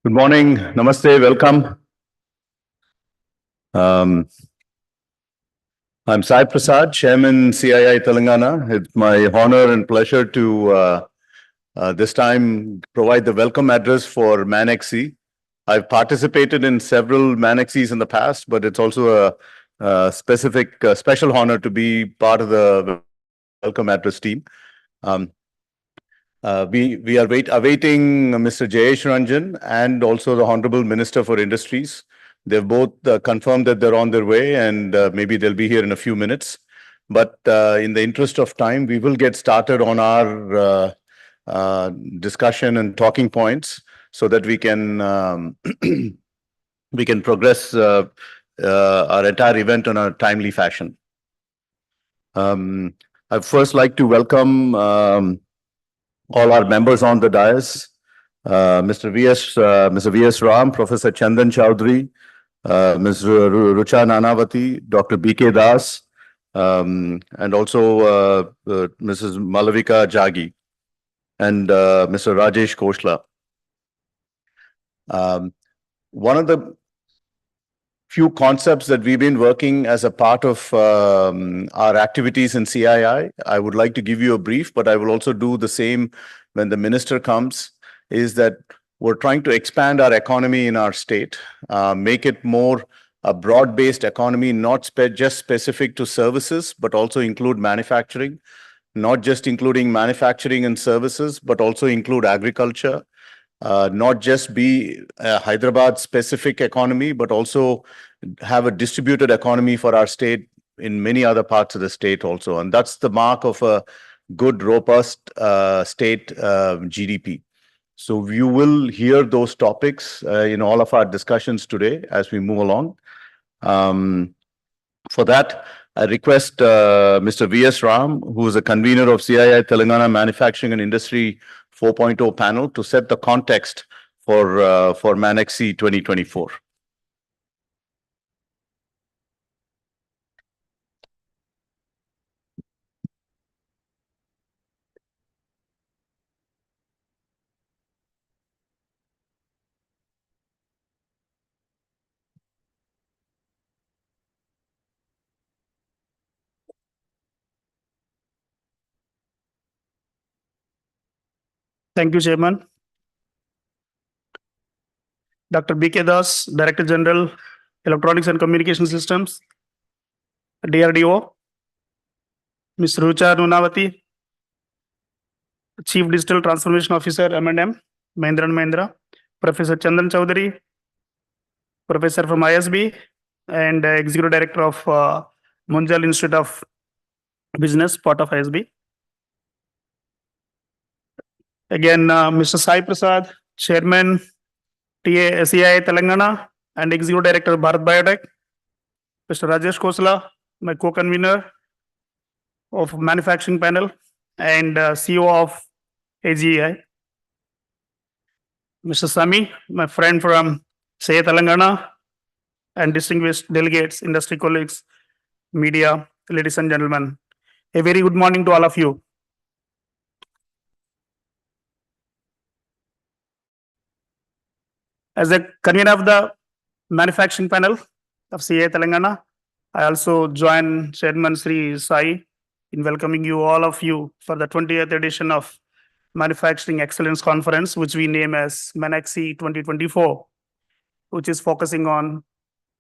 Good morning. Namaste. Welcome. I'm Sai Prasad, Chairman CII Telangana. It's my honor and pleasure to this time provide the welcome address for Manexe. I've participated in several Manexes in the past, but it's also a special honor to be part of the welcome address team. We are awaiting Mr. Jayesh Ranjan and also the Honorable Minister for Industries. They've both confirmed that they're on their way, and maybe they'll be here in a few minutes. But in the interest of time, we will get started on our discussion and talking points so that we can we can progress our entire event in a timely fashion. I'd first like to welcome all our members on the dais, Mr. V.S. Ram, Professor Chandan Chowdhury, Ms. Rucha Nanavati, Dr. B.K. Das, and also Mrs. Malavika Jagi and Mr. Rajesh Koshla. One of the few concepts that we've been working as a part of our activities in CII. I would like to give you a brief, but I will also do the same when the minister comes, is that we're trying to expand our economy in our state, make it more a broad-based economy, not just specific to services, but also include manufacturing, not just including manufacturing and services, but also include agriculture, not just be a Hyderabad specific economy, but also have a distributed economy for our state in many other parts of the state also. And that's the mark of a good, robust state GDP. So you will hear those topics in all of our discussions today as we move along. For that, I request Mr. V.S. Ram, who is a convener of CII Telangana Manufacturing and Industry 4.0 panel, to set the context for Manexe 2024. Thank you, Chairman. Dr. B.K. Das, Director General, Electronics and Communication Systems, DRDO. Ms. Rucha Nunavati, Chief Digital Transformation Officer, M&M, Mahindra & Mahindra. Professor Chandan Chowdhury, Professor from ISB, and Executive Director of Munjal Institute of Business, part of ISB. Again, Mr. Sai Prasad, Chairman, SEI Telangana, and Executive Director, Bharat Biotech. Mr. Rajesh Koshla, my co-convener of Manufacturing Panel and CEO of AGEI. Mr. Sami, my friend from SEI Telangana, and distinguished delegates, industry colleagues, media, ladies and gentlemen. A very good morning to all of you. As a convener of the manufacturing panel of CA Telangana, I also join Chairman Sri Sai in welcoming you, all of you, for the 20th edition of Manufacturing Excellence Conference, which we name as Manexe 2024, which is focusing on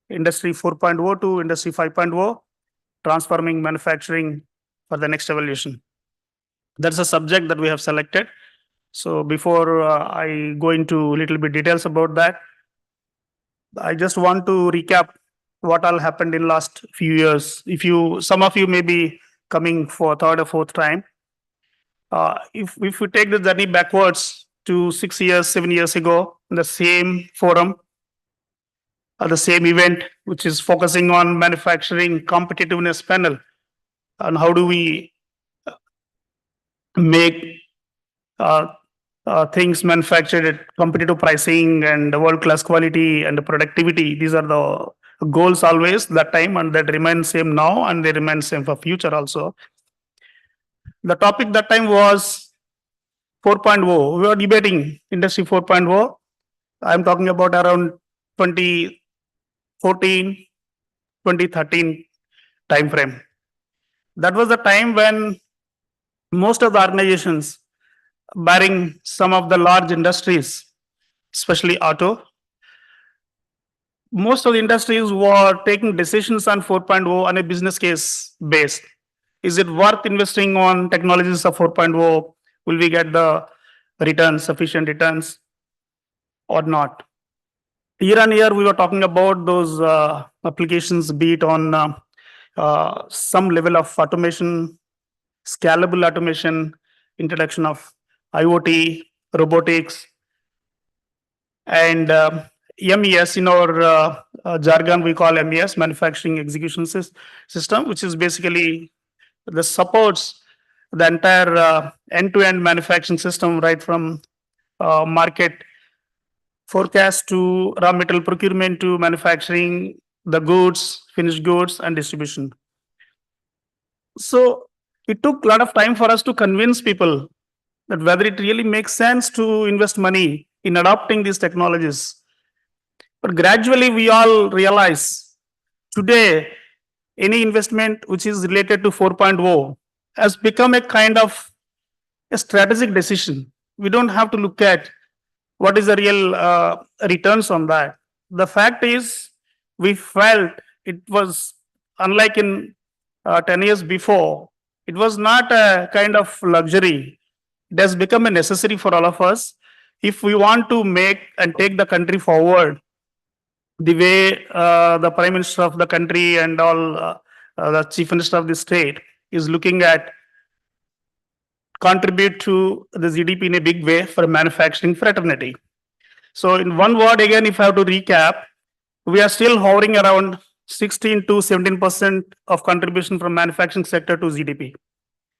Industry 4.0 to Industry 5.0, transforming manufacturing for the next evolution. That's a subject that we have selected. So before I go into a little bit details about that, I just want to recap what all happened in last few years. Some of you may be coming for third or fourth time. If we take the journey backwards to 6 years, 7 years ago, in the same forum, the same event, which is focusing on manufacturing competitiveness panel, and how do we make things manufactured at competitive pricing and world-class quality and productivity. These are the goals always that time, and that remain same now, and they remain same for future also. The topic that time was 4.0. We were debating Industry 4.0. I'm talking about around 2014, 2013 time frame. That was the time when most of the organizations barring some of the large industries, especially auto, most of the industries were taking decisions on 4.0 on a business case based. Is it worth investing on technologies of 4.0? Will we get the returns, sufficient returns or not? Year on year, we were talking about those applications, be it on some level of automation, scalable automation, introduction of IoT, robotics, and MES. In our jargon, we call MES, Manufacturing Execution System, which is basically the supports the entire end-to-end manufacturing system, right from market forecast to raw material procurement to manufacturing the goods, finished goods, and distribution. So it took a lot of time for us to convince people that whether it really makes sense to invest money in adopting these technologies. But gradually, we all realize today any investment which is related to 4.0 has become a kind of a strategic decision. We don't have to look at what is the real returns on that. The fact is, we felt it was unlike in 10 years before, it was not a kind of luxury. It has become a necessary for all of us if we want to make and take the country forward the way the prime minister of the country and all the chief minister of the state is looking at contribute to the GDP in a big way for manufacturing fraternity. So in one word, again, if I have to recap, we are still hovering around 16 to 17% of contribution from manufacturing sector to GDP.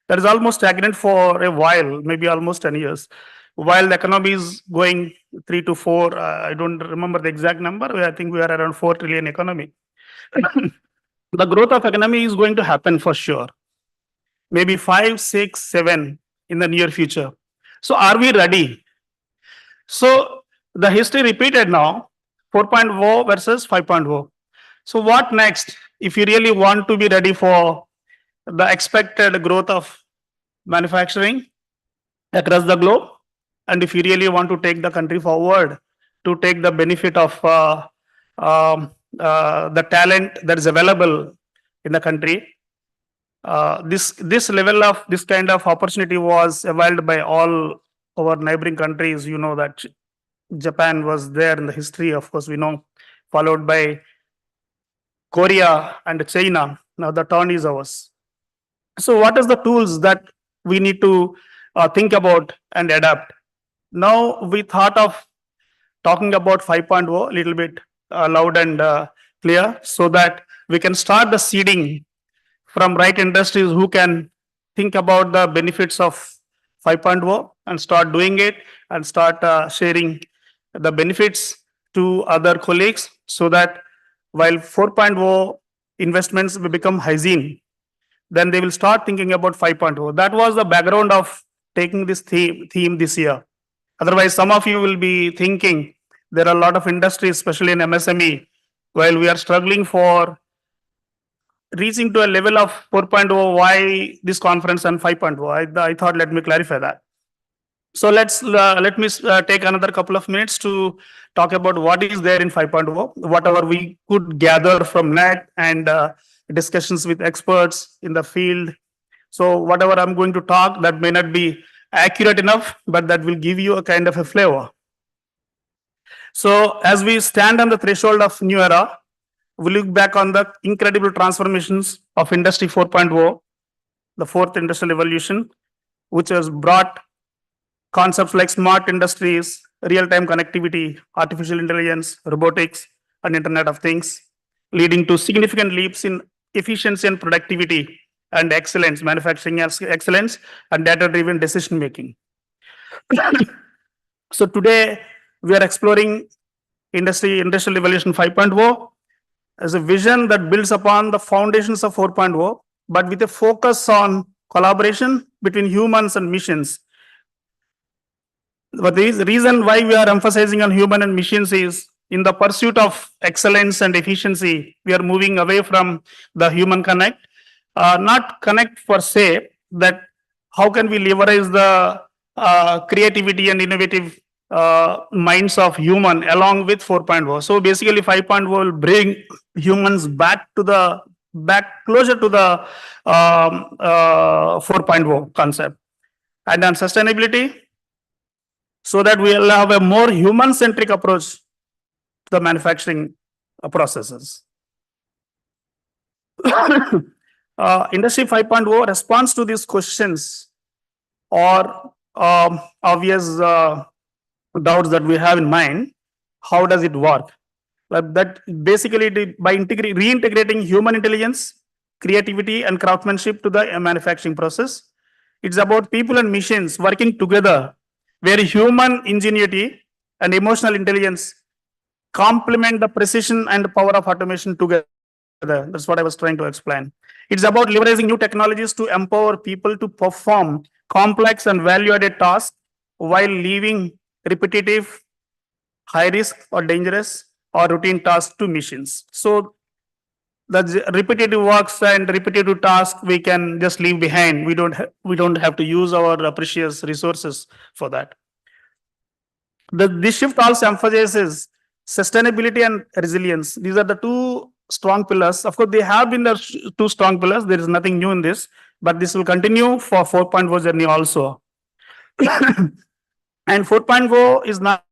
That is almost stagnant for a while, maybe almost 10 years. While the economy is going 3 to 4, I don't remember the exact number. I think we are around 4 trillion economy. The growth of economy is going to happen for sure. Maybe 5, 6, 7 in the near future. So are we ready? So the history repeated now, 4.0 versus 5.0. So what next? If you really want to be ready for the expected growth of manufacturing across the globe, and if you really want to take the country forward to take the benefit of the talent that is available in the country, this level of this kind of opportunity was availed by all our neighboring countries. You know that Japan was there in the history, of course, we know, followed by Korea and China. Now the turn is ours. So what is the tools that we need to think about and adapt? Now we thought of talking about 5.0 a little bit loud and clear so that we can start the seeding from right industries who can think about the benefits of 5.0 and start doing it and start sharing the benefits to other colleagues so that while 4.0 investments will become hygiene, then they will start thinking about 5.0. That was the background of taking this theme this year. Otherwise, some of you will be thinking there are a lot of industries, especially in MSME, while we are struggling for reaching to a level of 4.0, why this conference on 5.0? I thought, let me clarify that. So let me take another couple of minutes to talk about what is there in 5.0, whatever we could gather from net and discussions with experts in the field. So whatever I'm going to talk, that may not be accurate enough, but that will give you a kind of a flavor. So as we stand on the threshold of new era, we look back on the incredible transformations of Industry 4.0, the fourth industrial revolution, which has brought concepts like smart industries, real-time connectivity, artificial intelligence, robotics, and Internet of Things, leading to significant leaps in efficiency and productivity and excellence, manufacturing excellence, and data-driven decision-making. So today, we are exploring Industrial Revolution 5.0 as a vision that builds upon the foundations of 4.0, but with a focus on collaboration between humans and machines. But the reason why we are emphasizing on human and machines is in the pursuit of excellence and efficiency, we are moving away from the human connect, not connect per se, that how can we leverage the creativity and innovative minds of human along with 4.0. So basically 5.0 will bring humans back closer to the 4.0 concept. And on sustainability, so that we will have a more human-centric approach to the manufacturing processes. Industry 5.0 responds to these questions or obvious doubts that we have in mind. How does it work? That basically by reintegrating human intelligence, creativity, and craftsmanship to the manufacturing process. It's about people and machines working together, where human ingenuity and emotional intelligence complement the precision and power of automation together. That's what I was trying to explain. It's about leveraging new technologies to empower people to perform complex and value-added tasks while leaving repetitive, high risk or dangerous or routine tasks to machines. So the repetitive works and repetitive tasks we can just leave behind. We don't have to use our precious resources for that. This shift also emphasizes sustainability and resilience. These are the two strong pillars. Of course, they have been the two strong pillars. There is nothing new in this, but this will continue for 4.0 journey also. And 4.0 is not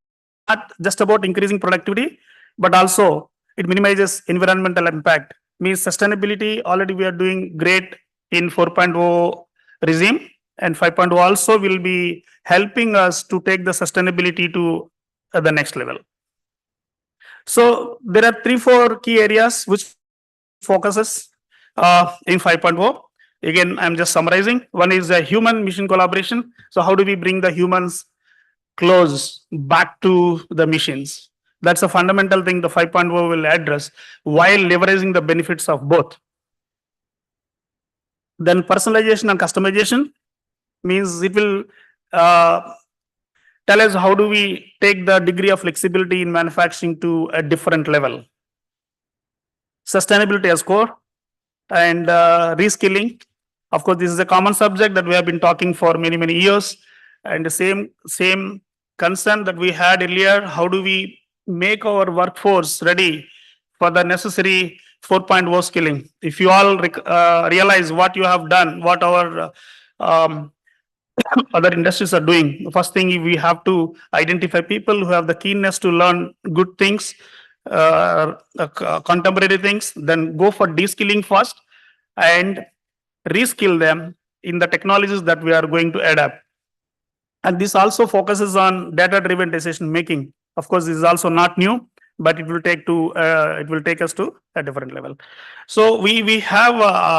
just about increasing productivity, but also it minimizes environmental impact. Means sustainability, already we are doing great in 4.0 regime, and 5.0 also will be helping us to take the sustainability to the next level. So there are 3-4 key areas which focuses in 5.0. Again, I'm just summarizing. One is a human machine collaboration. So how do we bring the humans close back to the machines? That's a fundamental thing the 5.0 will address while leveraging the benefits of both. Then personalization and customization means it will tell us how do we take the degree of flexibility in manufacturing to a different level. Sustainability as core, and reskilling. Of course, this is a common subject that we have been talking for many years, and the same concern that we had earlier. How do we make our workforce ready for the necessary 4.0 skilling? If you all realize what you have done, what our other industries are doing, the first thing we have to identify people who have the keenness to learn good things, contemporary things, then go for de-skilling first and reskill them in the technologies that we are going to adapt. And this also focuses on data-driven decision making. Of course, this is also not new, but it will take us to a different level. So we have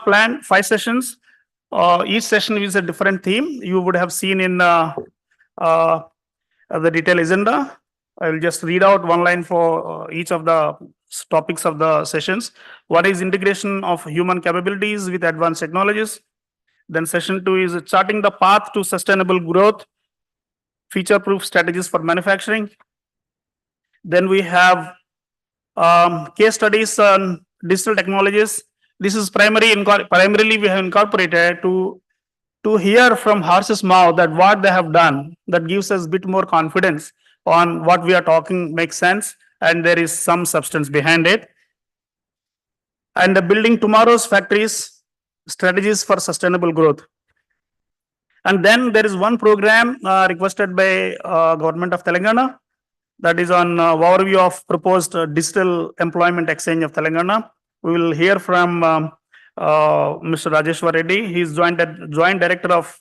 planned 5 sessions. Each session is a different theme. You would have seen in the detailed agenda. I will just read out one line for each of the topics of the sessions. What is integration of human capabilities with advanced technologies? Then session 2 is charting the path to sustainable growth, future-proof strategies for manufacturing. Then we have case studies on digital technologies. This is primarily we have incorporated to hear from horse's mouth that what they have done, that gives us a bit more confidence on what we are talking makes sense and there is some substance behind it. And the building tomorrow's factories, strategies for sustainable growth. And then there is one program requested by Government of Telangana, that is on overview of proposed digital employment exchange of Telangana. We will hear from Mr. Rajeshwar Reddy. He is joint director of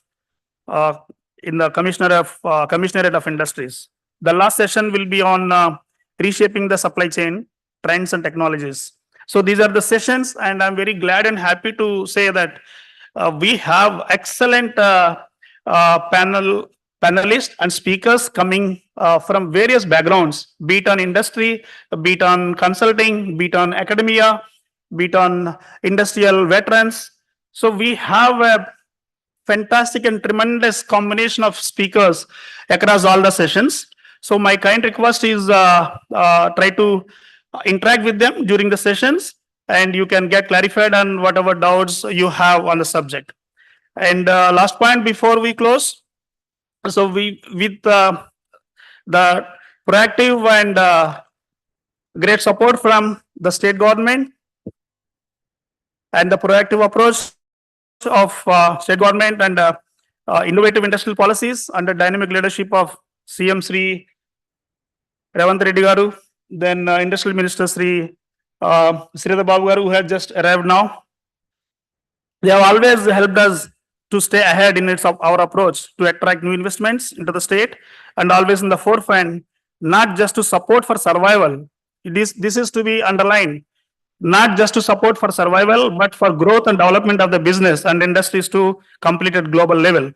in the Commissionerate of Industries. The last session will be on reshaping the supply chain, trends and technologies. So these are the sessions, and I'm very glad and happy to say that we have excellent panelists and speakers coming from various backgrounds, be it on industry, be it on consulting, be it on academia, be it on industrial veterans. So we have a fantastic and tremendous combination of speakers across all the sessions. So my kind request is try to interact with them during the sessions, and you can get clarified on whatever doubts you have on the subject. And last point before we close. So with the proactive and great support from the state government and the proactive approach of state government and innovative industrial policies under dynamic leadership of CM Sri Revanth Reddy Garu, then Industrial Minister Sri Sridhar Babu Garu, who has just arrived now. They have always helped us to stay ahead in our approach to attract new investments into the state, and always in the forefront, not just to support for survival. This is to be underlined, not just to support for survival, but for growth and development of the business and industries to complete at global level.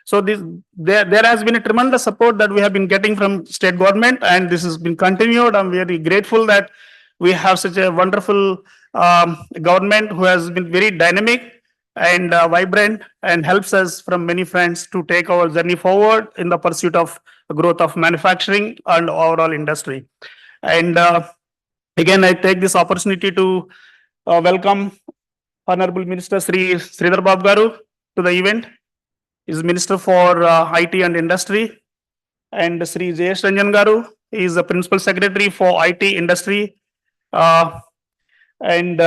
So there has been a tremendous support that we have been getting from state government, and this has been continued. I'm very grateful that we have such a wonderful government who has been very dynamic and vibrant, and helps us from many fronts to take our journey forward in the pursuit of growth of manufacturing and overall industry. And again, I take this opportunity to welcome Honorable Minister Sri Sridhar Babu Garu to the event. Is Minister for IT and Industry, and Sri Jayesh Ranjan Garu is the Principal Secretary for IT Industry. And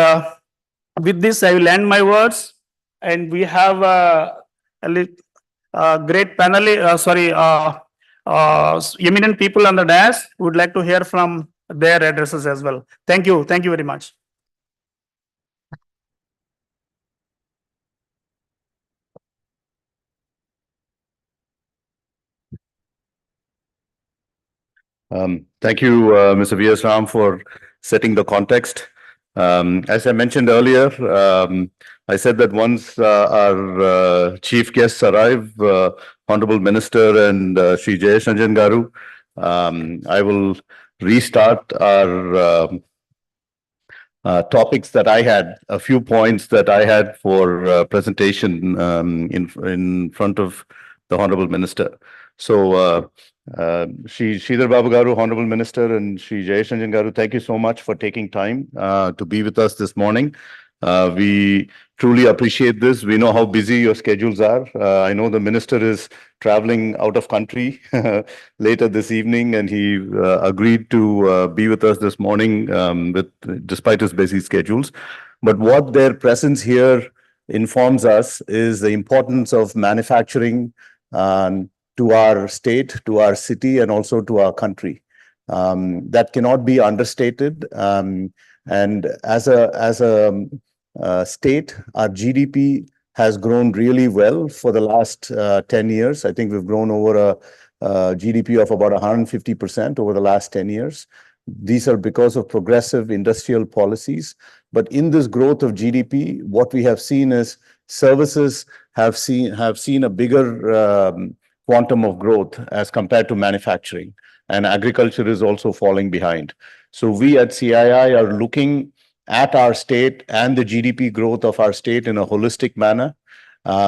with this, I will end my words. And we have a great panel, eminent people on the dais. Would like to hear from their addresses as well. Thank you. Thank you very much. Thank you, Mr. V.S. Ram, for setting the context. As I mentioned earlier, I said that once our chief guests arrive, Honorable Minister and Sri Jayesh Ranjan Garu, I will restart our topics that I had, a few points that I had for presentation in front of the Honorable Minister. So, Shri Sridhar Babu Garu, Honorable Minister, and Shri Jayesh Ranjan Garu, thank you so much for taking time to be with us this morning. We truly appreciate this. We know how busy your schedules are. I know the minister is traveling out of country later this evening, and he agreed to be with us this morning despite his busy schedules. But what their presence here informs us is the importance of manufacturing to our state, to our city, and also to our country. That cannot be understated. And as a state, our GDP has grown really well for the last 10 years. I think we've grown over a GDP of about 150% over the last 10 years. These are because of progressive industrial policies. But in this growth of GDP, what we have seen is services have seen a bigger quantum of growth as compared to manufacturing, and agriculture is also falling behind. So we at CII are looking at our state and the GDP growth of our state in a holistic manner.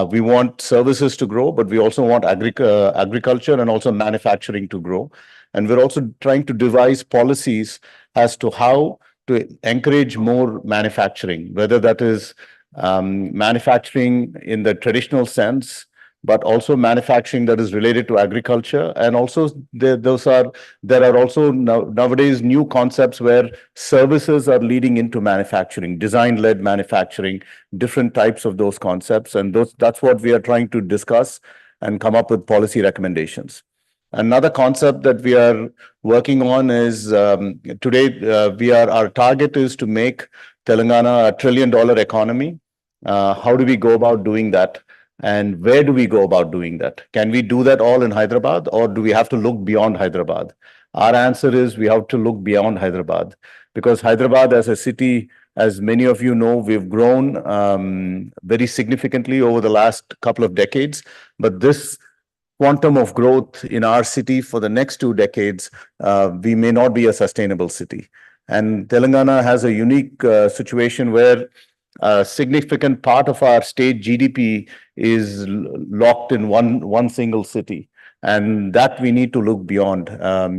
We want services to grow, but we also want agriculture and also manufacturing to grow. And we're also trying to devise policies as to how to encourage more manufacturing, whether that is manufacturing in the traditional sense, but also manufacturing that is related to agriculture. And also there are also nowadays new concepts where services are leading into manufacturing, design-led manufacturing, different types of those concepts. And that's what we are trying to discuss and come up with policy recommendations. Another concept that we are working on is today our target is to make Telangana $1 trillion economy. How do we go about doing that? And where do we go about doing that? Can we do that all in Hyderabad, or do we have to look beyond Hyderabad? Our answer is we have to look beyond Hyderabad, because Hyderabad as a city, as many of you know, we've grown very significantly over the last couple of decades. But this quantum of growth in our city for the next 2 decades, we may not be a sustainable city. And Telangana has a unique situation where a significant part of our state GDP is locked in one single city. And that we need to look beyond,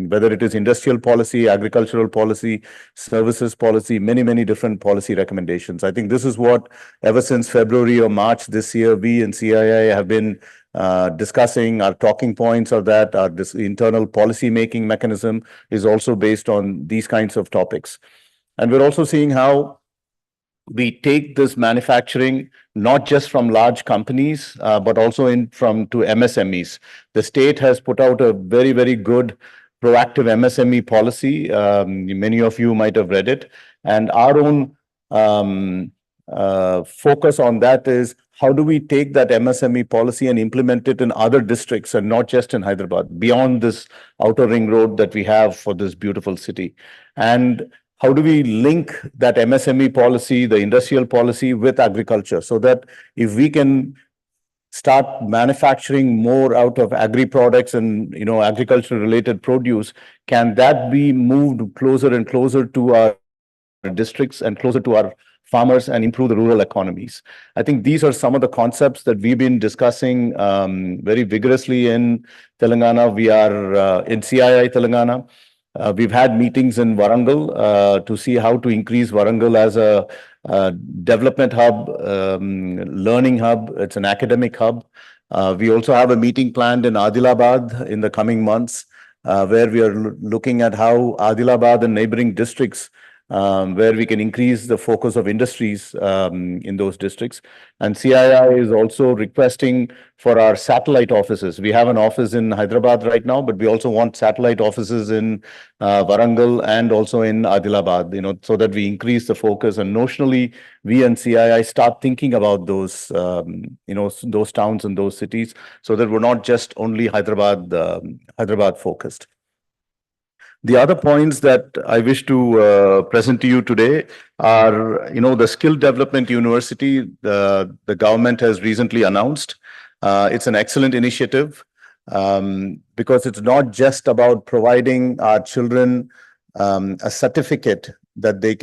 whether it is industrial policy, agricultural policy, services policy, many different policy recommendations. I think this is what, ever since February or March this year, we in CII have been discussing. Our talking points are that this internal policy making mechanism is also based on these kinds of topics. And we're also seeing how we take this manufacturing not just from large companies, but also to MSMEs. The state has put out a very good proactive MSME policy. Many of you might have read it. And our own focus on that is, how do we take that MSME policy and implement it in other districts and not just in Hyderabad, beyond this outer ring road that we have for this beautiful city? And how do we link that MSME policy, the industrial policy, with agriculture, so that if we can start manufacturing more out of agri products and, agriculture related produce, can that be moved closer and closer to our districts and closer to our farmers and improve the rural economies? I think these are some of the concepts that we've been discussing very vigorously in Telangana. We are in CII Telangana. We've had meetings in Warangal to see how to increase Warangal as a development hub, learning hub. It's an academic hub. We also have a meeting planned in Adilabad in the coming months, where we are looking at how Adilabad and neighboring districts, where we can increase the focus of industries in those districts. And CII is also requesting for our satellite offices. We have an office in Hyderabad right now, but we also want satellite offices in Warangal and also in Adilabad, so that we increase the focus. And notionally, we and CII start thinking about those, those towns and those cities, so that we're not just only Hyderabad focused. The other points that I wish to present to you today are, the Skill Development University the government has recently announced. It's an excellent initiative because it's not just about providing our children a certificate that they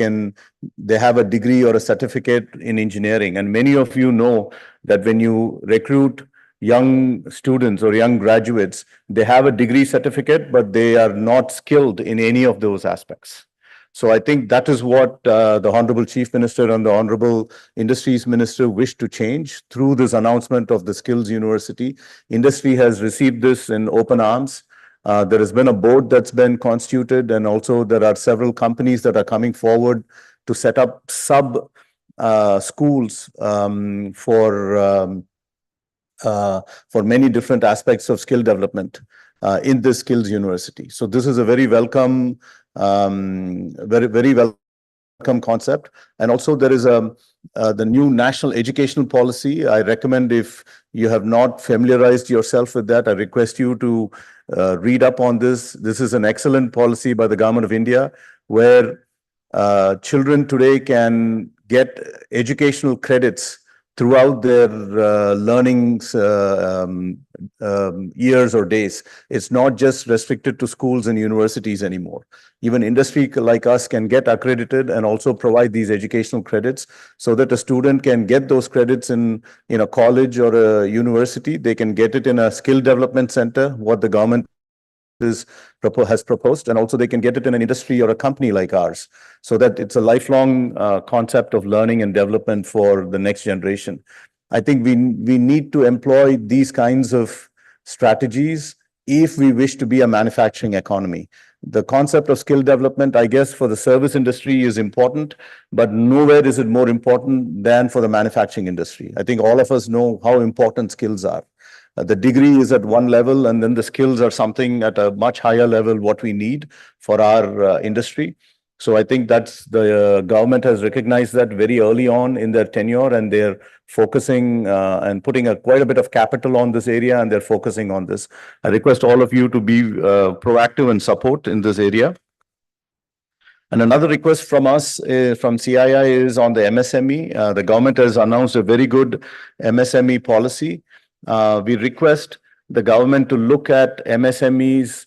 have a degree or a certificate in engineering. And many of you know that when you recruit young students or young graduates, they have a degree certificate, but they are not skilled in any of those aspects. So I think that is what the Honorable Chief Minister and the Honorable Industries Minister wish to change through this announcement of the Skills University. Industry has received this in open arms. There has been a board that's been constituted, and also there are several companies that are coming forward to set up schools for many different aspects of skill development in this Skills University. So this is a very welcome, very welcome concept. And also there is the new National Educational Policy. I recommend, if you have not familiarized yourself with that, I request you to read up on this. This is an excellent policy by the Government of India, where children today can get educational credits throughout their learning years or days. It's not just restricted to schools and universities anymore. Even industry like us can get accredited and also provide these educational credits, so that a student can get those credits in a college or a university. They can get it in a skill development center, what the government has proposed, and also they can get it in an industry or a company like ours, so that it's a lifelong concept of learning and development for the next generation. I think we need to employ these kinds of strategies if we wish to be a manufacturing economy. The concept of skill development, I guess, for the service industry is important, but nowhere is it more important than for the manufacturing industry. I think all of us know how important skills are. The degree is at one level, and then the skills are something at a much higher level, what we need for our industry. So I think that's the government has recognized that very early on in their tenure, and they're focusing and putting quite a bit of capital on this area, and they're focusing on this. I request all of you to be proactive and support in this area. And another request from us, from CII, is on the MSME. The government has announced a very good MSME policy. We request the government to look at MSMEs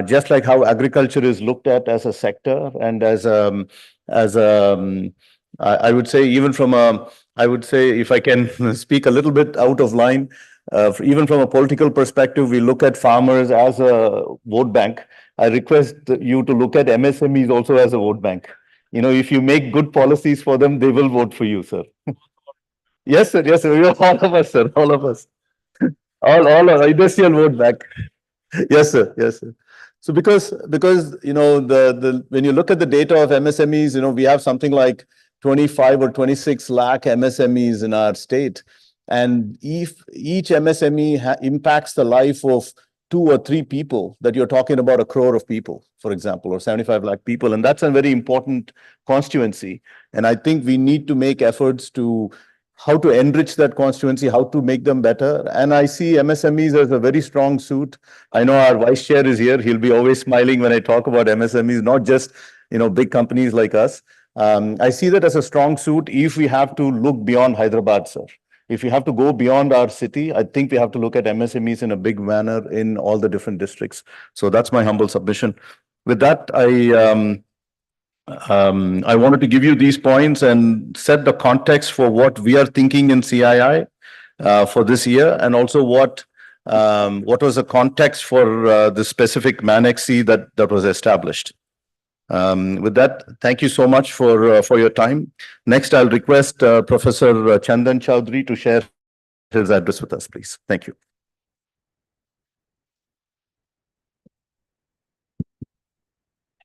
just like how agriculture is looked at as a sector, and I would say, even from I would say, if I can speak a little bit out of line, even from a political perspective, we look at farmers as a vote bank. I request you to look at MSMEs also as a vote bank. If you make good policies for them, they will vote for you, sir. Yes, sir. Yes, sir. All of us, sir. All of us. All of industrial vote back. Yes, sir. Yes, sir. So because when you look at the data of MSMEs, we have something like 25 or 26 lakh MSMEs in our state, and if each MSME impacts the life of 2 or 3 people, that you're talking about 1 crore of people, for example, or 75 lakh people, and that's a very important constituency. And I think we need to make efforts to how to enrich that constituency, how to make them better. And I see MSMEs as a very strong suit. I know our vice chair is here. He'll be always smiling when I talk about MSMEs, not just, big companies like us. I see that as a strong suit if we have to look beyond Hyderabad, sir. if you have to go beyond our city, I think we have to look at MSMEs in a big manner in all the different districts. So that's my humble submission. With that, I wanted to give you these points and set the context for what we are thinking in CII for this year, and also what was the context for the specific Manexe that was established. With that, thank you so much for your time. Next, I'll request Professor Chandan Chowdhury to share his address with us, please. Thank you.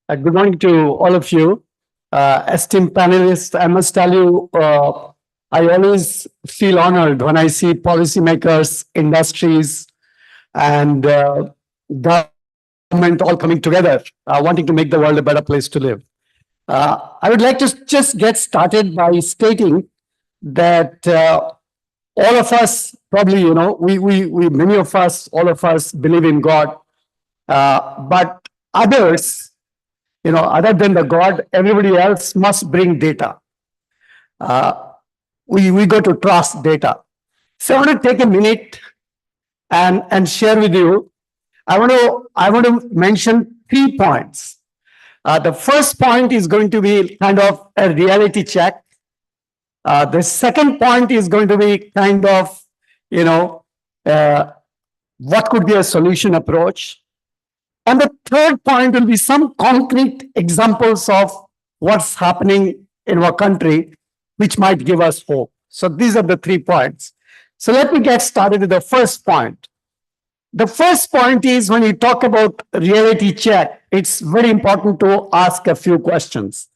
Good morning to all of you. Esteemed panelists, I must tell you, I always feel honored when I see policymakers, industries, and government all coming together, wanting to make the world a better place to live. I would like to just get started by stating that all of us, probably, you know, many of us, all of us believe in God, but others, you know, other than the God, everybody else must bring data. We go to trust data. So I want to take a minute and share with you. I want to mention 3 points. The first point is going to be kind of a reality check. The second point is going to be kind of, you know, what could be a solution approach. And the third point will be some concrete examples of what's happening in our country, which might give us hope. So these are the 3 points. So let me get started with the first point. The first point is, when you talk about reality check, it's very important to ask a few questions.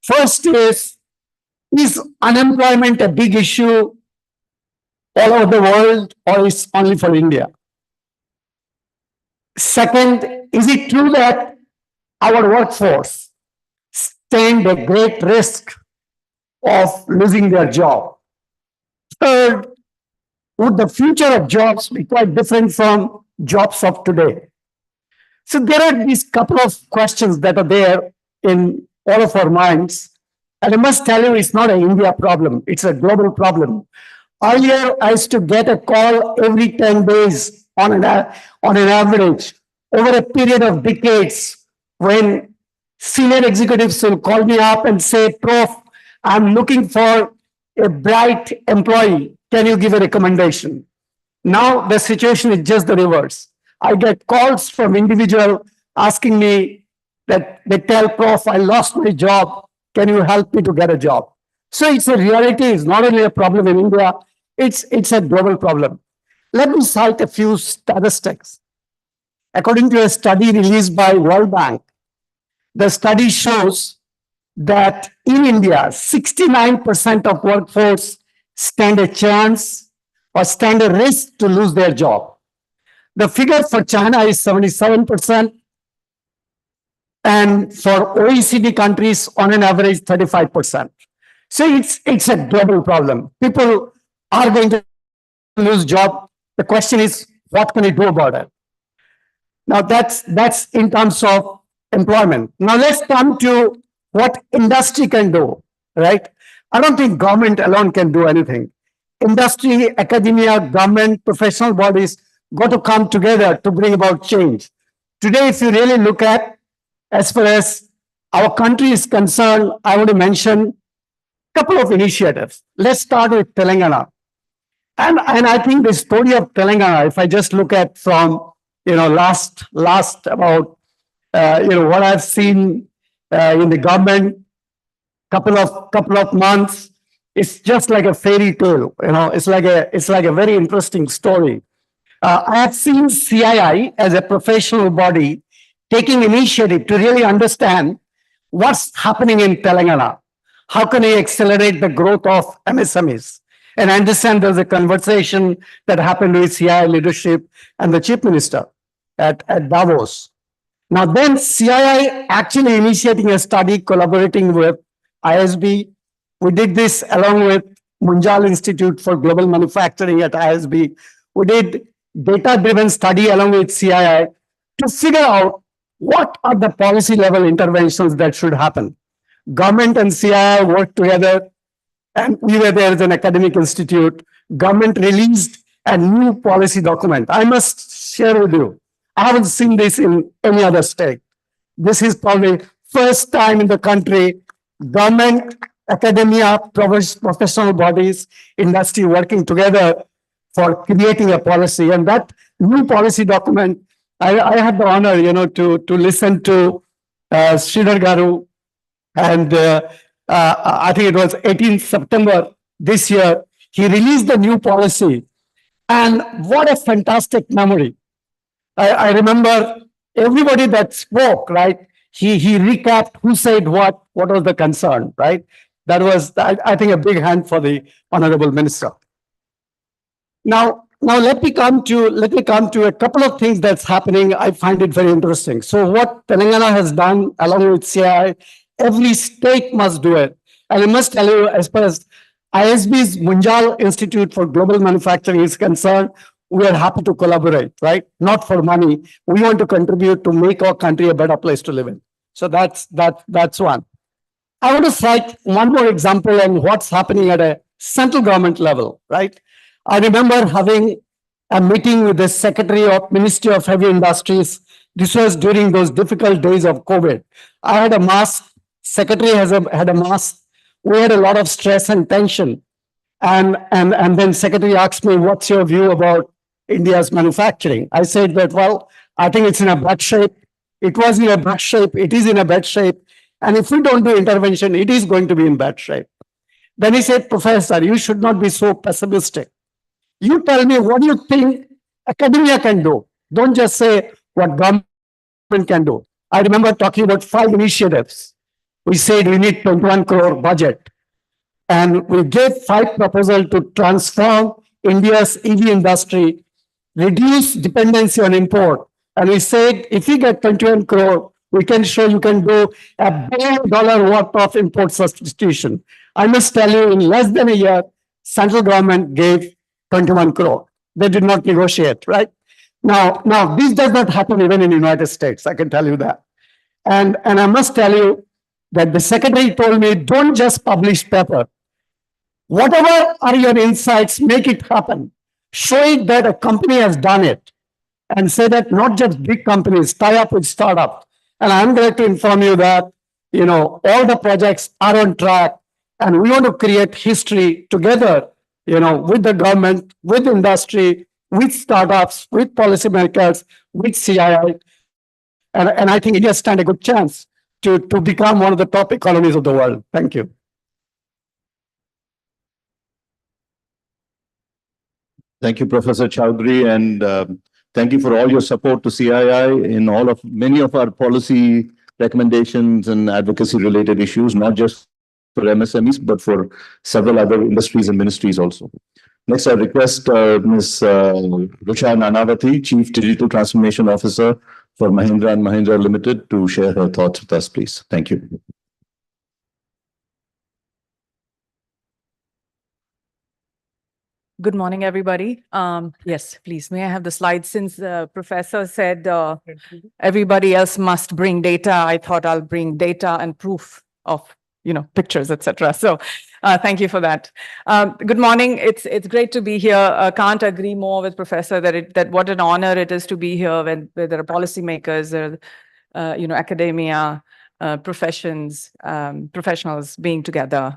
First is unemployment a big issue all over the world, or is only for India? Second, is it true that our workforce stand a great risk of losing their job? Third, would the future of jobs be quite different from jobs of today? So there are these couple of questions that are there in all of our minds. And I must tell you, it's not an India problem. It's a global problem. Earlier, I used to get a call every 10 days on an average over a period of decades, when senior executives will call me up and say, Prof, I'm looking for a bright employee. Can you give a recommendation? Now the situation is just the reverse. I get calls from individuals asking me that they tell Prof, I lost my job. Can you help me to get a job? So it's a reality. It's not only a problem in India, it's a global problem. Let me cite a few statistics. According to a study released by World Bank, the study shows that in India, 69% of workforce stand a chance or stand a risk to lose their job. The figure for China is 77%, and for OECD countries, on an average, 35%. So it's a global problem. People are going to lose job. The question is, what can we do about it? Now that's in terms of employment. Now let's come to what industry can do, right? I don't think government alone can do anything. Industry, academia, government, professional bodies got to come together to bring about change. Today, if you really look at, as far as our country is concerned, I want to mention a couple of initiatives. Let's start with Telangana. And I think the story of Telangana, if I just look at from, you know, last about, what I've seen in the government, couple of months, it's just like a fairy tale. You know, it's like a very interesting story. I have seen CII as a professional body taking initiative to really understand what's happening in Telangana. How can we accelerate the growth of MSMEs? And I understand there's a conversation that happened with CII leadership and the chief minister at Davos. Now then, CII actually initiating a study collaborating with ISB. We did this along with Munjal Institute for Global Manufacturing at ISB. We did data-driven study along with CII to figure out what are the policy level interventions that should happen. Government and CII worked together, and we were there as an academic institute. government released a new policy document. I must share with you. I haven't seen this in any other state. This is probably first time in the country, government, academia, professional bodies, industry working together for creating a policy. And that new policy document, I had the honor, to listen to Sridhar Garu, and I think it was 18th September this year, he released the new policy. And what a fantastic memory. I remember everybody that spoke, right? He recapped who said what was the concern, right? That was, I think, a big hand for the Honorable Minister. Now let me come to a couple of things that's happening. I find it very interesting. So what Telangana has done along with CII, every state must do it. And I must tell you, as far as ISB's Munjal Institute for Global Manufacturing is concerned, we are happy to collaborate, right? Not for money. We want to contribute to make our country a better place to live in. So that's one. I want to cite one more example on what's happening at a central government level, right? I remember having a meeting with the Secretary of Ministry of Heavy Industries. This was during those difficult days of COVID. I had a mask. Secretary had a mask. We had a lot of stress and tension. And then Secretary asked me, what's your view about India's manufacturing? I said that, well, I think it's in a bad shape. It was in a bad shape. It is in a bad shape. And if we don't do intervention, it is going to be in bad shape. Then he said, Professor, you should not be so pessimistic. You tell me what you think academia can do. Don't just say what government can do. I remember talking about 5 initiatives. We said we need 21 crore budget. And we gave 5 proposals to transform India's EV industry, reduce dependency on import. And we said, if we get 21 crore, we can show you can do $1 billion worth of import substitution. I must tell you, in less than a year, central government gave 21 crore. They did not negotiate, right? Now, this does not happen even in the United States, I can tell you that. And I must tell you that the secretary told me, don't just publish paper. Whatever are your insights, make it happen. Show it that a company has done it. And say that not just big companies, tie up with startups. And I'm glad to inform you that, all the projects are on track. And we want to create history together, with the government, with industry, with startups, with policymakers, with CII. And I think India stands a good chance to become one of the top economies of the world. Thank you. Thank you, Professor Chowdhury, and thank you for all your support to CII in many of our policy recommendations and advocacy-related issues, not just for MSMEs, but for several other industries and ministries also. Next, I request Ms. Rusha Nanavati, Chief Digital Transformation Officer for Mahindra and Mahindra Limited, to share her thoughts with us, please. Thank you. Good morning, everybody. Yes, please, may I have the slides? Since the professor said everybody else must bring data, I thought I'll bring data and proof of, pictures, etc. So thank you for that. Good morning. It's great to be here. Can't agree more with Professor that what an honor it is to be here when there are policymakers, academia, professionals being together.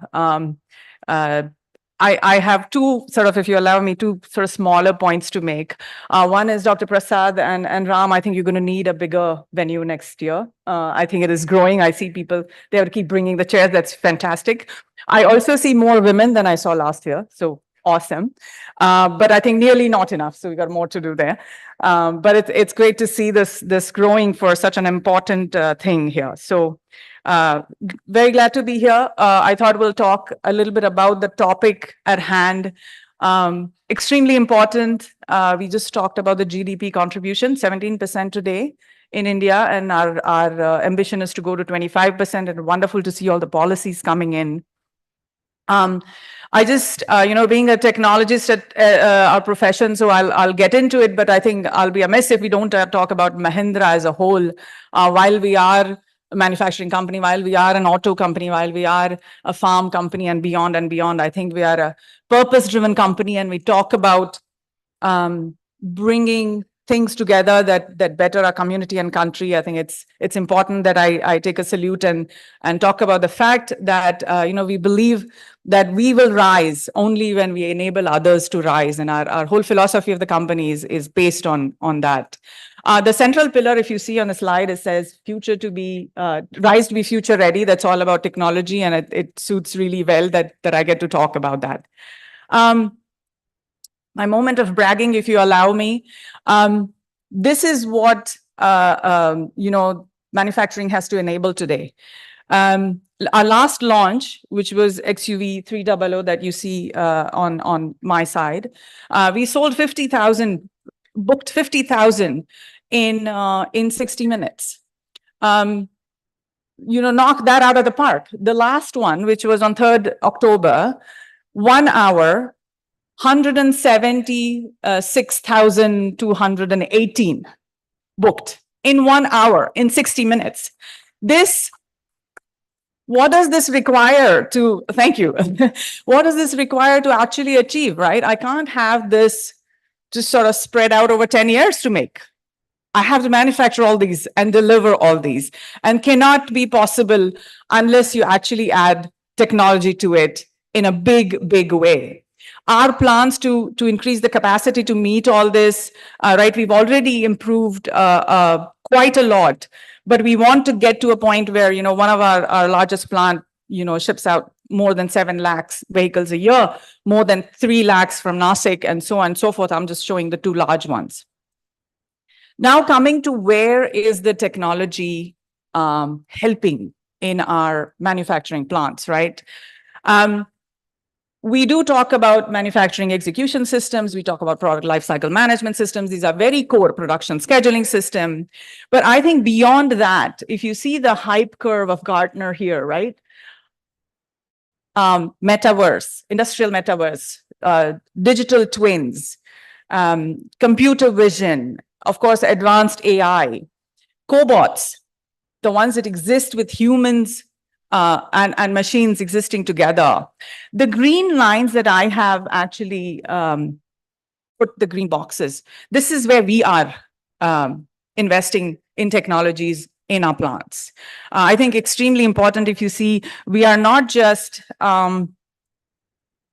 I have two if you allow me, two smaller points to make. One is Dr. Prasad and Ram, I think you're going to need a bigger venue next year. I think it is growing. I see people, they have to keep bringing the chairs. That's fantastic. I also see more women than I saw last year. So awesome. But I think nearly not enough. So we got more to do there. But it's great to see this growing for such an important thing here. So very glad to be here. I thought we'll talk a little bit about the topic at hand. Extremely important. We just talked about the GDP contribution, 17% today in India, and our ambition is to go to 25%, and wonderful to see all the policies coming in. I just, being a technologist at our profession, so I'll get into it, but I think I'll be amiss if we don't talk about Mahindra as a whole. While we are manufacturing company, while we are an auto company, while we are a farm company and beyond and beyond, I think we are a purpose-driven company, and we talk about bringing things together that better our community and country. I think it's important that I take a salute and talk about the fact that we believe that we will rise only when we enable others to rise, and our whole philosophy of the company is based on that. The central pillar, if you see on the slide, it says rise to be future ready. That's all about technology, and it suits really well that I get to talk about that. My moment of bragging, if you allow me. This is what manufacturing has to enable today. Our last launch, which was XUV 300 that you see on my side, we sold 50,000, booked 50,000 in 60 minutes. Knock that out of the park. The last one, which was on 3rd October, 1 hour, 176,218 booked in 1 hour, in 60 minutes. What does this require to, thank you. What does this require to actually achieve, right? I can't have this just sort of spread out over 10 years to make. I have to manufacture all these and deliver all these, and cannot be possible unless you actually add technology to it in a big, big way. Our plans to increase the capacity to meet all this, right? We've already improved quite a lot, but we want to get to a point where, one of our largest plant, ships out more than 7 lakhs vehicles a year, more than 3 lakhs from Nashik, and so on and so forth. I'm just showing the 2 large ones. Now coming to where is the technology helping in our manufacturing plants, right? We do talk about manufacturing execution systems. We talk about product lifecycle management systems. These are very core production scheduling system. But I think beyond that, if you see the hype curve of Gartner here, right? Metaverse, industrial metaverse, digital twins, computer vision, of course, advanced AI, cobots, the ones that exist with humans and machines existing together. The green lines that I have actually put the green boxes. This is where we are investing in technologies in our plants. I think extremely important. If you see, we are not just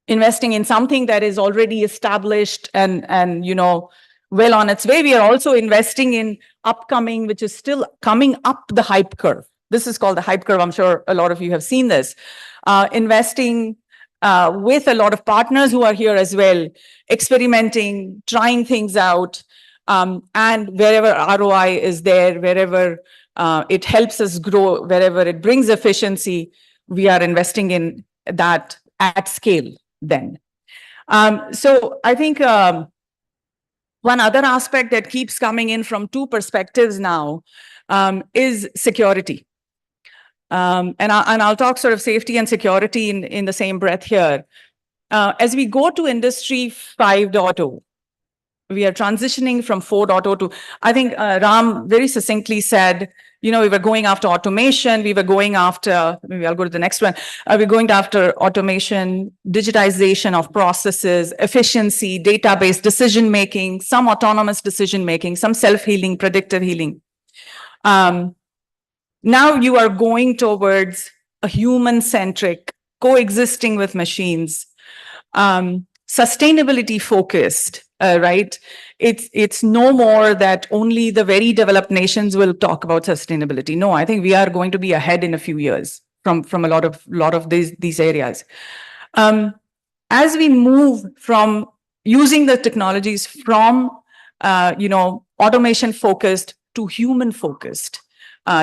investing in something that is already established and well on its way. We are also investing in upcoming, which is still coming up the hype curve. This is called the hype curve. I'm sure a lot of you have seen this. Investing with a lot of partners who are here as well, experimenting, trying things out, and wherever ROI is there, wherever it helps us grow, wherever it brings efficiency, we are investing in that at scale then. So I think one other aspect that keeps coming in from 2 perspectives now is security. And I'll talk sort of safety and security in the same breath here. As we go to Industry 5.0, we are transitioning from 4.0 to, I think Ram very succinctly said, we were going after automation, we were going after, maybe I'll go to the next one, we're going after automation, digitization of processes, efficiency, database, decision-making, some autonomous decision-making, some self-healing, predictive healing. Now you are going towards a human-centric, coexisting with machines, sustainability focused, right? It's no more that only the very developed nations will talk about sustainability. No, I think we are going to be ahead in a few years from a lot of these areas. As we move from using the technologies from automation focused to human focused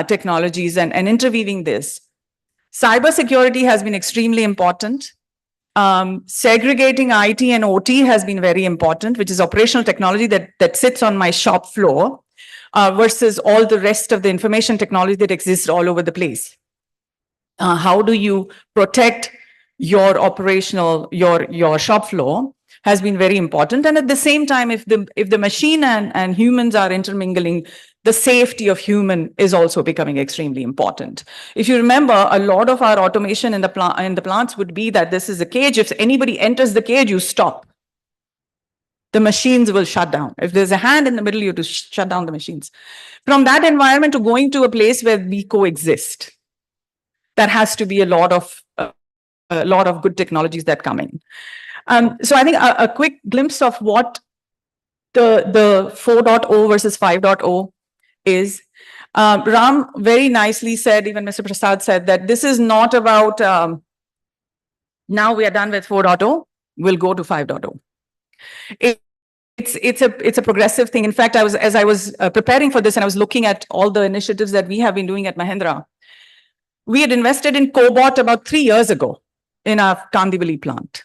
technologies and interweaving this. Cybersecurity has been extremely important. Segregating IT and OT has been very important, which is operational technology that sits on my shop floor versus all the rest of the information technology that exists all over the place. How do you protect your operational, your shop floor has been very important. And at the same time, if the machine and humans are intermingling, the safety of human is also becoming extremely important. If you remember, a lot of our automation in the plants would be that this is a cage. If anybody enters the cage, you stop. The machines will shut down. If there's a hand in the middle, you have to shut down the machines. From that environment to going to a place where we coexist, that has to be a lot of good technologies that come in. So I think a quick glimpse of what the 4.0 versus 5.0 is. Ram very nicely said, even Mr. Prasad said, that this is not about now we are done with 4.0, we'll go to 5.0. It's a progressive thing. In fact, as I was preparing for this and I was looking at all the initiatives that we have been doing at Mahindra, we had invested in cobot about 3 years ago in our Kandivali plant.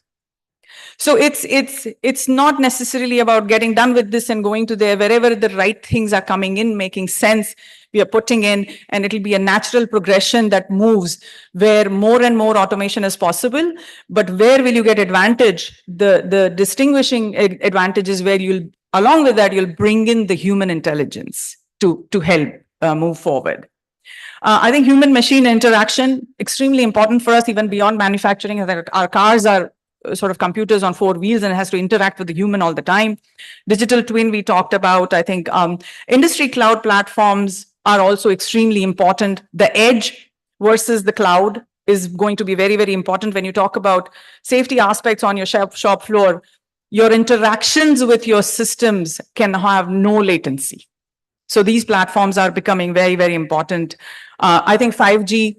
So it's not necessarily about getting done with this and going to there. Wherever the right things are coming in, making sense, we are putting in, and it'll be a natural progression that moves where more and more automation is possible. But where will you get advantage? The distinguishing advantage is where along with that, you'll bring in the human intelligence to help move forward. I think human-machine interaction, extremely important for us, even beyond manufacturing. Our cars are sort of computers on 4 wheels and it has to interact with the human all the time. Digital twin, we talked about. I think industry cloud platforms are also extremely important. The edge versus the cloud is going to be very, very important when you talk about safety aspects on your shop floor. Your interactions with your systems can have no latency. So these platforms are becoming very, very important. I think 5G,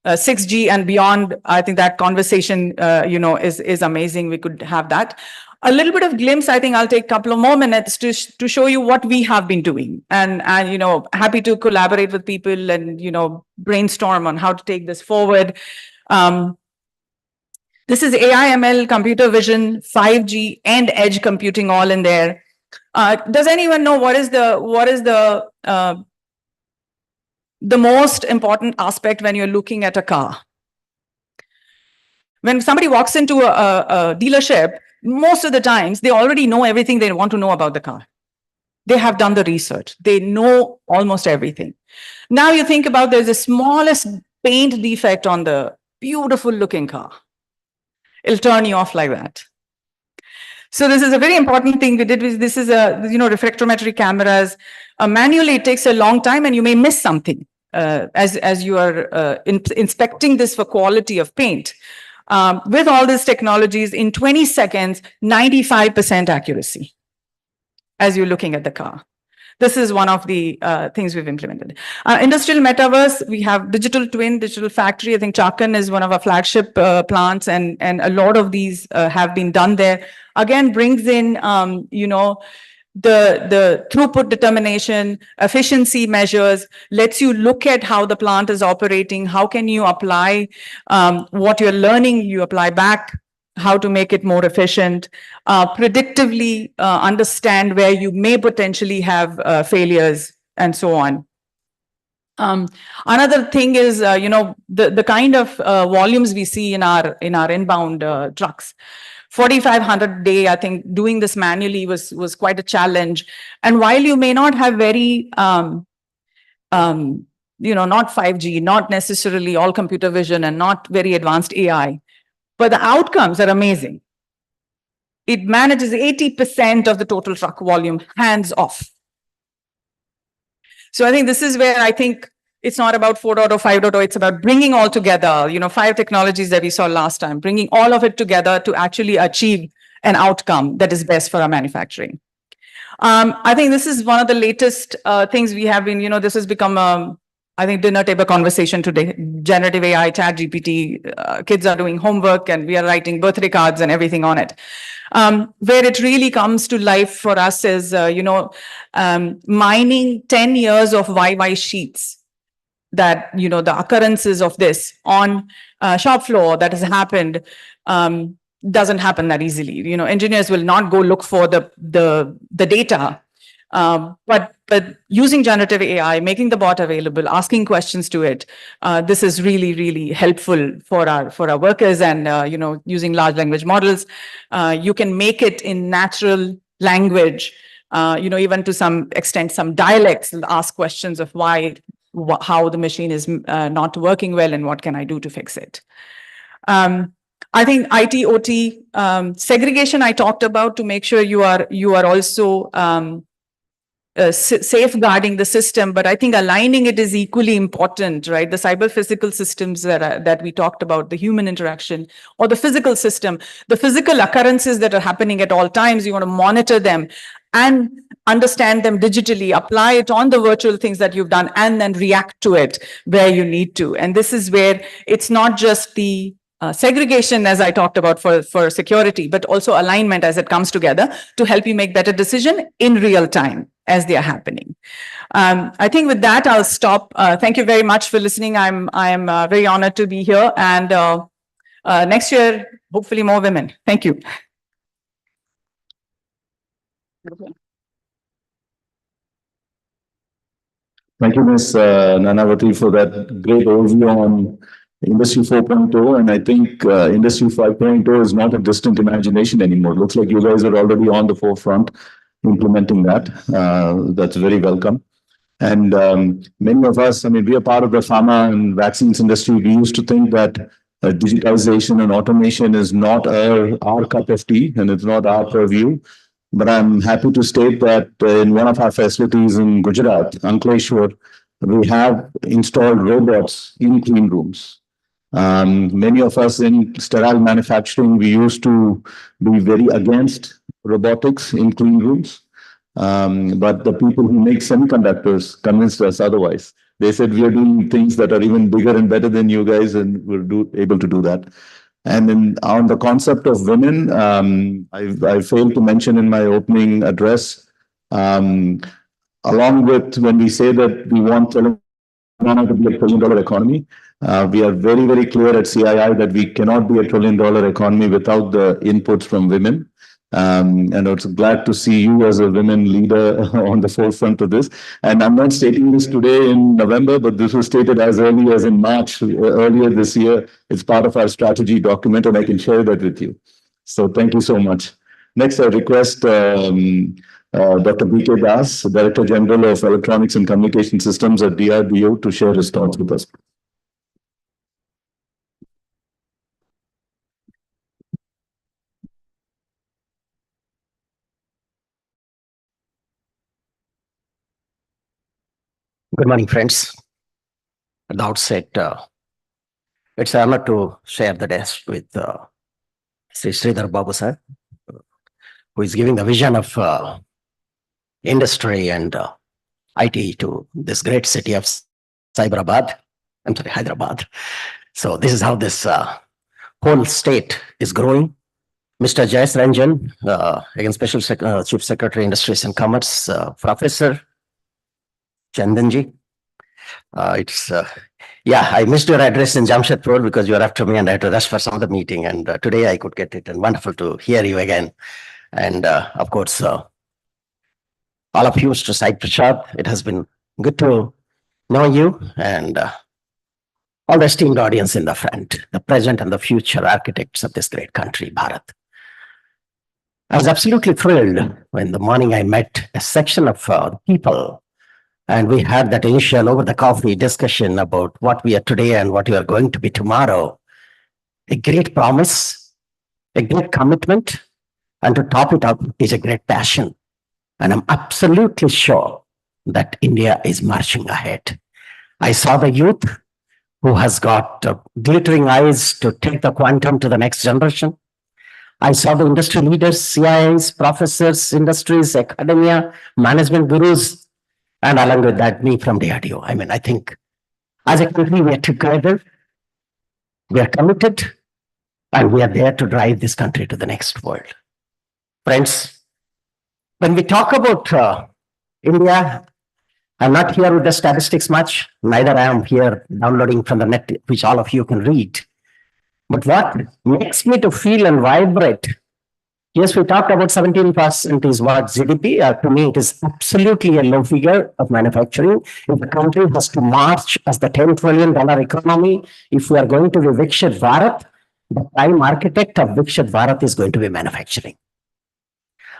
6G and beyond, I think that conversation, is amazing. We could have that. A little bit of glimpse, I think I'll take a couple of more minutes to show you what we have been doing. And happy to collaborate with people and, brainstorm on how to take this forward. This is AI, ML, computer vision, 5G and edge computing all in there. Does anyone know what is the most important aspect when you're looking at a car? When somebody walks into a dealership, most of the times they already know everything they want to know about the car. They have done the research. They know almost everything. Now you think about there's the smallest paint defect on the beautiful looking car. It'll turn you off like that. So this is a very important thing we did. This is refractometry cameras. Manually, it takes a long time and you may miss something as you are inspecting this for quality of paint. With all these technologies, in 20 seconds, 95% accuracy as you're looking at the car. This is one of the things we've implemented. Industrial metaverse, we have digital twin, digital factory. I think Chakan is one of our flagship plants, and a lot of these have been done there. Again, brings in, the throughput determination, efficiency measures, lets you look at how the plant is operating, how can you apply what you're learning, you apply back, how to make it more efficient, predictively understand where you may potentially have failures and so on. Another thing is, the kind of volumes we see in our inbound trucks. 4,500 a day, I think doing this manually was quite a challenge. And while you may not have very, not 5G, not necessarily all computer vision and not very advanced AI, but the outcomes are amazing. It manages 80% of the total truck volume hands off. So I think this is where I think it's not about 4.0, 5.0, it's about bringing all together, 5 technologies that we saw last time, bringing all of it together to actually achieve an outcome that is best for our manufacturing. I think this is one of the latest things we have been, this has become, I think, dinner table conversation today. Generative AI, chat GPT, kids are doing homework and we are writing birthday cards and everything on it. Where it really comes to life for us is, mining 10 years of YY sheets that, the occurrences of this on shop floor that has happened doesn't happen that easily. Engineers will not go look for the data. But using generative AI, making the bot available, asking questions to it, this is really, really helpful for our workers. And using large language models, you can make it in natural language even to some extent, some dialects will ask questions of why, how the machine is not working well and what can I do to fix it. I think IT, OT, segregation I talked about to make sure you are also safeguarding the system, but I think aligning it is equally important, right? The cyber physical systems that we talked about, the human interaction, or the physical system, the physical occurrences that are happening at all times, you want to monitor them and understand them digitally, apply it on the virtual things that you've done, and then react to it where you need to. And this is where it's not just the segregation, as I talked about for security, but also alignment as it comes together to help you make better decision in real time as they are happening. I think with that, I'll stop. Thank you very much for listening. I'm very honored to be here, and next year, hopefully more women. Thank you. Thank you, Ms. Nanavati, for that great overview on Industry 4.0. And I think Industry 5.0 is not a distant imagination anymore. Looks like you guys are already on the forefront implementing that. That's very welcome. And many of us, I mean, we are part of the pharma and vaccines industry. We used to think that digitization and automation is not our cup of tea and it's not our purview. But I'm happy to state that in one of our facilities in Gujarat, Ankleshwar, we have installed robots in clean rooms. Many of us in sterile manufacturing, we used to be very against robotics in clean rooms. But the people who make semiconductors convinced us otherwise. They said, we are doing things that are even bigger and better than you guys, and we're able to do that. And on the concept of women, I failed to mention in my opening address, along with when we say that we want Telangana to be a $1 trillion economy, we are very, very clear at CII that we cannot be a $1 trillion economy without the inputs from women. And it's glad to see you as a women leader on the forefront of this. And I'm not stating this today in November, but this was stated as early as in March earlier this year. It's part of our strategy document, and I can share that with you. So thank you so much. Next, I request Dr. B.K. Das, Director General of Electronics and Communication Systems at DRDO, to share his thoughts with us. Good morning, friends. At the outset, it's an honor to share the desk with Sri Sridhar Babu sir, who is giving the vision of industry and IT to this great city of Hyderabad. So this is how this whole state is growing. Mr. Jayesh Ranjan, again, Special Chief Secretary, Industries and Commerce, Professor Chandanji. I missed your address in Jamshedpur because you are after me and I had to rush for some other meeting. And today I could get it, and wonderful to hear you again. And of course, all of you, Mr. Sai Prasad, it has been good to know you, and all the esteemed audience in the front, the present and the future architects of this great country, Bharat. I was absolutely thrilled when the morning I met a section of people. And we had that initial over the coffee discussion about what we are today and what we are going to be tomorrow. A great promise, a great commitment, and to top it up is a great passion. And I'm absolutely sure that India is marching ahead. I saw the youth who has got glittering eyes to take the quantum to the next generation. I saw the industry leaders, CIIs, professors, industries, academia, management gurus, and along with that, me from DRDO. I mean, I think as a country, we are together, we are committed, and we are there to drive this country to the next world. Friends, when we talk about India, I'm not here with the statistics much, neither I am here downloading from the net, which all of you can read. But what makes me to feel and vibrate, yes, we talked about 17% is what GDP. To me, it is absolutely a low figure of manufacturing. If the country has to march as the $10 trillion economy, if we are going to be Viksit Bharat, the prime architect of Viksit Bharat is going to be manufacturing.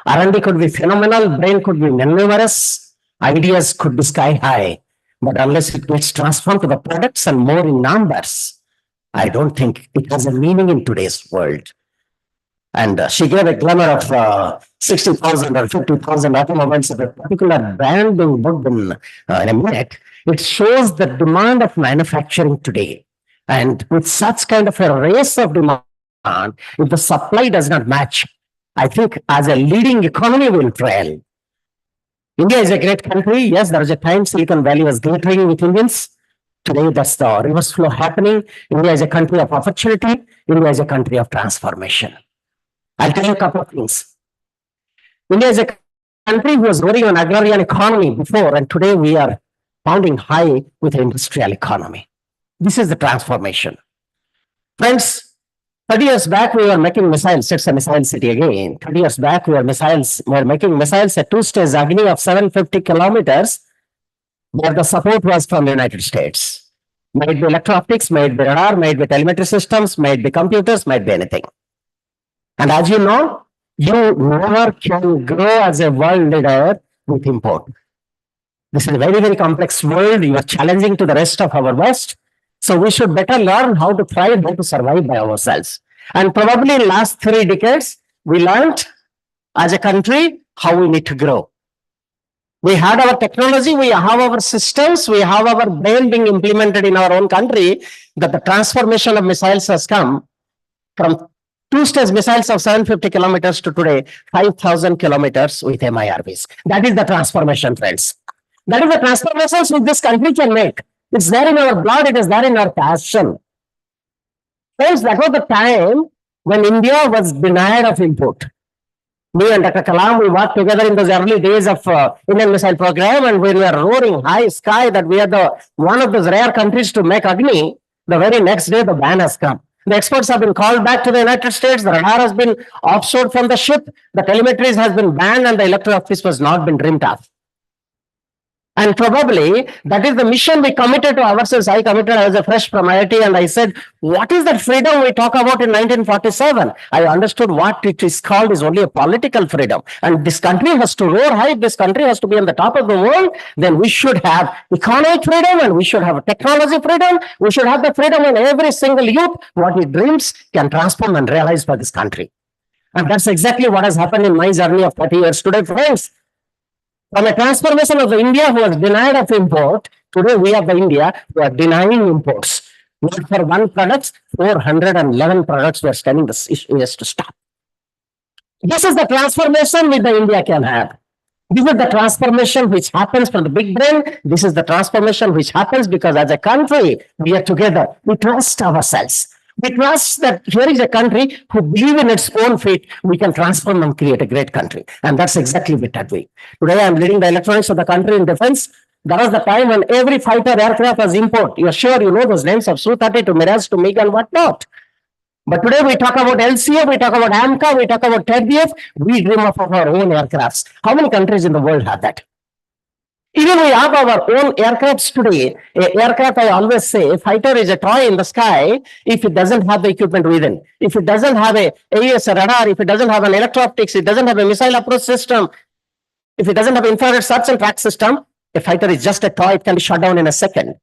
R&D could be phenomenal, brain could be numerous, ideas could be sky high. But unless it gets transformed to the products and more in numbers, I don't think it has a meaning in today's world. And she gave a glimmer of 60,000 or 50,000 automobiles of a particular brand being booked in a minute. It shows the demand of manufacturing today. And with such kind of a race of demand, if the supply does not match, I think as a leading economy will trail. India is a great country. Yes, there was a time Silicon Valley was glittering with Indians. Today, that's the reverse flow happening. India is a country of opportunity. India is a country of transformation. I'll tell you a couple of things. India is a country who was running an agrarian economy before, and today we are pounding high with an industrial economy. This is the transformation. Friends, 30 years back, we were making missiles. It's a missile city again. 30 years back, we were making missiles at two-stage Agni of 750 kilometers, where the support was from the United States. Might be electro-optics, might be radar, might be telemetry systems, might be computers, might be anything. And as you know, you never can grow as a world leader with import. This is a very, very complex world. You are challenging to the rest of our West. So we should better learn how to thrive, how to survive by ourselves. And probably in the last 3 decades, we learned as a country how we need to grow. We had our technology, we have our systems, we have our brain being implemented in our own country, that the transformation of missiles has come from two-stage missiles of 750 kilometers to today, 5,000 kilometers with MIRVs. That is the transformation, friends. That is the transformations which this country can make. It's there in our blood, it is there in our passion. Friends, that was the time when India was denied of import. Me and Dr. Kalam, we worked together in those early days of Indian Missile Program, and when we were roaring high sky that we are the one of those rare countries to make Agni, the very next day the ban has come. The experts have been called back to the United States, the radar has been offshored from the ship, the telemetries has been banned, and the electro-optics was not been dreamt of. And probably that is the mission we committed to ourselves. I committed as a fresh from IIT, and I said, what is that freedom we talk about in 1947? I understood what it is called is only a political freedom. And this country has to roar high. This country has to be on the top of the world. Then we should have economic freedom, and we should have technology freedom. We should have the freedom in every single youth. What he dreams can transform and realize for this country. And that's exactly what has happened in my journey of 30 years today, friends. From a transformation of the India who was denied of import, today we have the India who are denying imports. Not for one product, 411 products we are standing this issue is to stop. This is the transformation which the India can have. This is the transformation which happens from the big brain. This is the transformation which happens because as a country, we are together. We trust ourselves. We trust that here is a country who believe in its own fate. We can transform and create a great country. And that's exactly what I'm doing. Today, I'm leading the electronics of the country in defense. That was the time when every fighter aircraft was import. You're sure you know those names of Su-30 to Mirage to MiG and whatnot. But today we talk about LCA, we talk about AMCA, we talk about TEDBF. We dream of our own aircrafts. How many countries in the world have that? Even we have our own aircrafts today. A aircraft, I always say, a fighter is a toy in the sky if it doesn't have the equipment within. If it doesn't have a AES radar, if it doesn't have an electro-optics, it doesn't have a missile approach system, if it doesn't have infrared search and track system, a fighter is just a toy, it can be shut down in a second.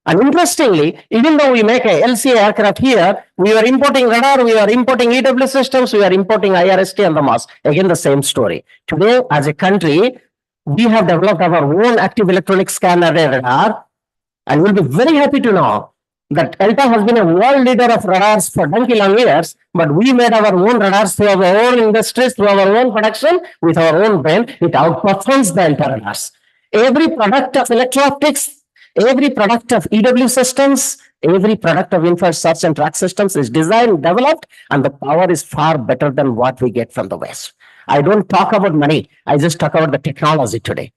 And interestingly, even though we make a LCA aircraft here, we are importing radar, we are importing EW systems, we are importing IRST and the MOS. Again, the same story. Today, as a country, we have developed our own active electronic scanner radar, and we'll be very happy to know that ELTA has been a world leader of radars for donkey long years, but we made our own radars through our own industries, through our own production, with our own brain. It outperforms the ELTA radars. Every product of electro-optics, every product of EW systems, every product of infrared search and track systems is designed, developed, and the power is far better than what we get from the West. I don't talk about money. I just talk about the technology today.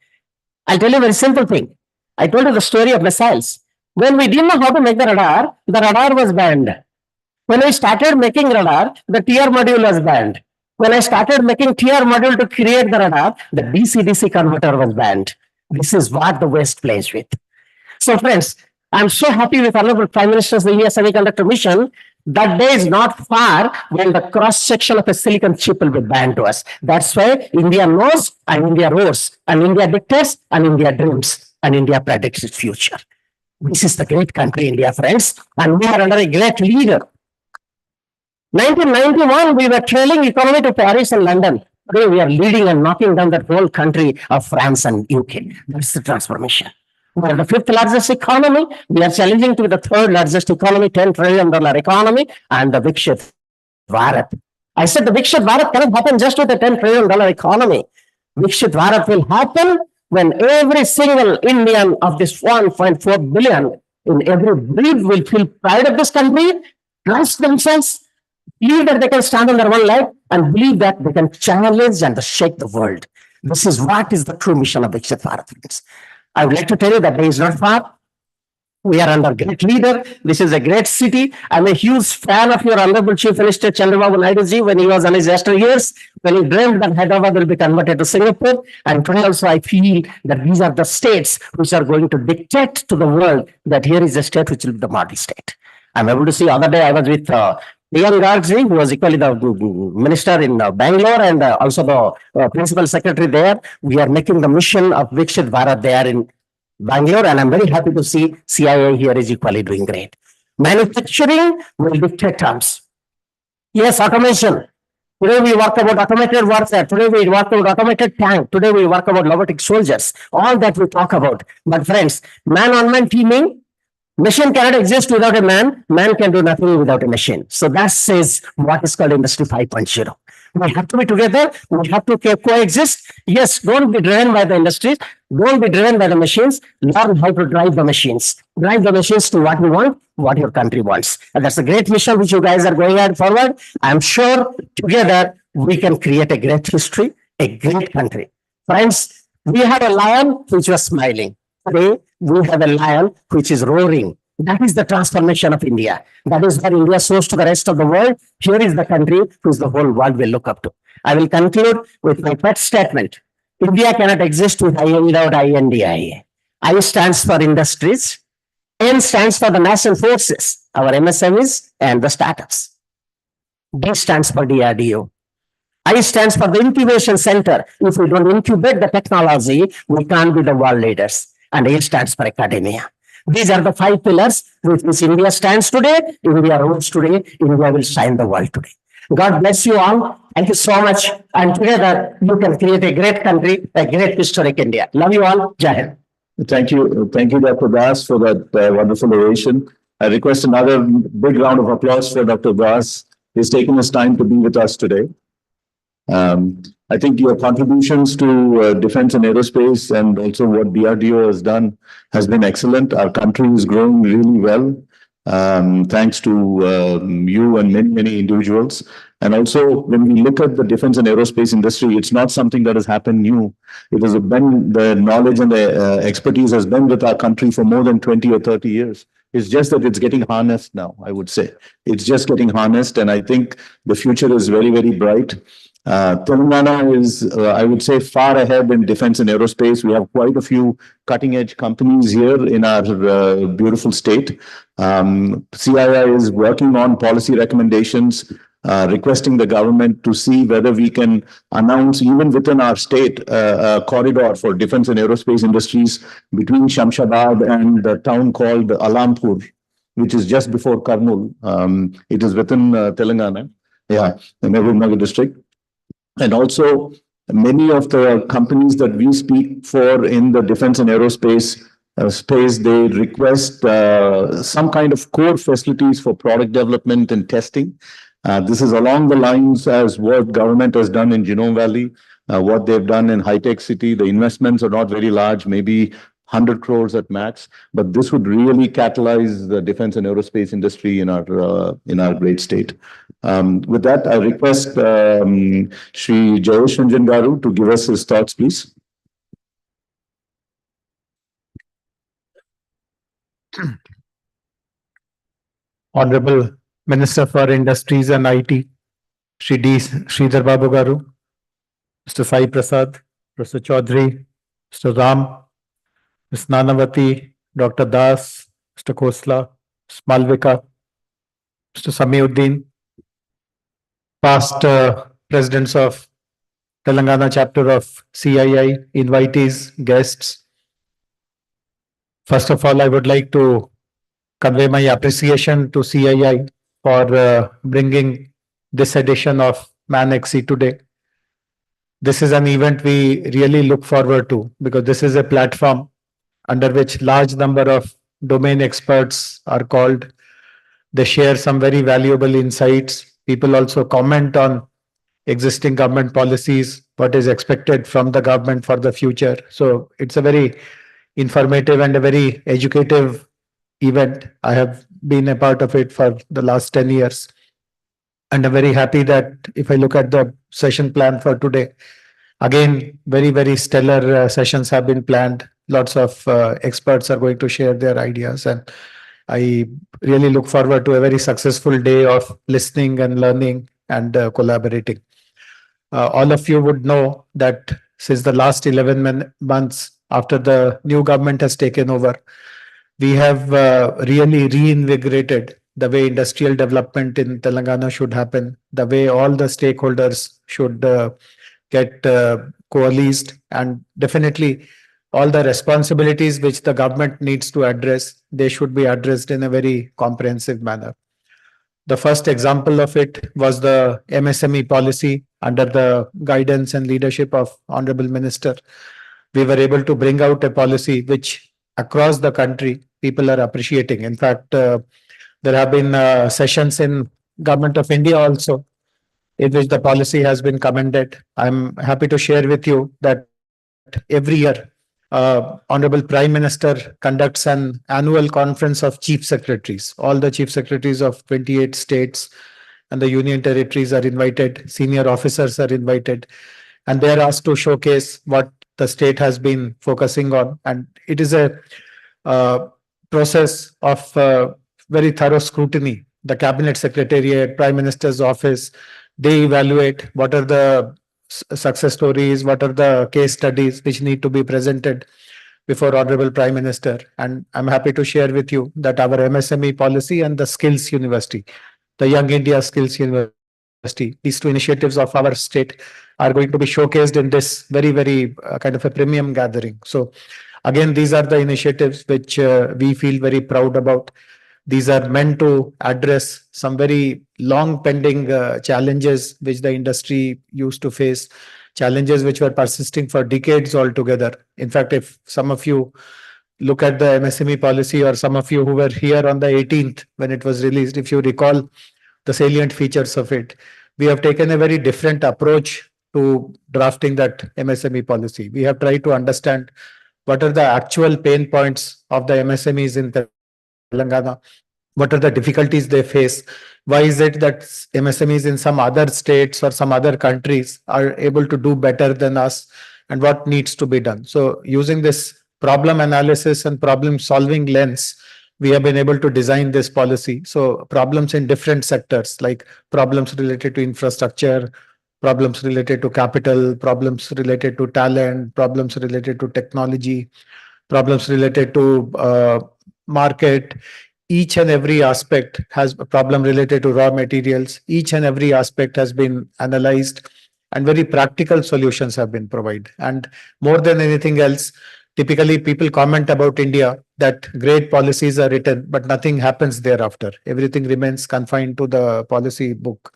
I'll tell you a very simple thing. I told you the story of missiles. When we didn't know how to make the radar was banned. When we started making radar, the TR module was banned. When I started making TR module to create the radar, the DC-DC converter was banned. This is what the West plays with. So friends, I'm so happy with Honorable Prime Minister's India Semiconductor Mission. That day is not far when the cross-section of a silicon chip will be banned to us. That's why India knows and India roars and India dictates and India dreams and India predicts its future. This is the great country, India, friends, and we are under a great leader. 1991, we were trailing economy to Paris and London. Today, we are leading and knocking down that whole country of France and UK. That's the transformation. We are the fifth largest economy. We are challenging to be the third largest economy, $10 trillion economy, and the Viksit Bharat. I said the Viksit Bharat cannot happen just with a $10 trillion economy. Viksit Bharat will happen when every single Indian of this 1.4 billion in every breed will feel pride of this country, trust themselves, believe that they can stand on their one leg, and believe that they can challenge and shake the world. This is what is the true mission of Viksit Bharat. I would like to tell you that day is not far. We are under great leader. This is a great city. I'm a huge fan of your Honorable Chief Minister Chandrababu Naidu ji when he was on his yester years, when he dreamed that Hyderabad will be converted to Singapore. And today also I feel that these are the states which are going to dictate to the world that here is a state which will be the model state. I'm able to see other day I was with Priyan Garg, who was equally the minister in Bangalore and also the principal secretary there. We are making the mission of Viksit Bharat there in Bangalore, and I'm very happy to see CIA here is equally doing great. Manufacturing will dictate terms. Yes, automation. Today we work about automated warfare. Today we work about automated tank. Today we work about robotic soldiers. All that we talk about. But friends, man-on-man teaming, machine cannot exist without a man. Man can do nothing without a machine. So that says what is called Industry 5.0. We have to be together. We have to coexist. Yes, don't be driven by the industries. Don't be driven by the machines. Learn how to drive the machines. Drive the machines to what we want, what your country wants. And that's a great mission which you guys are going ahead forward. I'm sure together we can create a great history, a great country. Friends, we have a lion which was smiling. Today, we have a lion which is roaring. That is the transformation of India. That is what India shows to the rest of the world. Here is the country whose the whole world will look up to. I will conclude with my pet statement. India cannot exist without INDIA. I stands for industries. N stands for the national forces, our MSMEs and the startups. D stands for DRDO. I stands for the incubation center. If we don't incubate the technology, we can't be the world leaders. And A stands for academia. These are the 5 pillars with which India stands today. India rules today. India will shine the world today. God bless you all. Thank you so much. And together you can create a great country, a great historic India. Love you all. Jai Hind. Thank you. Thank you, Dr. Das, for that wonderful oration. I request another big round of applause for Dr. Das. He's taken his time to be with us today. I think your contributions to defense and aerospace and also what DRDO has done has been excellent. Our country is growing really well, thanks to you and many, many individuals. And also, when we look at the defense and aerospace industry, it's not something that has happened new. It has been, the knowledge and the expertise has been with our country for more than 20 or 30 years. It's just that it's getting harnessed now, I would say. It's just getting harnessed, and I think the future is very, very bright. Telangana is, I would say, far ahead in defense and aerospace. We have quite a few cutting-edge companies here in our beautiful state. CII is working on policy recommendations, requesting the government to see whether we can announce, even within our state, a corridor for defense and aerospace industries between Shamshabad and the town called Alampur, which is just before Kurnool. It is within Telangana, the Mehboob district. And also, many of the companies that we speak for in the defense and aerospace space, they request some kind of core facilities for product development and testing. This is along the lines as what government has done in Genome Valley, what they've done in HICC City. The investments are not very large, maybe 100 crores at max, but this would really catalyze the defense and aerospace industry in our great state. With that, I request Shri Jayesh Ranjan Garu to give us his thoughts, please. Honorable Minister for Industries and IT, Shri D. Sridhar Babu Garu, Mr. Sai Prasad, Professor Chaudhary, Mr. Ram, Ms. Nanavati, Dr. Das, Mr. Khosla, Malvika, Mr. Samiuddin, past presidents of Telangana chapter of CII, invitees, guests. First of all, I would like to convey my appreciation to CII for bringing this edition of Manexe today. This is an event we really look forward to because this is a platform under which large number of domain experts are called. They share some very valuable insights. People also comment on existing government policies, what is expected from the government for the future. So it's a very informative and a very educative event. I have been a part of it for the last 10 years. And I'm very happy that if I look at the session plan for today, again, very, very stellar sessions have been planned. Lots of experts are going to share their ideas. And I really look forward to a very successful day of listening and learning and collaborating. All of you would know that since the last 11 months after the new government has taken over, we have really reinvigorated the way industrial development in Telangana should happen, the way all the stakeholders should get coalesced, and definitely all the responsibilities which the government needs to address, they should be addressed in a very comprehensive manner. The first example of it was the MSME policy under the guidance and leadership of Honorable Minister. We were able to bring out a policy which across the country people are appreciating. In fact, there have been sessions in Government of India also in which the policy has been commended. I'm happy to share with you that every year Honorable Prime Minister conducts an annual conference of chief secretaries. All the chief secretaries of 28 states and the union territories are invited. Senior officers are invited, and they are asked to showcase what the state has been focusing on. And it is a process of very thorough scrutiny. The Cabinet Secretariat, Prime Minister's office, they evaluate what are the success stories, what are the case studies which need to be presented before Honorable Prime Minister. And I'm happy to share with you that our MSME policy and the Skills University, the Young India Skills University, these two initiatives of our state are going to be showcased in this very, very kind of a premium gathering. So again, these are the initiatives which we feel very proud about. These are meant to address some very long pending challenges which the industry used to face, challenges which were persisting for decades altogether. In fact, if some of you look at the MSME policy, or some of you who were here on the 18th when it was released, if you recall the salient features of it, we have taken a very different approach to drafting that MSME policy. We have tried to understand what are the actual pain points of the MSMEs in Telangana, what are the difficulties they face, why is it that MSMEs in some other states or some other countries are able to do better than us, and what needs to be done. So using this problem analysis and problem solving lens, we have been able to design this policy. So problems in different sectors, like problems related to infrastructure, problems related to capital, problems related to talent, problems related to technology, problems related to market. Each and every aspect has a problem related to raw materials. Each and every aspect has been analyzed, and very practical solutions have been provided. And more than anything else, typically people comment about India that great policies are written, but nothing happens thereafter. Everything remains confined to the policy book.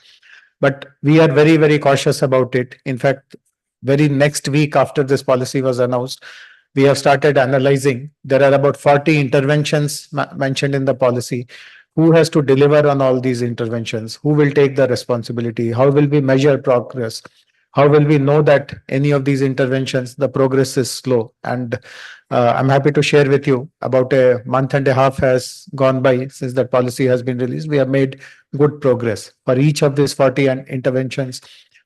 But we are very, very cautious about it. In fact, very next week after this policy was announced, we have started analyzing. There are about 40 interventions mentioned in the policy. Who has to deliver on all these interventions? Who will take the responsibility? How will we measure progress? How will we know that any of these interventions, the progress is slow? And I'm happy to share with you, about a month and a half has gone by since that policy has been released. We have made good progress. For each of these 40 interventions,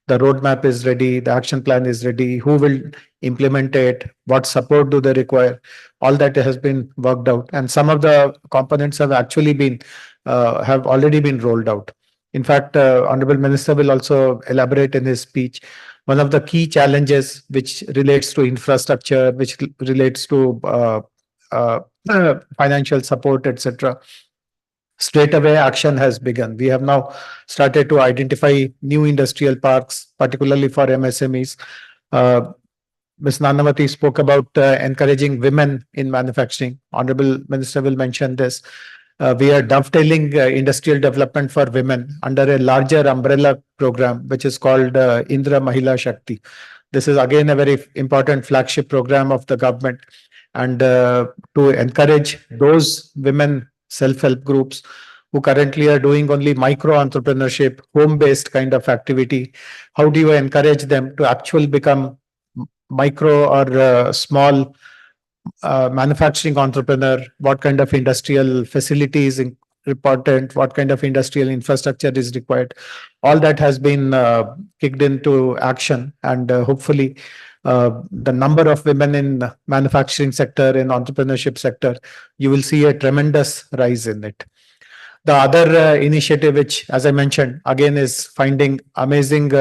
the roadmap is ready, the action plan is ready, who will implement it, what support do they require, all that has been worked out. And some of the components have actually been, have already been rolled out. In fact, Honorable Minister will also elaborate in his speech. One of the key challenges which relates to infrastructure, which relates to financial support, etc. Straight away, action has begun. We have now started to identify new industrial parks, particularly for MSMEs. Ms. Nanavati spoke about encouraging women in manufacturing. Honorable Minister will mention this. We are dovetailing industrial development for women under a larger umbrella program, which is called Indra Mahila Shakti. This is again a very important flagship program of the government, and to encourage those women self-help groups who currently are doing only micro entrepreneurship, home-based kind of activity. How do you encourage them to actually become micro or small manufacturing entrepreneur? What kind of industrial facilities important? What kind of industrial infrastructure is required? All that has been kicked into action, and hopefully the number of women in manufacturing sector, in entrepreneurship sector, you will see a tremendous rise in it. The other initiative, which, as I mentioned, again is finding amazing,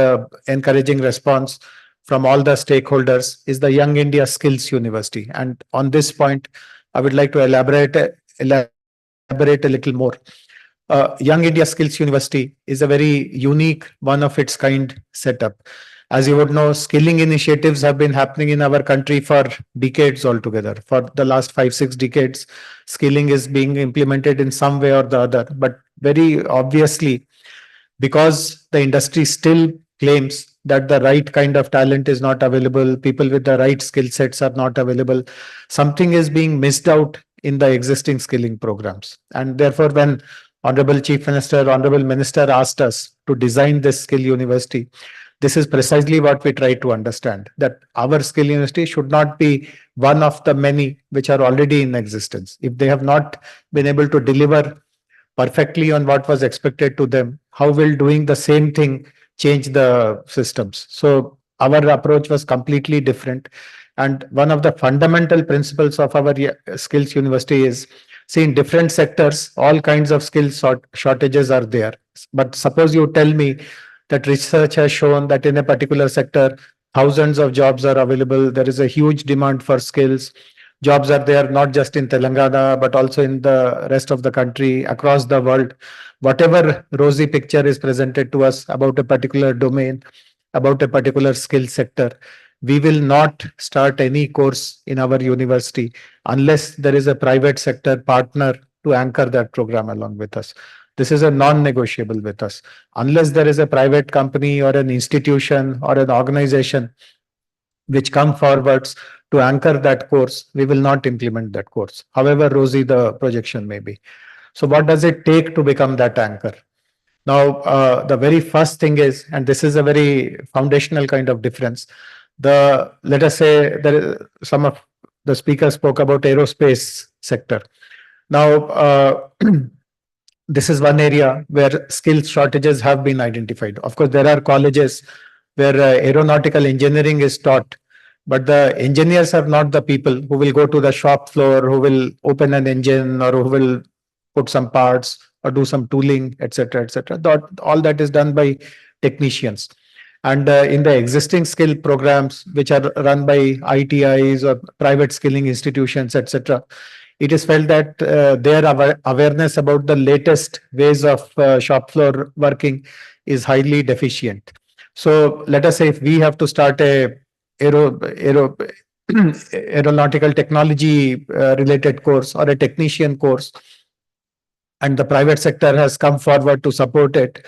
encouraging response from all the stakeholders, is the Young India Skills University. And on this point, I would like to elaborate a little more. Young India Skills University is a very unique, one of its kind setup. As you would know, skilling initiatives have been happening in our country for decades altogether. For the last 5-6 decades, skilling is being implemented in some way or the other. But very obviously, because the industry still claims that the right kind of talent is not available, people with the right skill sets are not available, something is being missed out in the existing skilling programs. And therefore, when Honorable Chief Minister, Honorable Minister asked us to design this skill university, this is precisely what we try to understand, that our skill university should not be one of the many which are already in existence. If they have not been able to deliver perfectly on what was expected to them, how will doing the same thing change the systems? So our approach was completely different. And one of the fundamental principles of our skills university is, see, in different sectors, all kinds of skills shortages are there. But suppose you tell me that research has shown that in a particular sector, thousands of jobs are available. There is a huge demand for skills. Jobs are there not just in Telangana, but also in the rest of the country, across the world. Whatever rosy picture is presented to us about a particular domain, about a particular skill sector, we will not start any course in our university unless there is a private sector partner to anchor that program along with us. This is a non-negotiable with us. Unless there is a private company or an institution or an organization which come forwards to anchor that course, we will not implement that course, however rosy the projection may be. So what does it take to become that anchor? Now, the very first thing is, and this is a very foundational kind of difference, let us say there is, some of the speakers spoke about aerospace sector. Now, this is one area where skill shortages have been identified. Of course, there are colleges where aeronautical engineering is taught, but the engineers are not the people who will go to the shop floor, who will open an engine, or who will put some parts or do some tooling, etc., etc. All that is done by technicians. And in the existing skill programs, which are run by ITIs or private skilling institutions, etc., it is felt that their awareness about the latest ways of shop floor working is highly deficient. So let us say if we have to start a aeronautical technology related course or a technician course, and the private sector has come forward to support it,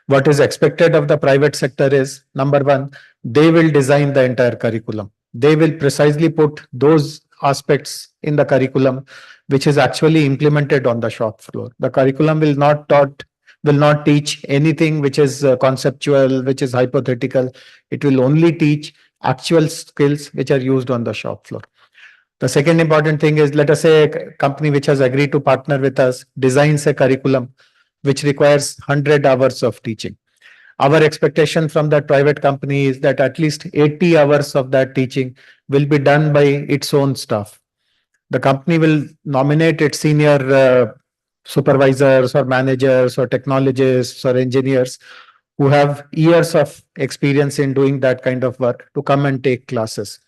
what is expected of the private sector is, number one, they will design the entire curriculum. They will precisely put those aspects in the curriculum which is actually implemented on the shop floor. The curriculum will not teach anything which is conceptual, which is hypothetical. It will only teach actual skills which are used on the shop floor. The second important thing is, let us say a company which has agreed to partner with us designs a curriculum which requires 100 hours of teaching. Our expectation from that private company is that at least 80 hours of that teaching will be done by its own staff. The company will nominate its senior supervisors or managers or technologists or engineers who have years of experience in doing that kind of work to come and take classes.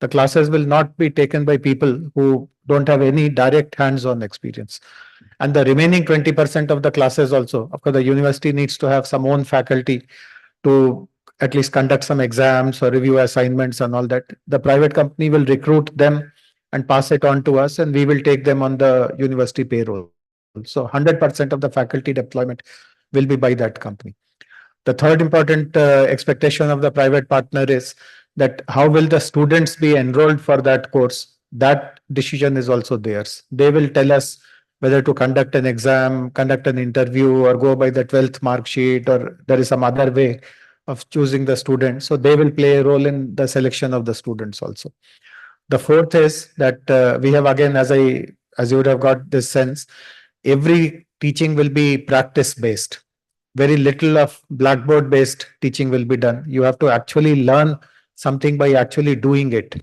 The classes will not be taken by people who don't have any direct hands-on experience. And the remaining 20% of the classes also, of course, the university needs to have some own faculty to at least conduct some exams or review assignments and all that. The private company will recruit them and pass it on to us, and we will take them on the university payroll. So 100% of the faculty deployment will be by that company. The third important expectation of the private partner is that how will the students be enrolled for that course? That decision is also theirs. They will tell us whether to conduct an exam, conduct an interview, or go by the 12th mark sheet, or there is some other way of choosing the student. So they will play a role in the selection of the students also. The fourth is that we have, again, as you would have got this sense, every teaching will be practice based. Very little of blackboard based teaching will be done. You have to actually learn something by actually doing it.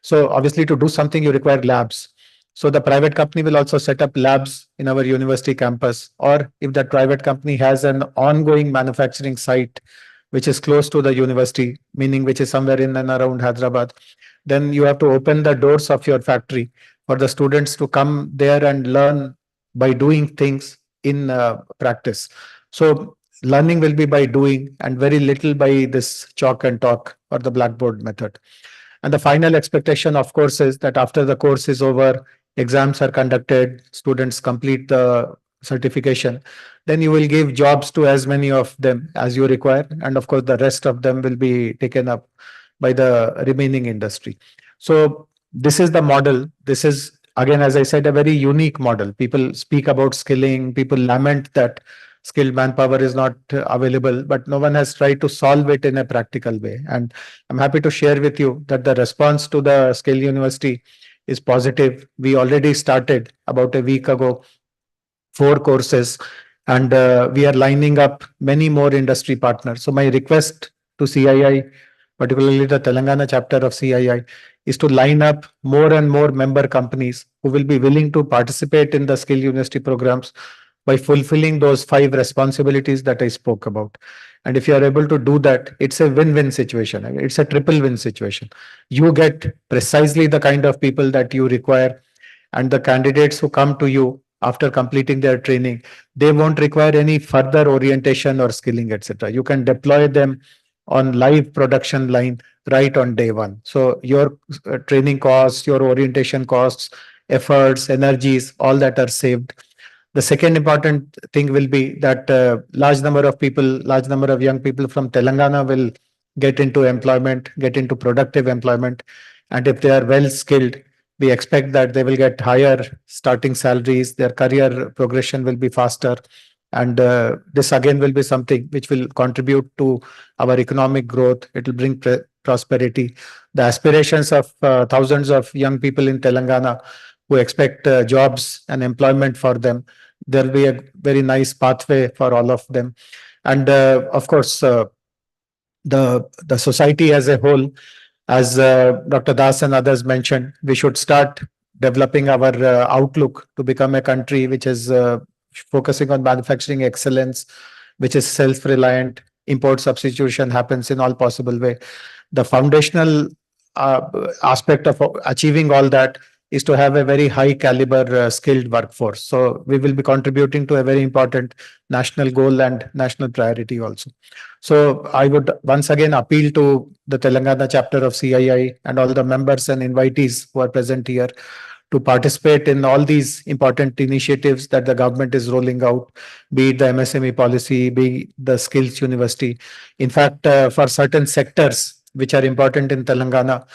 So obviously, to do something, you require labs. So the private company will also set up labs in our university campus, or if that private company has an ongoing manufacturing site which is close to the university, meaning which is somewhere in and around Hyderabad, then you have to open the doors of your factory for the students to come there and learn by doing things in practice. So learning will be by doing and very little by this chalk and talk or the blackboard method. And the final expectation, of course, is that after the course is over, exams are conducted, students complete the certification, then you will give jobs to as many of them as you require. And of course, the rest of them will be taken up by the remaining industry. So this is the model. This is, again, as I said, a very unique model. People speak about skilling, people lament that skilled manpower is not available, but no one has tried to solve it in a practical way. And I'm happy to share with you that the response to the Skill University is positive. We already started about a week ago 4 courses, and we are lining up many more industry partners. So my request to CII, particularly the Telangana chapter of CII, is to line up more and more member companies who will be willing to participate in the Skill University programs by fulfilling those 5 responsibilities that I spoke about. And if you are able to do that, it's a win-win situation. It's a triple win situation. You get precisely the kind of people that you require, and the candidates who come to you after completing their training, they won't require any further orientation or skilling, etc. You can deploy them on live production line right on day one. So your training costs, your orientation costs, efforts, energies, all that are saved. The second important thing will be that large number of young people from Telangana will get into employment, get into productive employment. And if they are well skilled, we expect that they will get higher starting salaries, their career progression will be faster. And this again will be something which will contribute to our economic growth. It will bring prosperity. The aspirations of thousands of young people in Telangana who expect jobs and employment for them, there will be a very nice pathway for all of them. And of course, the society as a whole, as Dr. Das and others mentioned, we should start developing our outlook to become a country which is focusing on manufacturing excellence, which is self-reliant. Import substitution happens in all possible way. The foundational aspect of achieving all that is to have a very high caliber skilled workforce. So we will be contributing to a very important national goal and national priority also. So I would once again appeal to the Telangana chapter of CII and all the members and invitees who are present here to participate in all these important initiatives that the government is rolling out, be it the MSME policy, be it the Skills University. In fact, for certain sectors which are important in Telangana,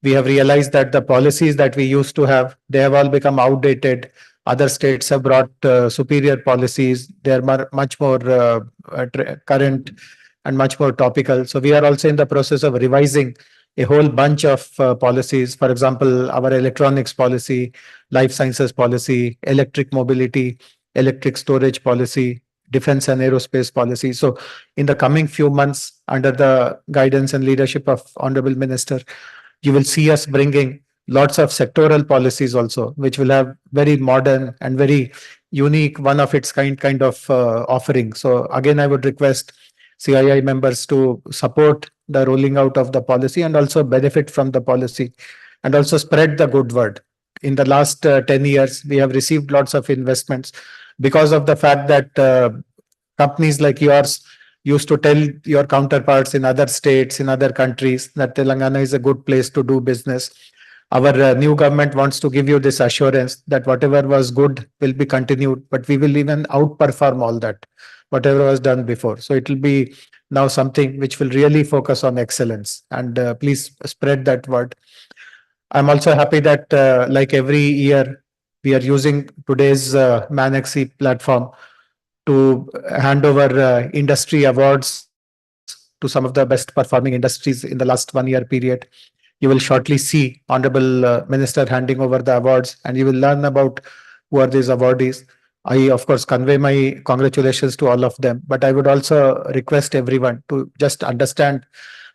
we have realized that the policies that we used to have, they have all become outdated. Other states have brought superior policies. They are much more current and much more topical. So we are also in the process of revising a whole bunch of policies. For example, our electronics policy, life sciences policy, electric mobility, electric storage policy, defense and aerospace policy. So in the coming few months, under the guidance and leadership of Honorable Minister, you will see us bringing lots of sectoral policies also, which will have very modern and very unique, one of its kind of offering. So again, I would request CII members to support the rolling out of the policy and also benefit from the policy and also spread the good word. In the last 10 years, we have received lots of investments because of the fact that companies like yours used to tell your counterparts in other states, in other countries, that Telangana is a good place to do business. Our new government wants to give you this assurance that whatever was good will be continued, but we will even outperform all that, whatever was done before. So it will be now something which will really focus on excellence, and please spread that word. I'm also happy that like every year, we are using today's Manexe platform to hand over industry awards to some of the best performing industries in the last 1 year period. You will shortly see Honorable Minister handing over the awards, and you will learn about who are these awardees. I, of course, convey my congratulations to all of them, but I would also request everyone to just understand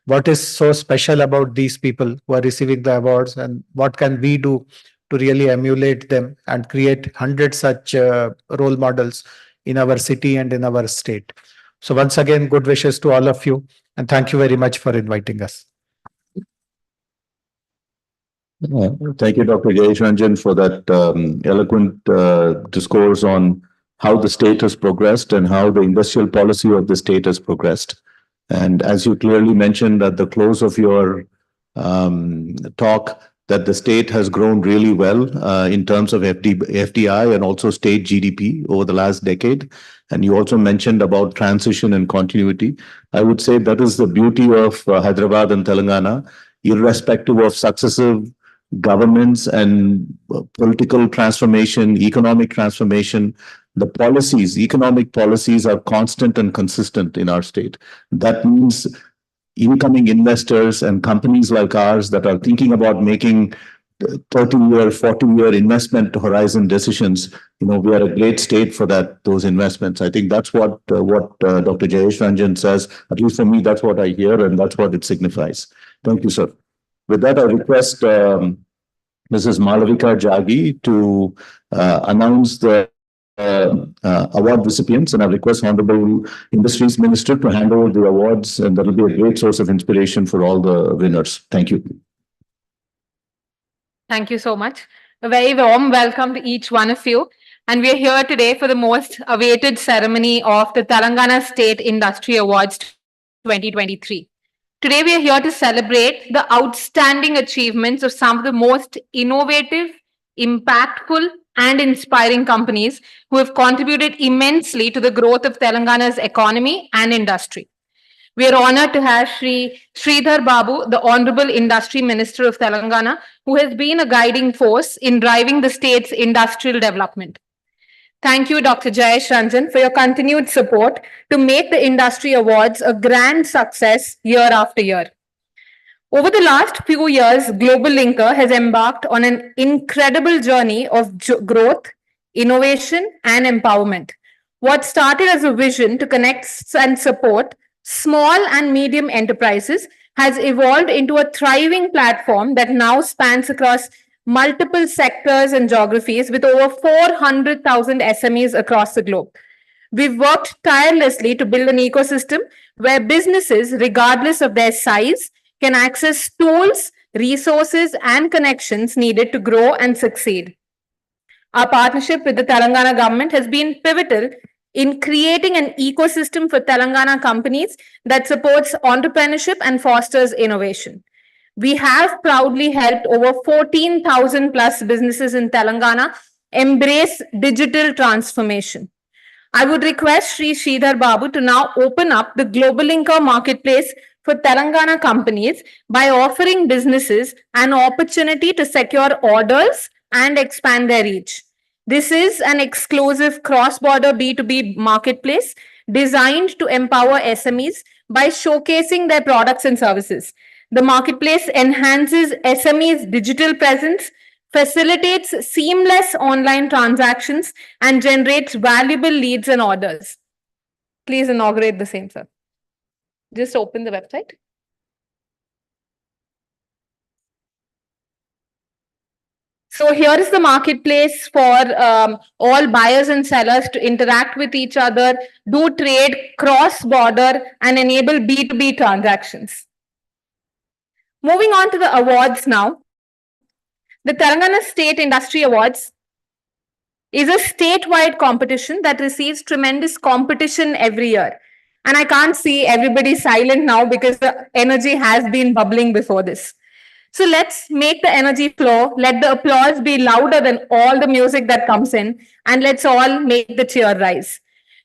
what is so special about these people who are receiving the awards and what can we do to really emulate them and create 100 such role models in our city and in our state. So once again, good wishes to all of you, and thank you very much for inviting us. Thank you, Dr. Jayesh Ranjan, for that eloquent discourse on how the state has progressed and how the industrial policy of the state has progressed. And as you clearly mentioned at the close of your talk, that the state has grown really well in terms of FDI and also state GDP over the last decade. And you also mentioned about transition and continuity. I would say that is the beauty of Hyderabad and Telangana, irrespective of successive governments and political transformation, economic transformation. The policies, economic policies are constant and consistent in our state. That means incoming investors and companies like ours that are thinking about making 30-year, 40-year investment horizon decisions, we are a great state for those investments. I think that's what Dr. Jayesh Ranjan says. At least for me, that's what I hear, and that's what it signifies. Thank you, sir. With that, I request Mrs. Malavika Jagi to announce the award recipients, and I request Honorable Industries Minister to hand over the awards, and that will be a great source of inspiration for all the winners. Thank you. Thank you so much. A very warm welcome to each one of you. And we are here today for the most awaited ceremony of the Telangana State Industry Awards 2023. Today, we are here to celebrate the outstanding achievements of some of the most innovative, impactful, and inspiring companies who have contributed immensely to the growth of Telangana's economy and industry. We are honored to have Shri Sridhar Babu, the Honorable Industry Minister of Telangana, who has been a guiding force in driving the state's industrial development. Thank you, Dr. Jayesh Ranjan, for your continued support to make the industry awards a grand success year after year. Over the last few years, Global Linker has embarked on an incredible journey of growth, innovation, and empowerment. What started as a vision to connect and support small and medium enterprises has evolved into a thriving platform that now spans across multiple sectors and geographies with over 400,000 SMEs across the globe. We've worked tirelessly to build an ecosystem where businesses, regardless of their size, can access tools, resources, and connections needed to grow and succeed. Our partnership with the Telangana government has been pivotal in creating an ecosystem for Telangana companies that supports entrepreneurship and fosters innovation. We have proudly helped over 14,000 plus businesses in Telangana embrace digital transformation. I would request Shri Sridhar Babu to now open up the Global Linker marketplace for Telangana companies by offering businesses an opportunity to secure orders and expand their reach. This is an exclusive cross-border B2B marketplace designed to empower SMEs by showcasing their products and services. The marketplace enhances SMEs' digital presence, facilitates seamless online transactions, and generates valuable leads and orders. Please inaugurate the same, sir. Just open the website. So here is the marketplace for all buyers and sellers to interact with each other, do trade cross-border, and enable B2B transactions. Moving on to the awards now. The Telangana State Industry Awards is a statewide competition that receives tremendous competition every year. And I can't see everybody silent now because the energy has been bubbling before this. So let's make the energy flow. Let the applause be louder than all the music that comes in, and let's all make the cheer rise.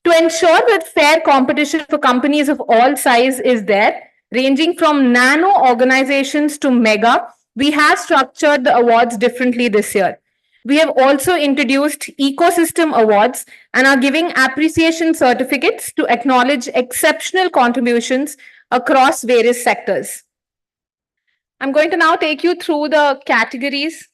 To ensure that fair competition for companies of all size is there, ranging from nano organizations to mega, we have structured the awards differently this year. We have also introduced ecosystem awards and are giving appreciation certificates to acknowledge exceptional contributions across various sectors. I'm going to now take you through the categories.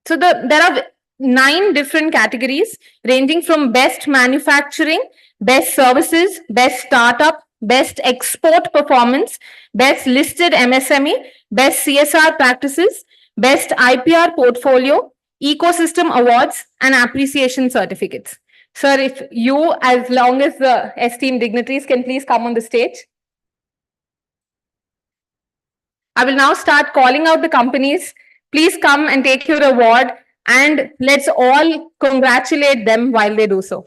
So there are 9 different categories ranging from best manufacturing, best services, best startup, best export performance, best listed MSME, best CSR practices, best IPR portfolio, ecosystem awards, and appreciation certificates. Sir, if you, as long as the esteemed dignitaries, can please come on the stage. I will now start calling out the companies. Please come and take your award, and let's all congratulate them while they do so.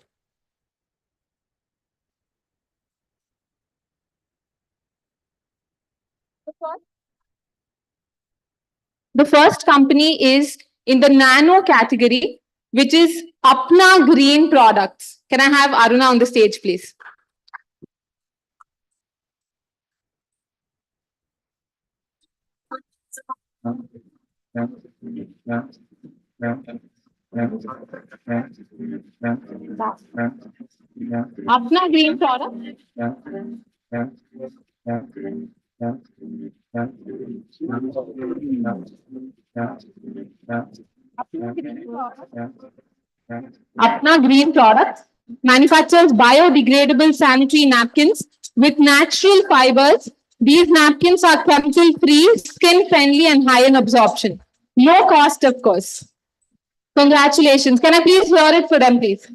The first company is in the nano category, which is Apna Green Products. Can I have Aruna on the stage, please? Apna Green Products. Apna Green Products manufactures biodegradable sanitary napkins with natural fibers. These napkins are chemical-free, skin-friendly, and high in absorption. Low cost, of course. Congratulations. Can I please hear it for them, please?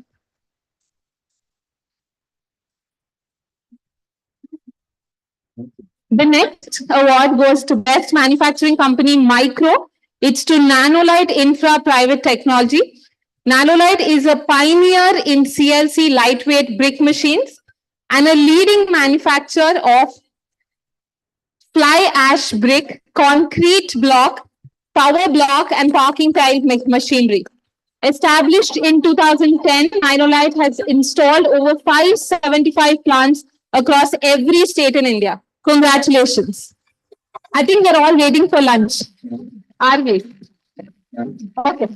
The next award goes to Best Manufacturing Company Micro. It's to Nanolite Infra Private Technology. Nanolite is a pioneer in CLC lightweight brick machines and a leading manufacturer of fly ash brick, concrete block, power block, and parking tile machinery. Established in 2010, Nanolite has installed over 575 plants across every state in India. Congratulations. I think we're all waiting for lunch. Are we? Okay.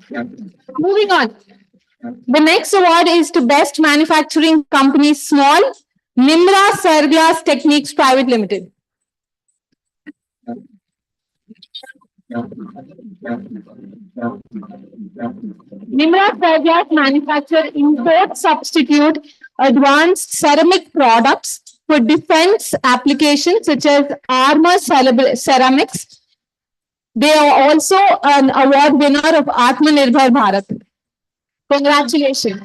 Moving on. The next award is to Best Manufacturing Company Small, Nimra Serglass Techniques Private Limited. Nimra Serglass manufacture import substitute advanced ceramic products for defense applications such as armor ceramics. They are also an award winner of Atmanirbhar Bharat. Congratulations.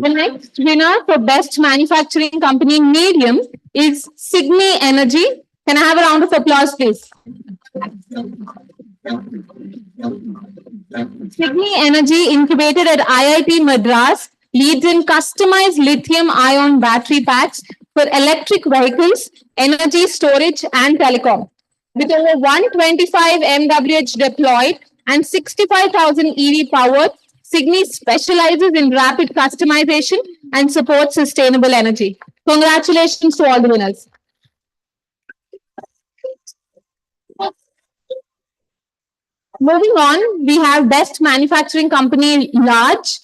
The next winner for Best Manufacturing Company Medium is Signy Energy. Can I have a round of applause, please? Signy Energy, incubated at IIT Madras, leads in customized lithium-ion battery packs for electric vehicles, energy storage, and telecom. With over 125 MWh deployed and 65,000 EV power, Signy specializes in rapid customization and supports sustainable energy. Congratulations to all the winners. Moving on, we have Best Manufacturing Company Large.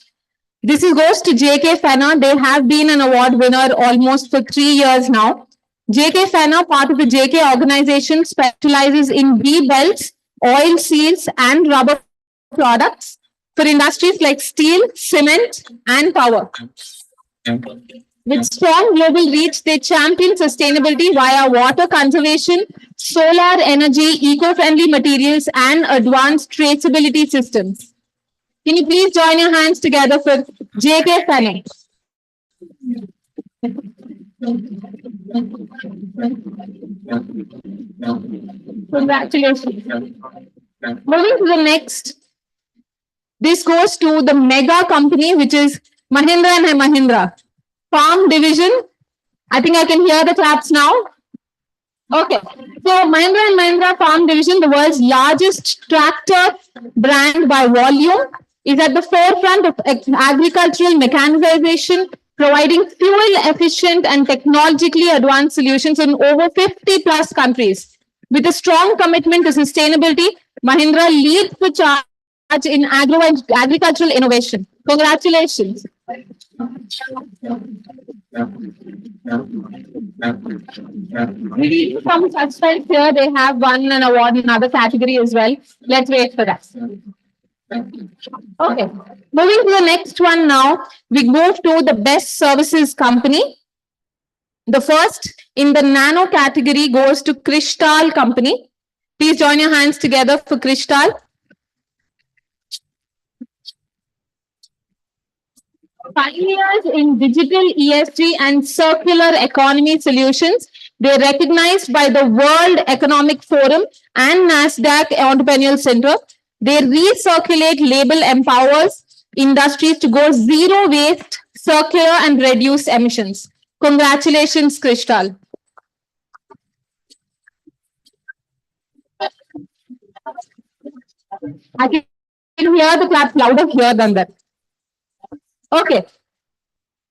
This goes to JK Fenner. They have been an award winner almost for 3 years now. JK Fenner, part of the JK organization, specializes in V-belts, oil seals, and rubber products for industries like steel, cement, and power. With strong global reach, they champion sustainability via water conservation, solar energy, eco-friendly materials, and advanced traceability systems. Can you please join your hands together for JK Fenix? Congratulations. Moving to the next. This goes to the mega company, which is Mahindra and Mahindra. Farm division. I think I can hear the claps now. Okay. So Mahindra and Mahindra Farm Division, the world's largest tractor brand by volume, is at the forefront of agricultural mechanization, providing fuel-efficient and technologically advanced solutions in over 50 plus countries. With a strong commitment to sustainability, Mahindra leads the charge in agricultural innovation. Congratulations. Some suspects here, they have won an award in another category as well. Let's wait for that. Okay, moving to the next one now, we move to the best services company. The first in the nano category goes to Crystal Company. Please join your hands together for Crystal. Pioneers in digital ESG and circular economy solutions. They're recognized by the World Economic Forum and NASDAQ Entrepreneurial Center. They recirculate label empowers industries to go zero waste, circular and reduce emissions. Congratulations, Crystal. I can hear the clap louder here than that. Okay.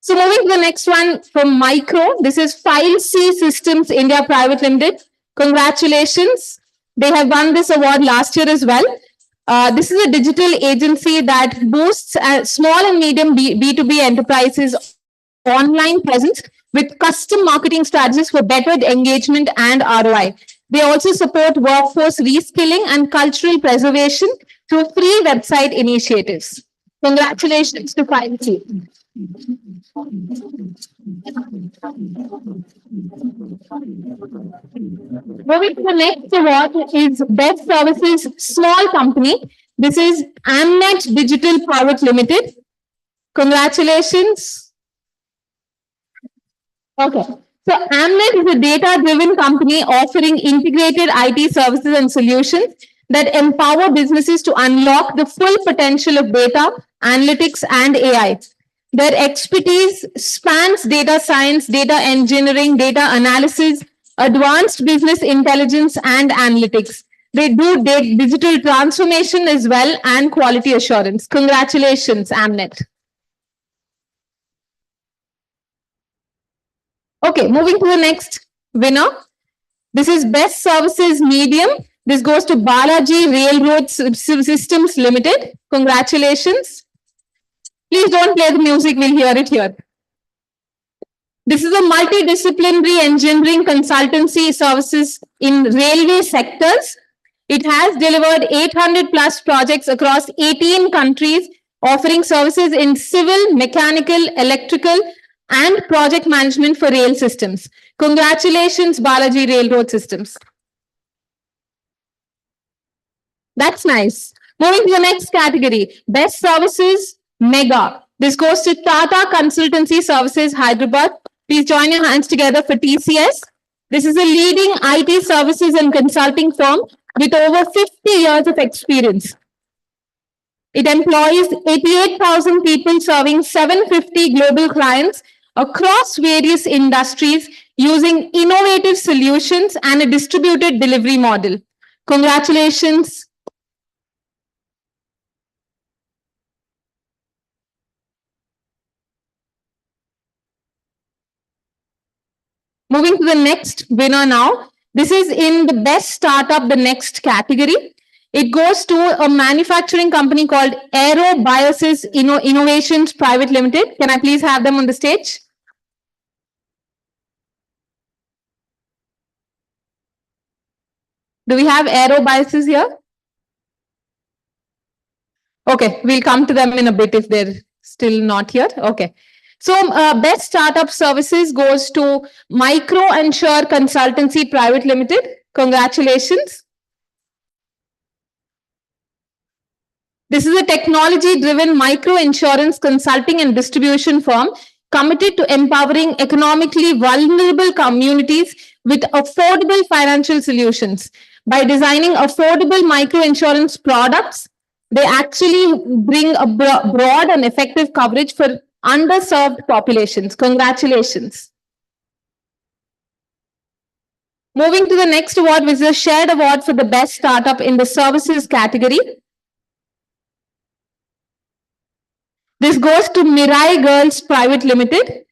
So moving to the next one from Micro. This is File C Systems India Private Limited. Congratulations. They have won this award last year as well. This is a digital agency that boosts small and medium B2B enterprises online presence with custom marketing strategies for better engagement and ROI. They also support workforce reskilling and cultural preservation through free website initiatives. Congratulations to File C. Moving to the next award is Best Services Small Company. This is Amnet Digital Private Limited. Congratulations. Okay. So Amnet is a data-driven company offering integrated IT services and solutions that empower businesses to unlock the full potential of data, analytics, and AI. Their expertise spans data science, data engineering, data analysis, advanced business intelligence, and analytics. They do digital transformation as well and quality assurance. Congratulations, Amnet. Okay, moving to the next winner. This is Best Services Medium. This goes to Balaji Railroad Systems Limited. Congratulations. Please don't play the music, we'll hear it here. This is a multidisciplinary engineering consultancy services in railway sectors. It has delivered 800 plus projects across 18 countries, offering services in civil, mechanical, electrical, and project management for rail systems. Congratulations, Balaji Railroad Systems. That's nice. Moving to the next category, Best Services Mega. This goes to Tata Consultancy Services, Hyderabad. Please join your hands together for TCS. This is a leading IT services and consulting firm with over 50 years of experience. It employs 88,000 people serving 750 global clients across various industries using innovative solutions and a distributed delivery model. Congratulations. Moving to the next winner now. This is in the Best Startup, the next category. It goes to a manufacturing company called Aerospace Innovations Private Limited. Can I please have them on the stage? Do we have Aerospace here? Okay, we'll come to them in a bit if they're still not here. Okay. So Best Startup Services goes to Micro and Sure Consultancy Private Limited. Congratulations. This is a technology-driven micro-insurance consulting and distribution firm committed to empowering economically vulnerable communities with affordable financial solutions. By designing affordable micro-insurance products, they actually bring a broad and effective coverage for underserved populations. Congratulations. Moving to the next award, which is a shared award for the best startup in the services category. This goes to Mirai Girls Private Limited.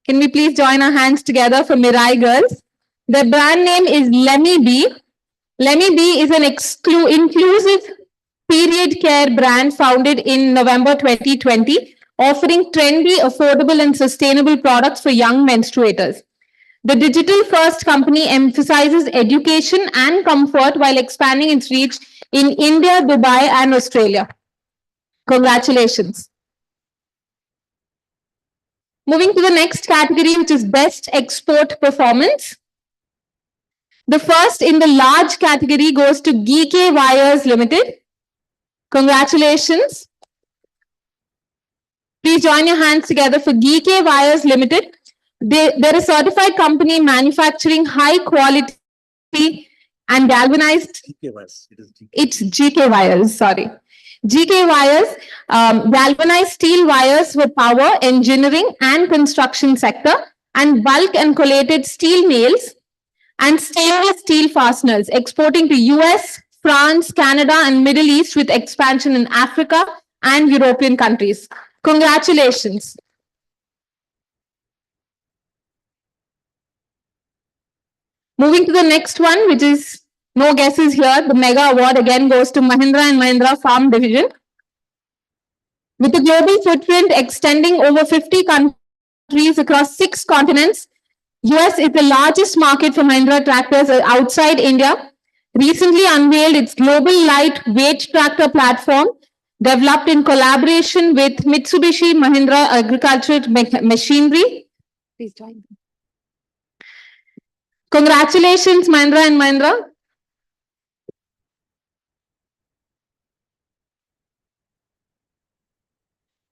Can we please join our hands together for Mirai Girls? The brand name is Lemmy B. Lemmy B is an inclusive period care brand founded in November 2020, offering trendy, affordable, and sustainable products for young menstruators. The digital-first company emphasizes education and comfort while expanding its reach in India, Dubai, and Australia. Congratulations. Moving to the next category, which is Best Export Performance. The first in the large category goes to GK Wires Limited. Congratulations. Please join your hands together for GK Wires Limited. They're a certified company manufacturing high quality and galvanized. It's GK Wires, sorry. GK Wires, galvanized steel wires for power, engineering, and construction sector, and bulk and collated steel nails and stainless steel fasteners, exporting to US, France, Canada, and Middle East with expansion in Africa and European countries. Congratulations. Moving to the next one, which is no guesses here. The mega award again goes to Mahindra and Mahindra Farm Division. With a global footprint extending over 50 countries across 6 continents, US is the largest market for Mahindra tractors outside India. Recently unveiled its global lightweight tractor platform, developed in collaboration with Mitsubishi Mahindra Agricultural Machinery. Please join. Congratulations, Mahindra and Mahindra.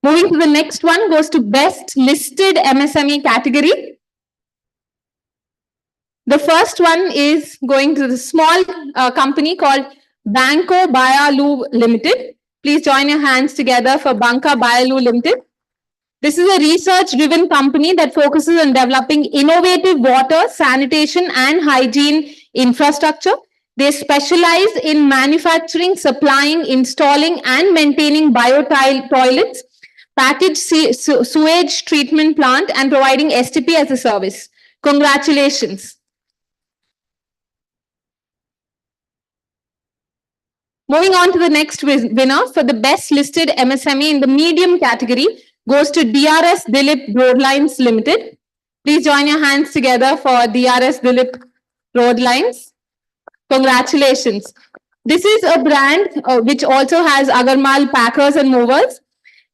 Moving to the next one goes to Best Listed MSME category. The first one is going to the small company called Banco Bayalu Limited. Please join your hands together for Banca Bayalu Limited. This is a research-driven company that focuses on developing innovative water, sanitation, and hygiene infrastructure. They specialize in manufacturing, supplying, installing, and maintaining bio-toilets, packaged sewage treatment plant, and providing STP as a service. Congratulations. Moving on to the next winner for the best listed MSME in the medium category goes to DRS Dilip Road Lines Limited. Please join your hands together for DRS Dilip Road Lines. Congratulations. This is a brand which also has Agarmal packers and movers.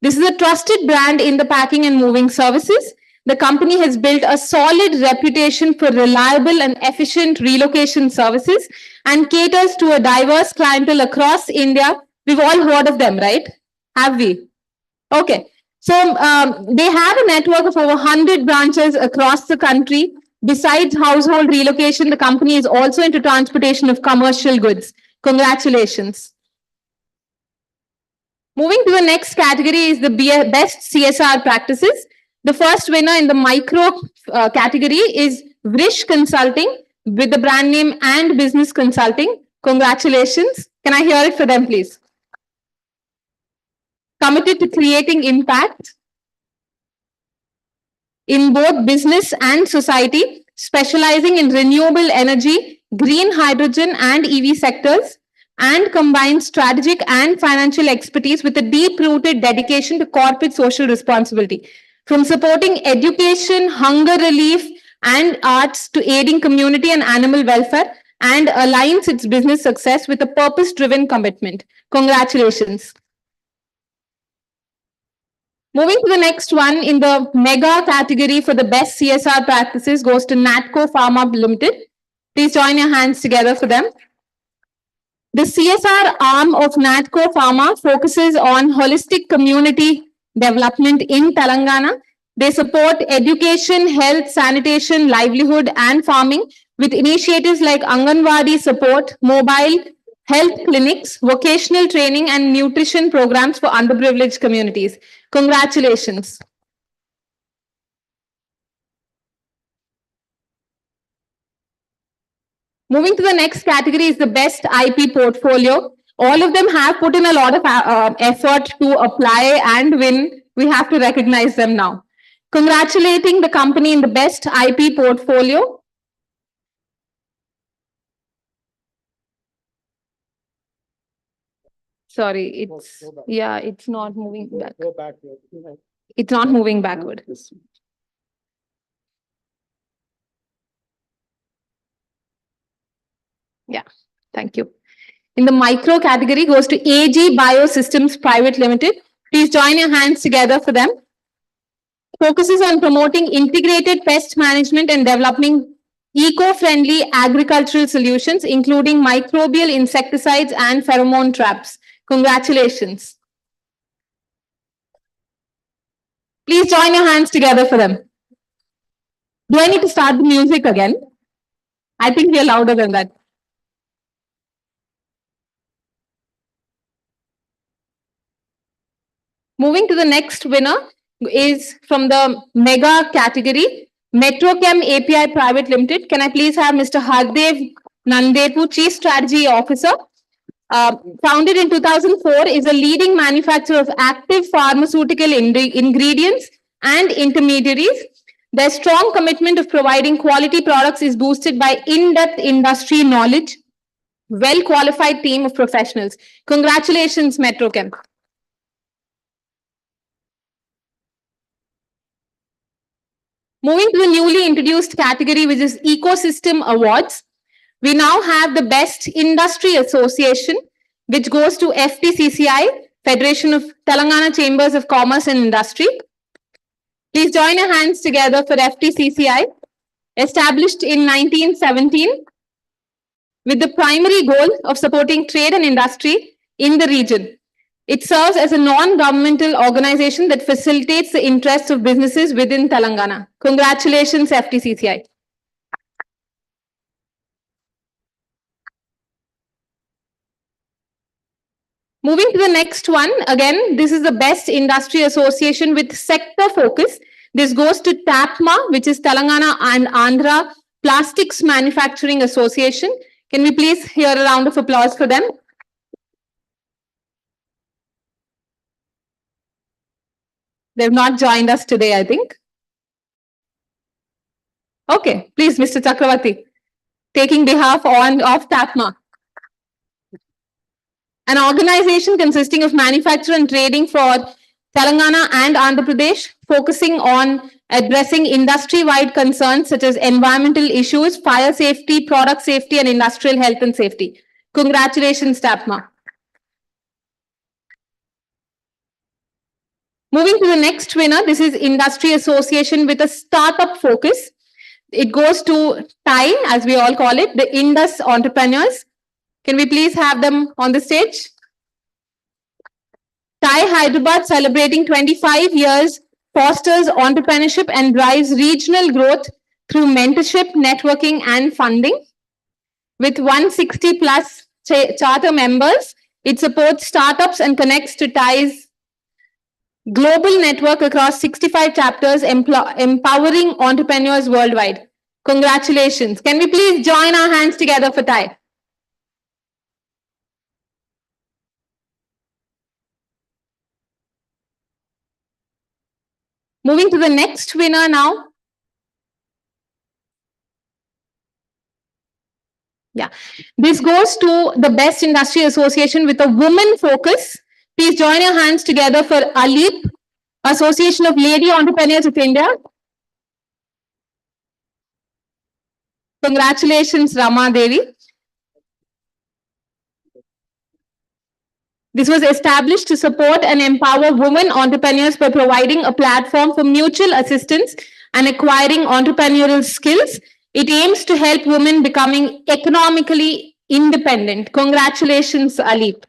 This is a trusted brand in the packing and moving services. The company has built a solid reputation for reliable and efficient relocation services and caters to a diverse clientele across India. We've all heard of them, right? Have we? Okay. So they have a network of over 100 branches across the country. Besides household relocation, the company is also into transportation of commercial goods. Congratulations. Moving to the next category is the best CSR practices. The first winner in the micro category is Vrish Consulting with the brand name And Business Consulting. Congratulations. Can I hear it for them, please? Committed to creating impact in both business and society, specializing in renewable energy, green hydrogen and EV sectors, and combines strategic and financial expertise with a deep-rooted dedication to corporate social responsibility. From supporting education, hunger relief, and arts to aiding community and animal welfare, and aligns its business success with a purpose-driven commitment. Congratulations. Moving to the next one in the mega category for the best CSR practices goes to Natco Pharma Limited. Please join your hands together for them. The CSR arm of NATCO Pharma focuses on holistic community development in Telangana. They support education, health, sanitation, livelihood, and farming with initiatives like Anganwadi support, mobile health clinics, vocational training, and nutrition programs for underprivileged communities. Congratulations. Moving to the next category is the best IP portfolio. All of them have put in a lot of effort to apply and win. We have to recognize them now. Congratulating the company in the best IP portfolio. Sorry, it's not moving back. It's not moving backward. Yeah, thank you. In the micro category goes to AG Biosystems Private Limited. Please join your hands together for them. Focuses on promoting integrated pest management and developing eco-friendly agricultural solutions, including microbial insecticides and pheromone traps. Congratulations. Please join your hands together for them. Do I need to start the music again? I think we are louder than that. Moving to the next winner is from the mega category, Metrochem API Private Limited. Can I please have Mr. Hardev Nandepu, Chief Strategy Officer? Founded in 2004, is a leading manufacturer of active pharmaceutical ingredients and intermediaries. Their strong commitment of providing quality products is boosted by in-depth industry knowledge, well-qualified team of professionals. Congratulations, Metrochem. Moving to the newly introduced category, which is Ecosystem Awards. We now have the Best Industry Association, which goes to FTCCI, Federation of Telangana Chambers of Commerce and Industry. Please join your hands together for FTCCI, established in 1917, with the primary goal of supporting trade and industry in the region. It serves as a non-governmental organization that facilitates the interests of businesses within Telangana. Congratulations, FTCCI. Moving to the next one, again, this is the Best Industry Association with sector focus. This goes to TAPMA, which is Telangana and Andhra Plastics Manufacturing Association. Can we please hear a round of applause for them? They've not joined us today, I think. Okay, please, Mr. Chakravarti, taking behalf of TAPMA. An organization consisting of manufacture and trading for Telangana and Andhra Pradesh, focusing on addressing industry-wide concerns such as environmental issues, fire safety, product safety, and industrial health and safety. Congratulations, TAPMA. Moving to the next winner, this is Industry Association with a startup focus. It goes to TIE, as we all call it, the Indus Entrepreneurs. Can we please have them on the stage? TIE Hyderabad, celebrating 25 years, fosters entrepreneurship and drives regional growth through mentorship, networking, and funding. With 160 plus charter members, it supports startups and connects to TIE's global network across 65 chapters, empowering entrepreneurs worldwide. Congratulations. Can we please join our hands together for TIE? Moving to the next winner now. Yeah, this goes to the Best Industry Association with a woman focus. Please join your hands together for ALEEP, Association of Lady Entrepreneurs of India. Congratulations, Rama Devi. This was established to support and empower women entrepreneurs by providing a platform for mutual assistance and acquiring entrepreneurial skills. It aims to help women becoming economically independent. Congratulations, Alip.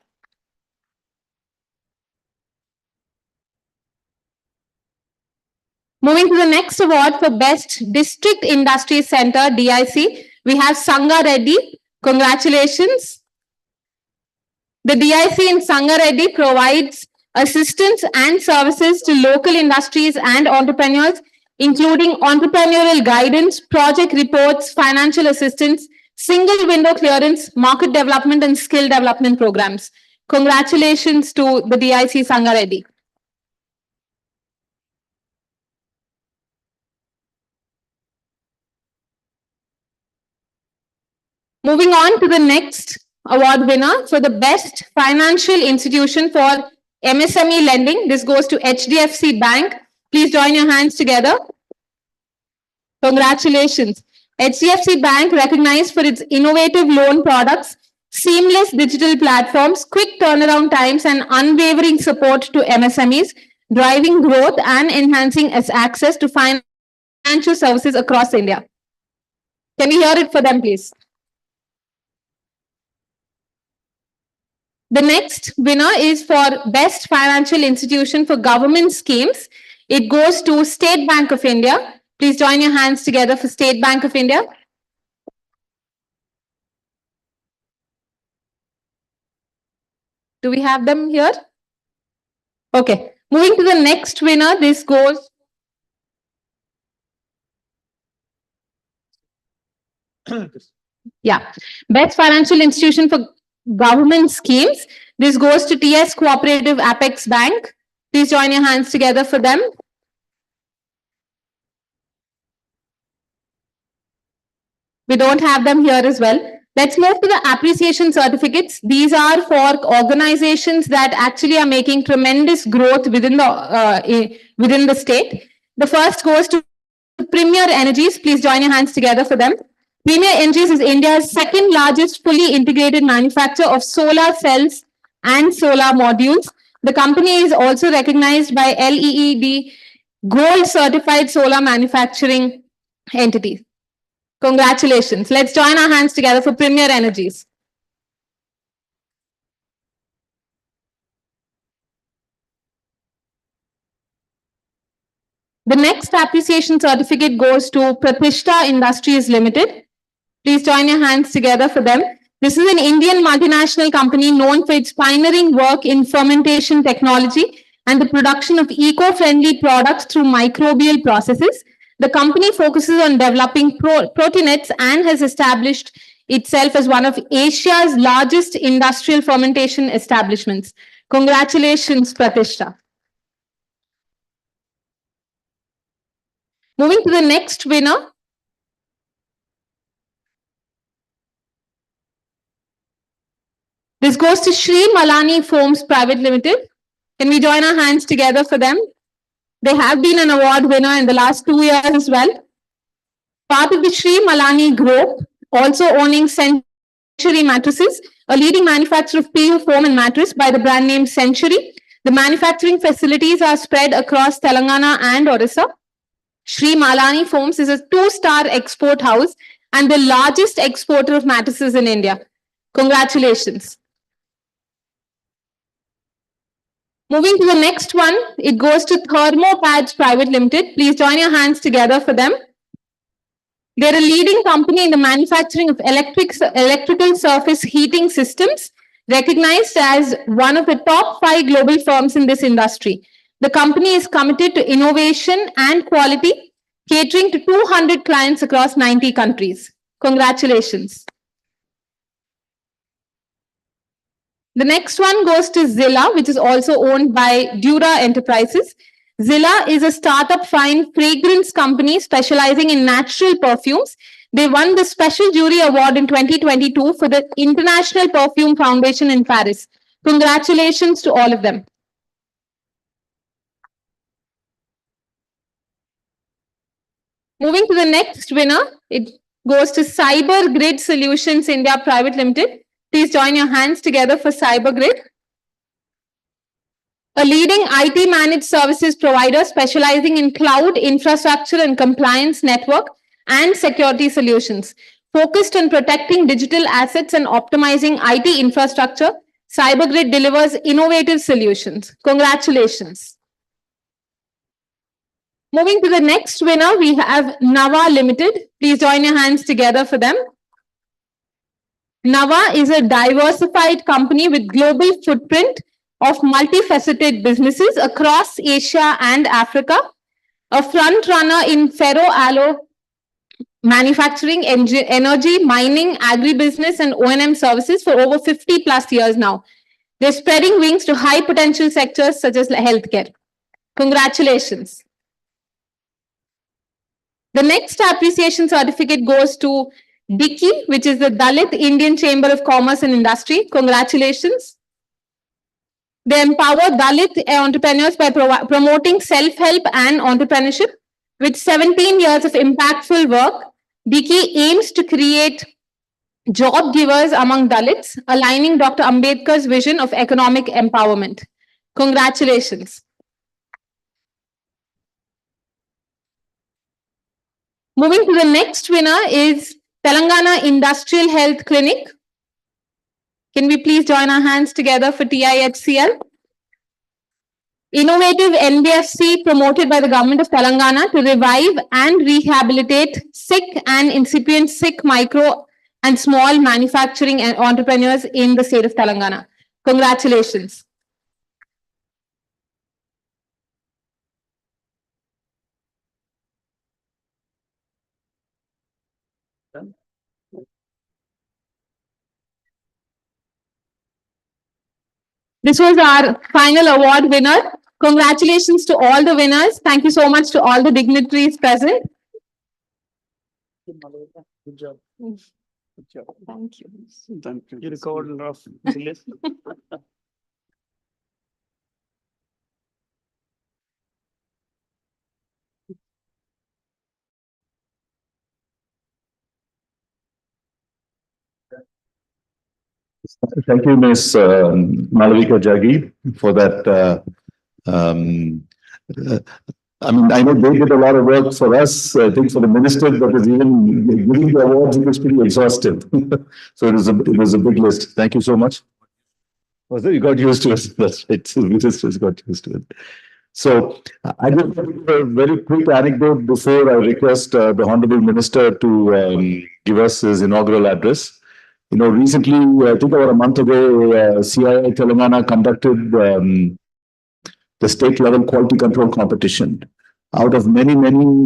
Moving to the next award for Best District Industry Center, DIC, we have Sangha Reddy. Congratulations. The DIC in Sangha Reddy provides assistance and services to local industries and entrepreneurs, including entrepreneurial guidance, project reports, financial assistance, single window clearance, market development, and skill development programs. Congratulations to the DIC Sangha Reddy. Moving on to the next award winner for the Best Financial Institution for MSME Lending. This goes to HDFC Bank. Please join your hands together. Congratulations. HDFC Bank, recognized for its innovative loan products, seamless digital platforms, quick turnaround times, and unwavering support to MSMEs, driving growth and enhancing its access to financial services across India. Can we hear it for them, please? The next winner is for Best Financial Institution for Government Schemes. It goes to State Bank of India. Please join your hands together for State Bank of India. Do we have them here? Okay. Moving to the next winner, this goes. Yeah. Best Financial Institution for Government Schemes. This goes to TS Cooperative Apex Bank. Please join your hands together for them. We don't have them here as well. Let's move to the appreciation certificates. These are for organizations that actually are making tremendous growth within the state. The first goes to Premier Energies. Please join your hands together for them. Premier Energies is India's second largest fully integrated manufacturer of solar cells and solar modules. The company is also recognized by LEED Gold Certified Solar Manufacturing Entity. Congratulations. Let's join our hands together for Premier Energies. The next appreciation certificate goes to Pratishta Industries Limited. Please join your hands together for them. This is an Indian multinational company known for its pioneering work in fermentation technology and the production of eco-friendly products through microbial processes. The company focuses on developing proteinets and has established itself as one of Asia's largest industrial fermentation establishments. Congratulations, Pratishta. Moving to the next winner. This goes to Sri Malani Foams Private Limited. Can we join our hands together for them? They have been an award winner in the last 2 years as well. Part of the Sri Malani Group, also owning Century Mattresses, a leading manufacturer of PU foam and mattress by the brand name Century. The manufacturing facilities are spread across Telangana and Orissa. Sri Malani Foams is a 2-star export house and the largest exporter of mattresses in India. Congratulations. Moving to the next one, it goes to Thermopads Private Limited. Please join your hands together for them. They're a leading company in the manufacturing of electrical surface heating systems, recognized as one of the top 5 global firms in this industry. The company is committed to innovation and quality, catering to 200 clients across 90 countries. Congratulations. The next one goes to Zilla, which is also owned by Dura Enterprises. Zilla is a startup fine fragrance company specializing in natural perfumes. They won the Special Jury Award in 2022 for the International Perfume Foundation in Paris. Congratulations to all of them. Moving to the next winner, it goes to Cyber Grid Solutions India Private Limited. Please join your hands together for CyberGrid. A leading IT managed services provider specializing in cloud infrastructure and compliance network and security solutions. Focused on protecting digital assets and optimizing IT infrastructure, CyberGrid delivers innovative solutions. Congratulations. Moving to the next winner, we have Nava Limited. Please join your hands together for them. Nava is a diversified company with global footprint of multifaceted businesses across Asia and Africa, a front runner in ferroalloy manufacturing, energy, mining, agribusiness, and O&M services for over 50 plus years now. They're spreading wings to high potential sectors such as healthcare. Congratulations. The next appreciation certificate goes to HICC, which is the Dalit Indian Chamber of Commerce and Industry. Congratulations. They empower Dalit entrepreneurs by promoting self-help and entrepreneurship. With 17 years of impactful work, HICC aims to create job givers among Dalits, aligning Dr. Ambedkar's vision of economic empowerment. Congratulations. Moving to the next winner is Telangana Industrial Health Clinic. Can we please join our hands together for TIHCL? Innovative NBFC promoted by the government of Telangana to revive and rehabilitate sick and incipient sick micro and small manufacturing and entrepreneurs in the state of Telangana. Congratulations. This was our final award winner. Congratulations to all the winners. Thank you so much to all the dignitaries present. Good job. Good job. Thank you. Thank you. You recovered a lot of delays. Thank you, Ms. Malavika Jagi, for that. I mean, I know they did a lot of work for us. I think for the minister that is even giving the awards, it was pretty exhaustive. So it was a big list. Thank you so much. Was it? You got used to it. That's right. The ministers got used to it. So I just have a very quick anecdote before I request the Honorable Minister to give us his inaugural address. You know, recently, I think about a month ago, CII Telangana conducted the state level quality control competition. Out of many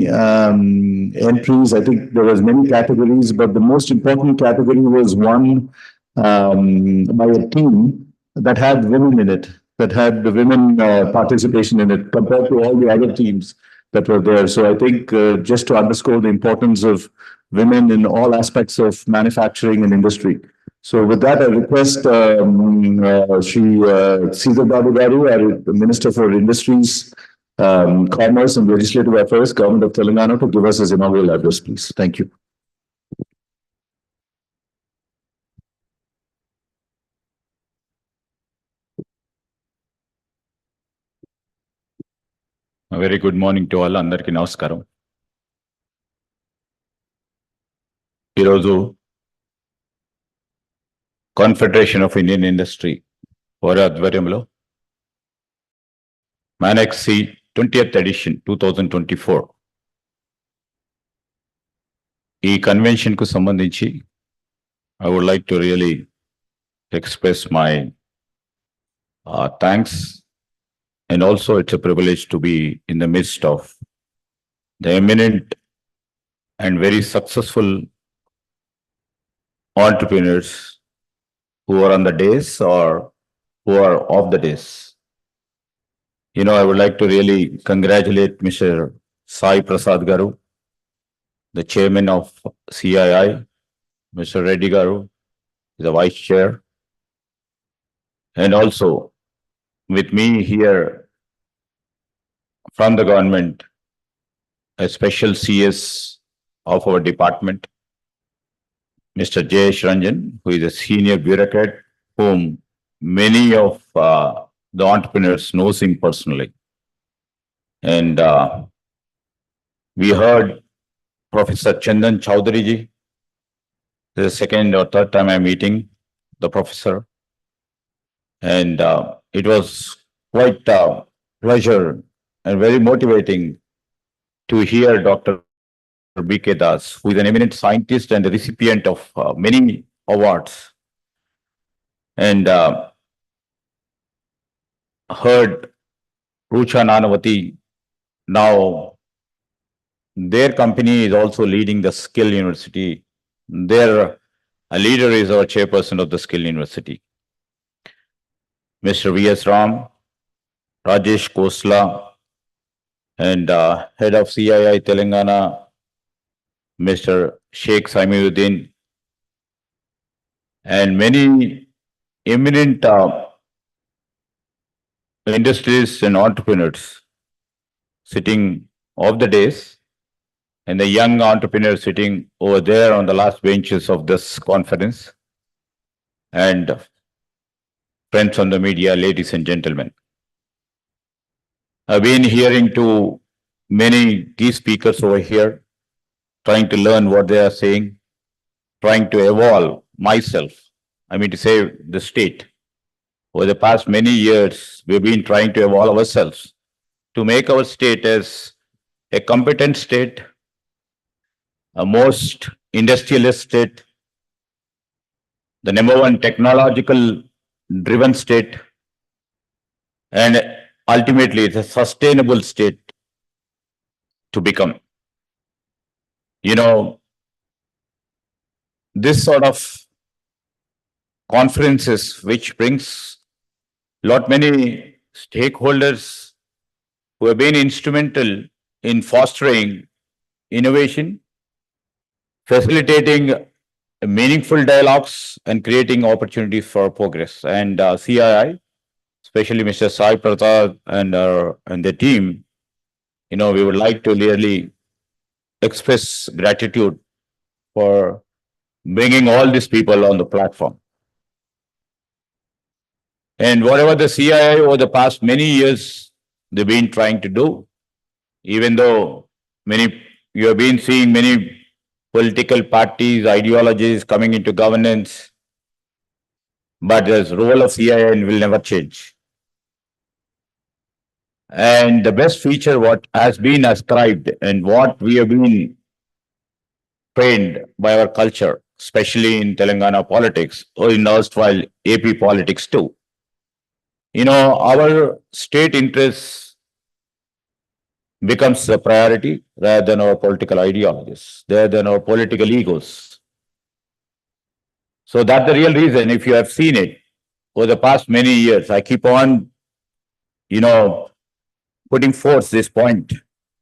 entries, I think there was many categories, but the most important category was won by a team that had women in it, that had the women participation in it compared to all the other teams that were there. So I think just to underscore the importance of women in all aspects of manufacturing and industry. So with that, I request Shri Caesar Babu Garu, our Minister for Industries, Commerce and Legislative Affairs, Government of Telangana, to give us his inaugural address, please. Thank you. A very good morning to all. Andarki namaskaram. Iroju Confederation of Indian Industry వారి ఆధ్వర్యంలో Manexe 20th edition 2024 ఈ convention కు సంబంధించి I would like to really express my thanks, and also it's a privilege to be in the midst of the eminent and very successful entrepreneurs who are on the days or who are off the days. You know, I would like to really congratulate Mr. Sai Prasad Garu, the chairman of CII, Mr. Reddy Garu, the vice chair, and also with me here from the government, a special CS of our department, Mr. Jayesh Ranjan, who is a senior bureaucrat whom many of the entrepreneurs knows him personally. And we heard Professor Chandan Chowdhury ji, the second or third time I'm meeting the professor. And it was quite pleasure and very motivating to hear Dr. B.K. Das, who is an eminent scientist and the recipient of many awards. And heard Rucha Nanavati. Now their company is also leading the Skill University. Their leader is our chairperson of the Skill University. Mr. V.S. Ram, Rajesh Khosla, and head of CII Telangana, Mr. Sheikh Samiuddin, and many eminent industrialists and entrepreneurs sitting off the days, and the young entrepreneurs sitting over there on the last benches of this conference, and friends on the media, ladies and gentlemen. I've been hearing to many key speakers over here, trying to learn what they are saying, trying to evolve myself, I mean to say the state. Over the past many years, we've been trying to evolve ourselves to make our state as a competent state, a most industrialist state, the number one technological driven state, and ultimately it's a sustainable state to become. You know, this sort of conferences which brings lot many stakeholders who have been instrumental in fostering innovation, facilitating meaningful dialogues and creating opportunities for progress. And CII, especially Mr. Sai Prasad and the team, you know, we would like to really express gratitude for bringing all these people on the platform. And whatever the CII over the past many years they've been trying to do, even though you have been seeing many political parties, ideologies coming into governance, but the role of CII will never change. And the best feature what has been ascribed and what we have been trained by our culture, especially in Telangana politics or in erstwhile AP politics too. You know, our state interests becomes the priority rather than our political ideologies, rather than our political egos. So that's the real reason, if you have seen it over the past many years, I keep on, you know, putting forth this point.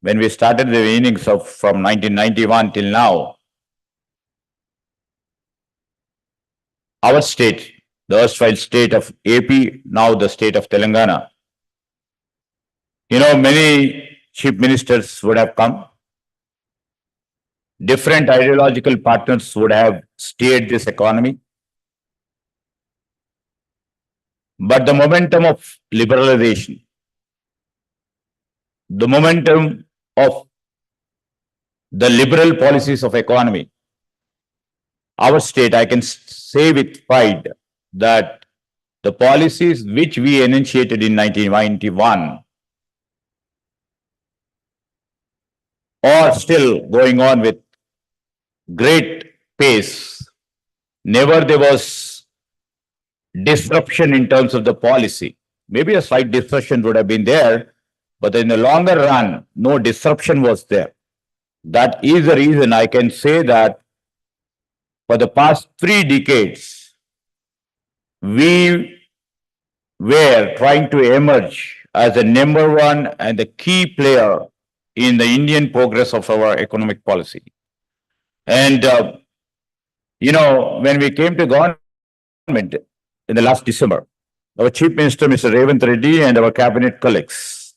When we started the innings of from 1991 till now, our state, the erstwhile state of AP, now the state of Telangana, you know, many chief ministers would have come. Different ideological partners would have steered this economy. But the momentum of liberalization, the momentum of the liberal policies of economy, our state, I can say with pride that the policies which we initiated in 1991 are still going on with great pace. Never there was disruption in terms of the policy. Maybe a slight disruption would have been there, but in the longer run, no disruption was there. That is the reason I can say that for the past 3 decades, we were trying to emerge as the number one and the key player in the Indian progress of our economic policy. And, you know, when we came to government in the last December, our Chief Minister, Mr. Revant Reddy, and our cabinet colleagues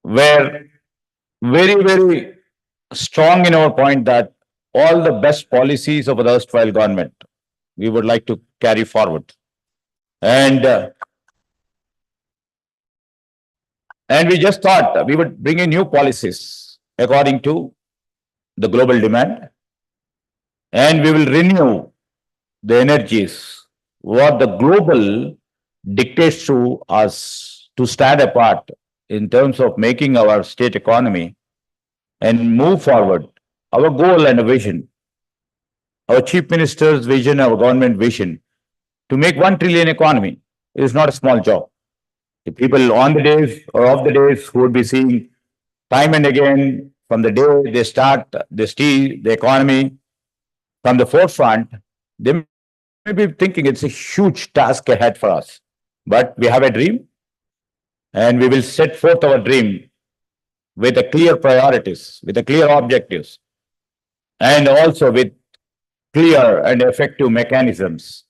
were very, very strong in our point that all the best policies of the erstwhile government we would like to carry forward. And we just thought we would bring in new policies according to the global demand and we will renew the energies what the global dictates to us to stand apart in terms of making our state economy and move forward. Our goal and vision, our chief minister's vision, our government vision to make 1 trillion economy is not a small job. The people on the days or off the days who would be seeing time and again from the day they start, they see the economy from the forefront, they may be thinking it's a huge task ahead for us. But we have a dream and we will set forth our dream with a clear priorities, with a clear objectives, and also with clear and effective mechanisms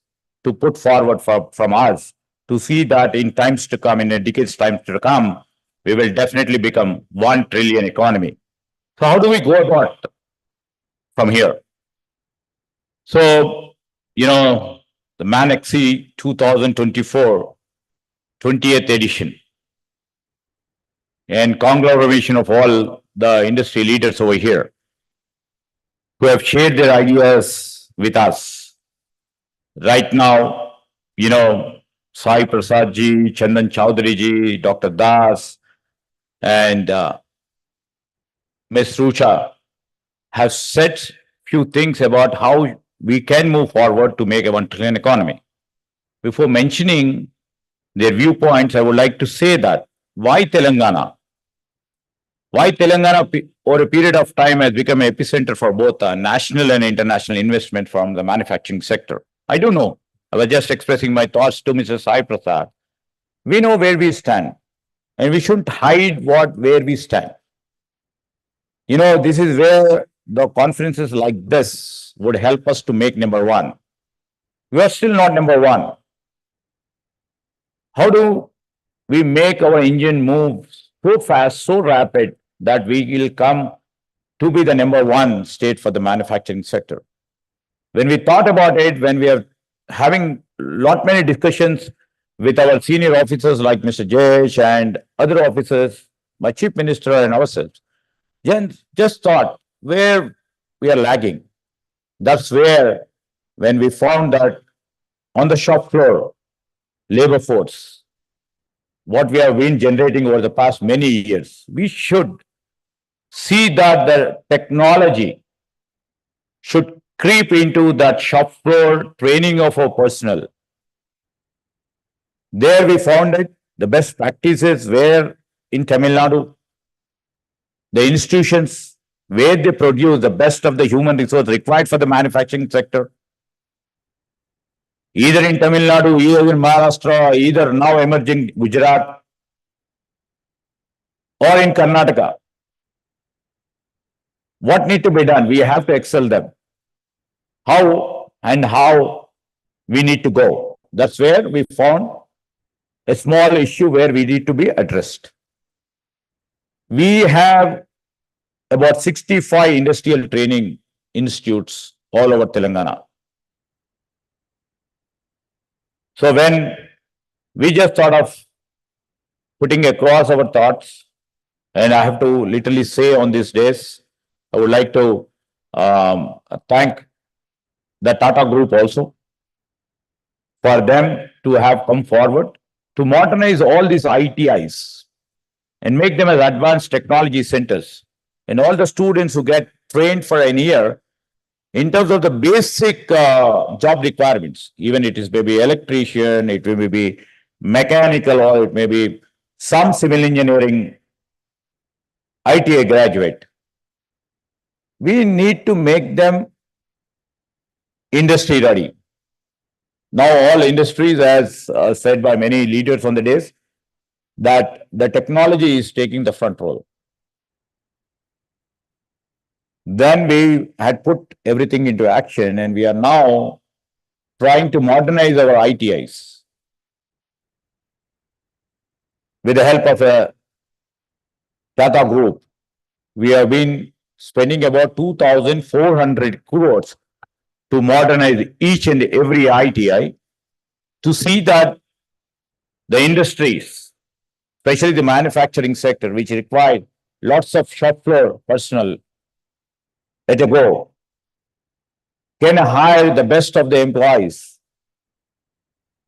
to put forward from us to see that in times to come, in a decade's time to come, we will definitely become 1 trillion economy. So how do we go about from here? So, the Manexe 2024 20th edition and conglomeration of all the industry leaders over here who have shared their ideas with us. Right now, Sai Prasad ji, Chandan Chowdhury ji, Dr. Das, and Ms. Rucha have said few things about how we can move forward to make a 1 trillion economy. Before mentioning their viewpoints, I would like to say that why Telangana? Why Telangana over a period of time has become an epicenter for both national and international investment from the manufacturing sector? I don't know. I was just expressing my thoughts to Mr. Sai Prasad. We know where we stand and we shouldn't hide where we stand. This is where the conferences like this would help us to make number one. We are still not number one. How do we make our engine move so fast, so rapid that we will come to be the number one state for the manufacturing sector? When we thought about it, when we are having many discussions with our senior officers like Mr. Jayesh and other officers, my chief minister and ourselves, just thought where we are lagging. That's where, when we found that on the shop floor, labor force, what we have been generating over the past many years, we should see that the technology should creep into that shop floor training of our personnel. There we found it, the best practices where in Tamil Nadu, the institutions where they produce the best of the human resource required for the manufacturing sector, either in Tamil Nadu, either in Maharashtra, either now emerging Gujarat, or in Karnataka. What need to be done? We have to excel them. How we need to go. That's where we found a small issue where we need to be addressed. We have about 65 industrial training institutes all over Telangana. So when we just thought of putting across our thoughts, and I have to literally say on these days, I would like to thank the Tata Group also for them to have come forward to modernize all these ITIs and make them as advanced technology centers. And all the students who get trained for a year in terms of the basic job requirements, even it is maybe electrician, it may be mechanical, or it may be some civil engineering ITA graduate. We need to make them industry ready. Now all industries, as said by many leaders on the days, that the technology is taking the front role. Then we had put everything into action and we are now trying to modernize our ITIs with the help of a Tata Group. We have been spending about 2,400 crores to modernize each and every ITI to see that the industries, especially the manufacturing sector, which require lots of shop floor personnel, let it go. can hire the best of the employees.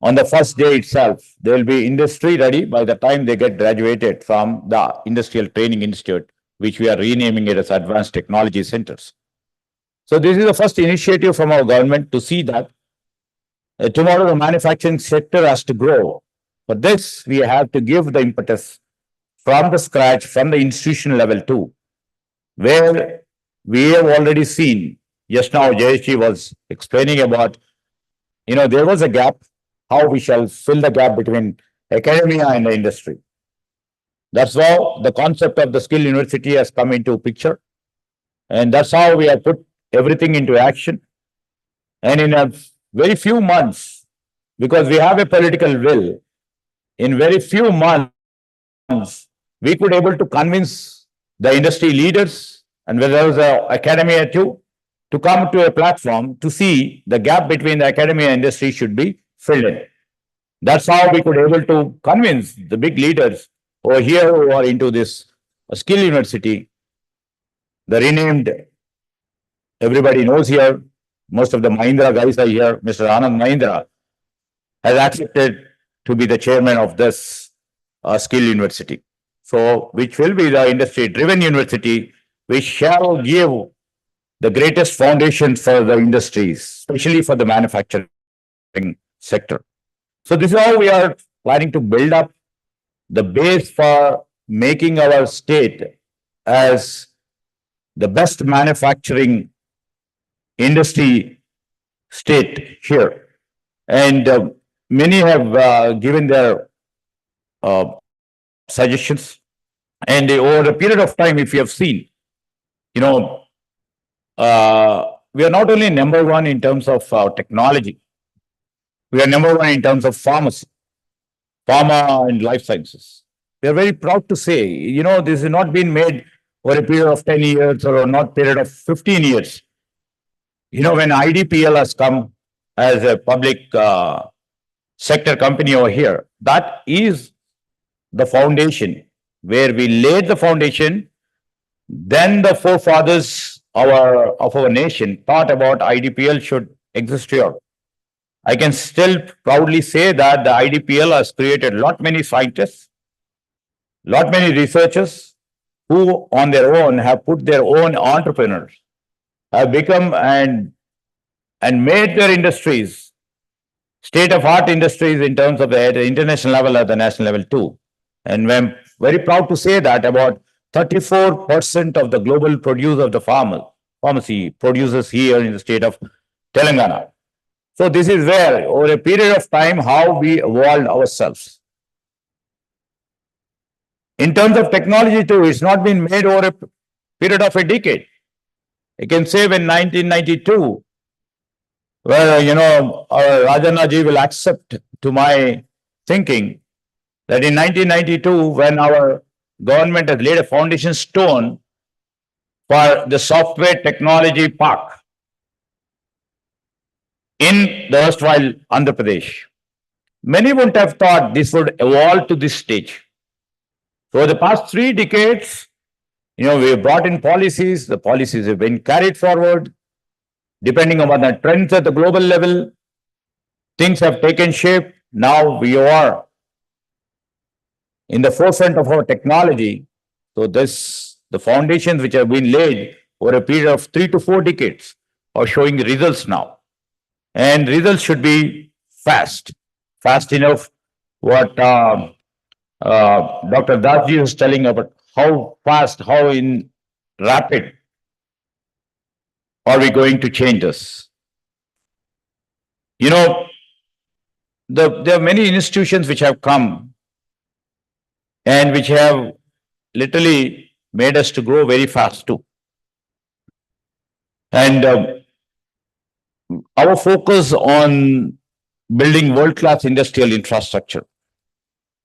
On the first day itself, they will be industry ready by the time they get graduated from the Industrial Training Institute, which we are renaming it as Advanced Technology Centers. So this is the first initiative from our government to see that tomorrow the manufacturing sector has to grow. For this, we have to give the impetus from the scratch, from the institutional level too, where we have already seen, just now Jayesh was explaining about, there was a gap, how we shall fill the gap between academia and the industry. That's how the concept of the skill university has come into picture. And that's how we have put everything into action. And in a very few months, because we have a political will, in very few months, we could able to convince the industry leaders and whether there was an academia too, to come to a platform to see the gap between the academia and industry should be filled in. That's how we could able to convince the big leaders over here who are into this skill university. The renamed, everybody knows here, most of the Mahindra guys are here. Mr. Anand Mahindra has accepted to be the chairman of this skill university. So, which will be the industry-driven university, which shall give the greatest foundation for the industries, especially for the manufacturing sector. So this is how we are planning to build up the base for making our state as the best manufacturing industry state here. And many have given their suggestions. And over a period of time, if you have seen, we are not only number one in terms of technology, we are number one in terms of pharmacy, pharma and life sciences. We are very proud to say, this has not been made over a period of 10 years or not period of 15 years. When IDPL has come as a public sector company over here, that is the foundation where we laid the foundation. Then the forefathers of our nation thought about IDPL should exist here. I can still proudly say that the IDPL has created lot many scientists, lot many researchers who on their own have put their own entrepreneurs, have become and made their industries state-of-art industries in terms of the international level or the national level too. And I'm very proud to say that about 34% of the global produce of the pharmacy produces here in the state of Telangana. So this is where, over a period of time, how we evolved ourselves. In terms of technology too, it's not been made over a period of a decade. I can say when 1992, where, Rajanna ji will accept to my thinking that in 1992, when our government has laid a foundation stone for the software technology park in the erstwhile Andhra Pradesh, many wouldn't have thought this would evolve to this stage. So the past 3 decades, we have brought in policies, the policies have been carried forward, depending upon the trends at the global level, things have taken shape. Now we are in the forefront of our technology. So the foundations which have been laid over a period of 3 to 4 decades are showing results now. And results should be fast enough. What Dr. Dasji is telling about how fast, how in rapid are we going to change this? There are many institutions which have come and which have literally made us to grow very fast too. And our focus on building world-class industrial infrastructure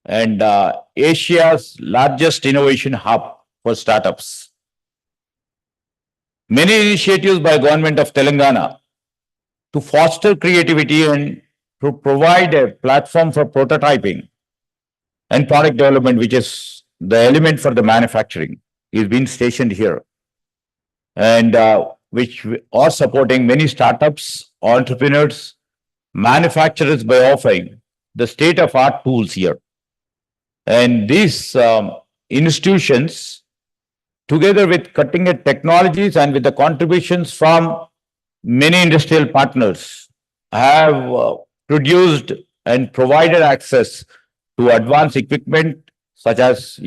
and Asia's largest innovation hub for startups. Many initiatives by government of Telangana to foster creativity and to provide a platform for prototyping and product development, which is the element for the manufacturing, is being stationed here. And which are supporting many startups, entrepreneurs, manufacturers by offering the state-of-art tools here. And these institutions, together with cutting-edge technologies and with the contributions from many industrial partners, have produced and provided access to advanced equipment such as,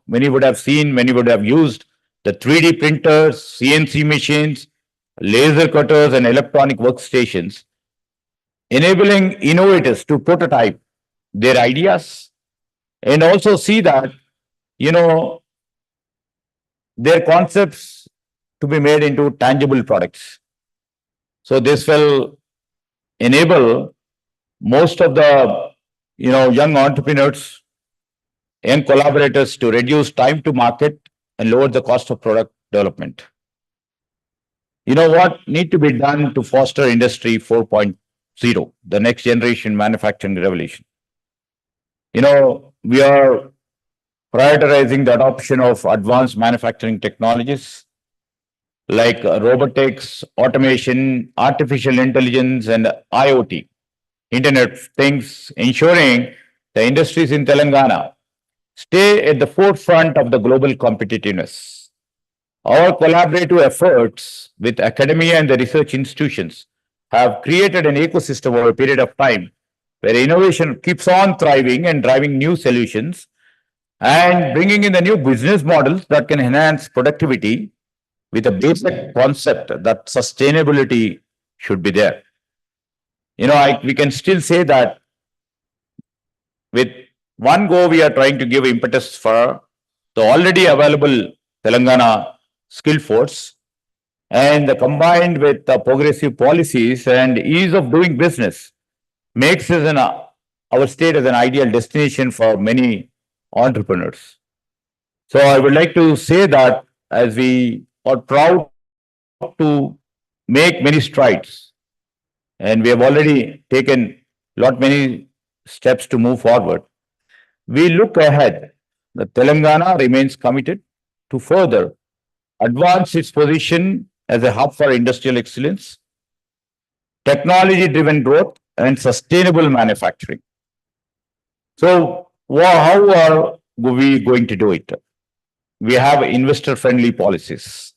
many would have seen, many would have used the 3D printers, CNC machines, laser cutters, and electronic workstations, enabling innovators to prototype their ideas and also see that, their concepts to be made into tangible products. So this will enable most of the, young entrepreneurs and collaborators to reduce time to market and lower the cost of product development. What need to be done to foster Industry 4.0, the next generation manufacturing revolution? We are prioritizing the adoption of advanced manufacturing technologies like robotics, automation, artificial intelligence, and IoT, Internet of Things, ensuring the industries in Telangana stay at the forefront of the global competitiveness. Our collaborative efforts with academia and the research institutions have created an ecosystem over a period of time where innovation keeps on thriving and driving new solutions and bringing in the new business models that can enhance productivity with a basic concept that sustainability should be there. We can still say that with one go, we are trying to give impetus for the already available Telangana skill force, and combined with the progressive policies and ease of doing business makes us our state as an ideal destination for many entrepreneurs. So I would like to say that as we are proud to make many strides, and we have already taken many steps to move forward, we look ahead. The Telangana remains committed to further advance its position as a hub for industrial excellence, technology-driven growth, and sustainable manufacturing. So, how are we going to do it? We have investor-friendly policies.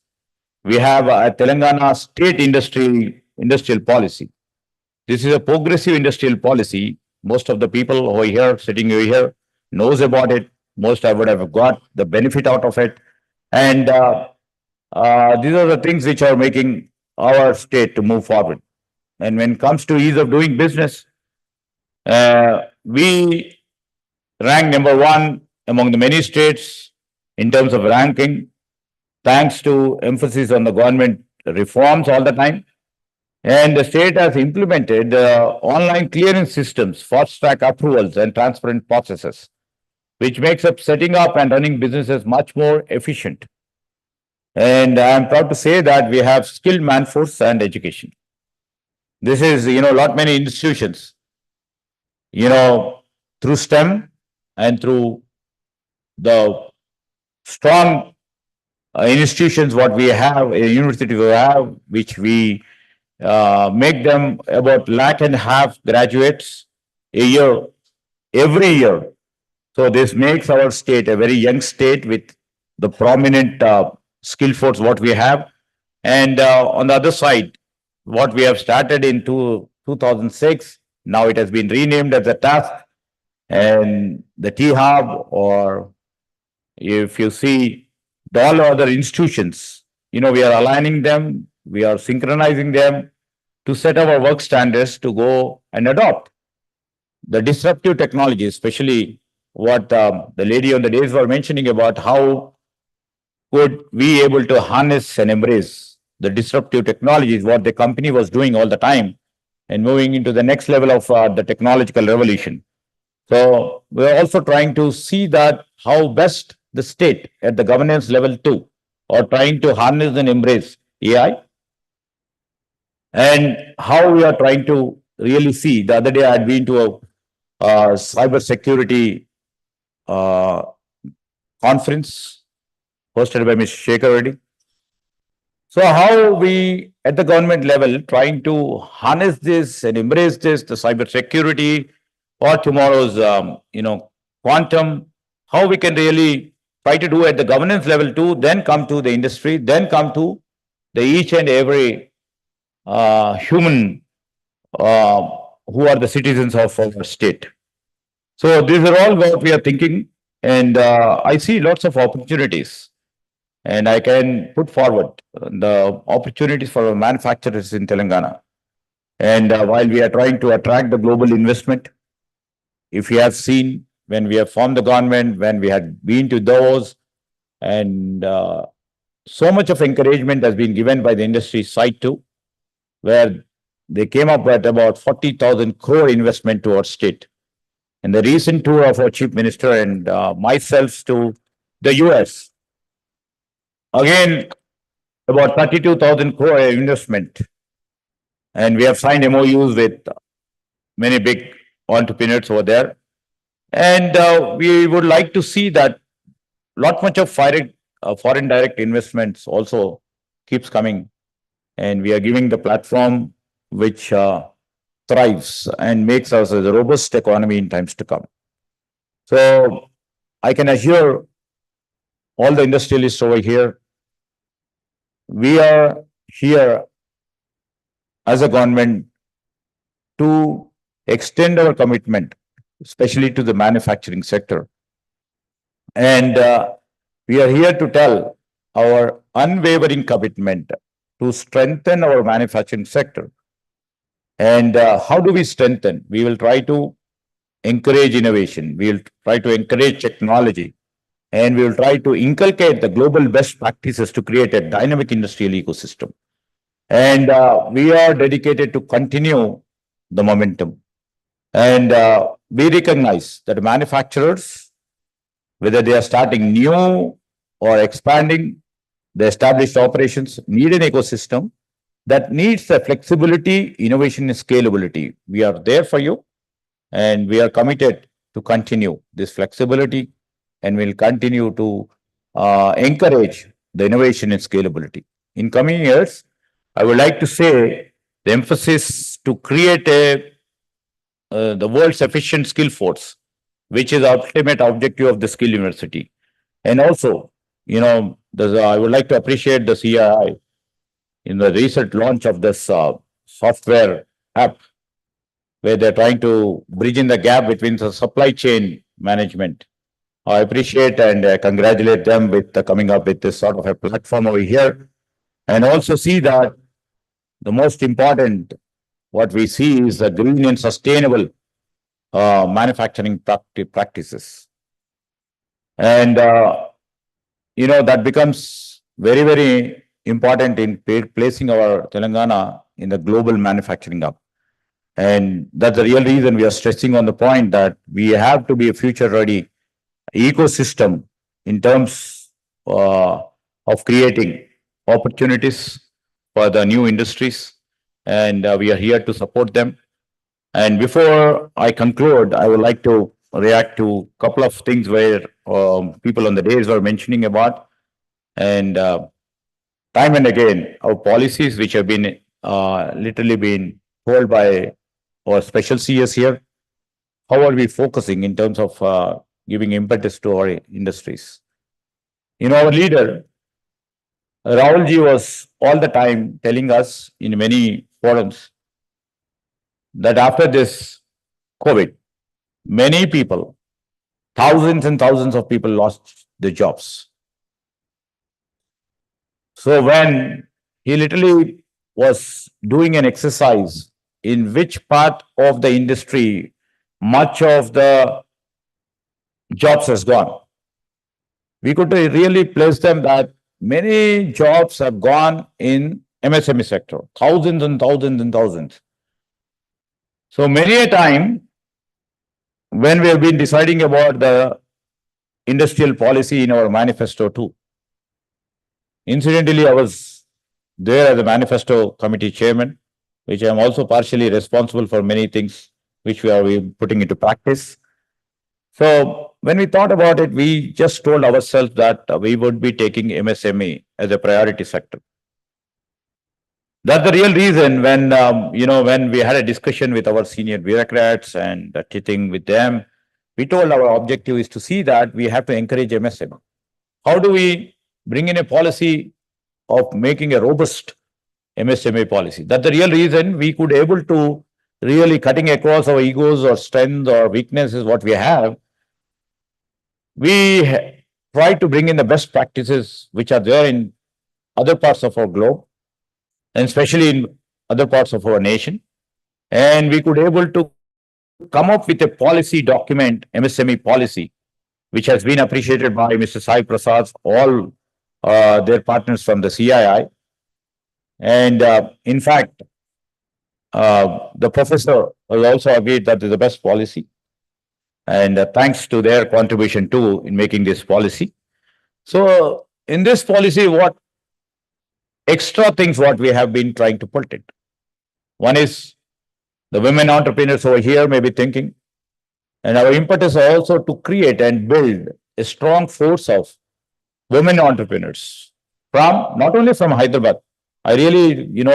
We have a Telangana state industrial policy. This is a progressive industrial policy. Most of the people who are here, sitting over here, knows about it. Most I would have got the benefit out of it. And these are the things which are making our state to move forward. And when it comes to ease of doing business, we rank number one among the many states in terms of ranking, thanks to emphasis on the government reforms all the time. And the state has implemented online clearance systems, fast-track approvals, and transparent processes, which makes up setting up and running businesses much more efficient. And I'm proud to say that we have skilled manforce and education. This is, many institutions, through STEM and through the strong institutions what we have, university we have, which we make them about 1.5 lakh graduates a year, every year. So this makes our state a very young state with the prominent skill force what we have. And on the other side, what we have started in 2006, now it has been renamed as a task, and the T-Hub, or if you see all other institutions, we are aligning them, we are synchronizing them to set our work standards to go and adopt the disruptive technology, especially what the lady on the days were mentioning about how could we able to harness and embrace the disruptive technologies, what the company was doing all the time, and moving into the next level of the technological revolution. So we're also trying to see that how best the state at the governance level too, or trying to harness and embrace AI, and how we are trying to really see. The other day I had been to a cyber security conference hosted by Mr. Shekhar Reddy. So how we at the government level trying to harness this and embrace this, the cyber security or tomorrow's, quantum, how we can really try to do at the governance level too, then come to the industry, then come to the each and every human who are the citizens of our state. So these are all what we are thinking, and I see lots of opportunities, and I can put forward the opportunities for our manufacturers in Telangana. And while we are trying to attract the global investment, if you have seen when we have formed the government, when we had been to those, and so much of encouragement has been given by the industry side too, where they came up with about 40,000 crore investment to our state. And the recent tour of our chief minister and myself to the US, again, about 32,000 crore investment. And we have signed MOUs with many big entrepreneurs over there. And we would like to see that lot much of foreign direct investments also keeps coming. And we are giving the platform which thrives and makes us a robust economy in times to come. So I can assure all the industrialists over here, we are here as a government to extend our commitment, especially to the manufacturing sector. And we are here to tell our unwavering commitment to strengthen our manufacturing sector. And how do we strengthen? We will try to encourage innovation. We will try to encourage technology. And we will try to inculcate the global best practices to create a dynamic industrial ecosystem. And we are dedicated to continue the momentum. And we recognize that manufacturers, whether they are starting new or expanding the established operations, need an ecosystem that needs the flexibility, innovation, and scalability. We are there for you, and we are committed to continue this flexibility, and we'll continue to encourage the innovation and scalability. In coming years, I would like to say the emphasis to create the world's efficient skill force, which is the ultimate objective of the Skill University. And also, I would like to appreciate the CII in the recent launch of this software app, where they're trying to bridge in the gap between the supply chain management. I appreciate and congratulate them with coming up with this sort of a platform over here. And also see that the most important, what we see is the green and sustainable manufacturing practices. And, that becomes very, very important in placing our Telangana in the global manufacturing hub. And that's the real reason we are stressing on the point that we have to be a future-ready ecosystem in terms of creating opportunities for the new industries. And we are here to support them. And before I conclude, I would like to react to a couple of things where people on the days were mentioning about. And time and again, our policies which have been literally been told by our special CS here, how are we focusing in terms of giving impetus to our industries? Our leader, Rahulji, was all the time telling us in many forums that after this COVID, many people, thousands and thousands of people lost their jobs. So when he literally was doing an exercise in which part of the industry much of the jobs has gone, we could really place them that many jobs have gone in MSME sector, thousands and thousands and thousands. So many a time when we have been deciding about the industrial policy in our manifesto too. Incidentally, I was there as a manifesto committee chairman, which I am also partially responsible for many things which we are putting into practice. So when we thought about it, we just told ourselves that we would be taking MSME as a priority sector. That's the real reason when, when we had a discussion with our senior bureaucrats and sitting with them, we told our objective is to see that we have to encourage MSME. How do we bring in a policy of making a robust MSME policy? That's the real reason we could able to really cutting across our egos or strengths or weaknesses what we have. We try to bring in the best practices which are there in other parts of our globe, and especially in other parts of our nation. And we could able to come up with a policy document, MSME policy, which has been appreciated by Mr. Sai Prasad, all their partners from the CII. And in fact, the professor has also agreed that is the best policy. And thanks to their contribution too in making this policy. So in this policy, what extra things what we have been trying to put it. One is the women entrepreneurs over here may be thinking, and our impetus is also to create and build a strong force of women entrepreneurs from not only from Hyderabad. I really, give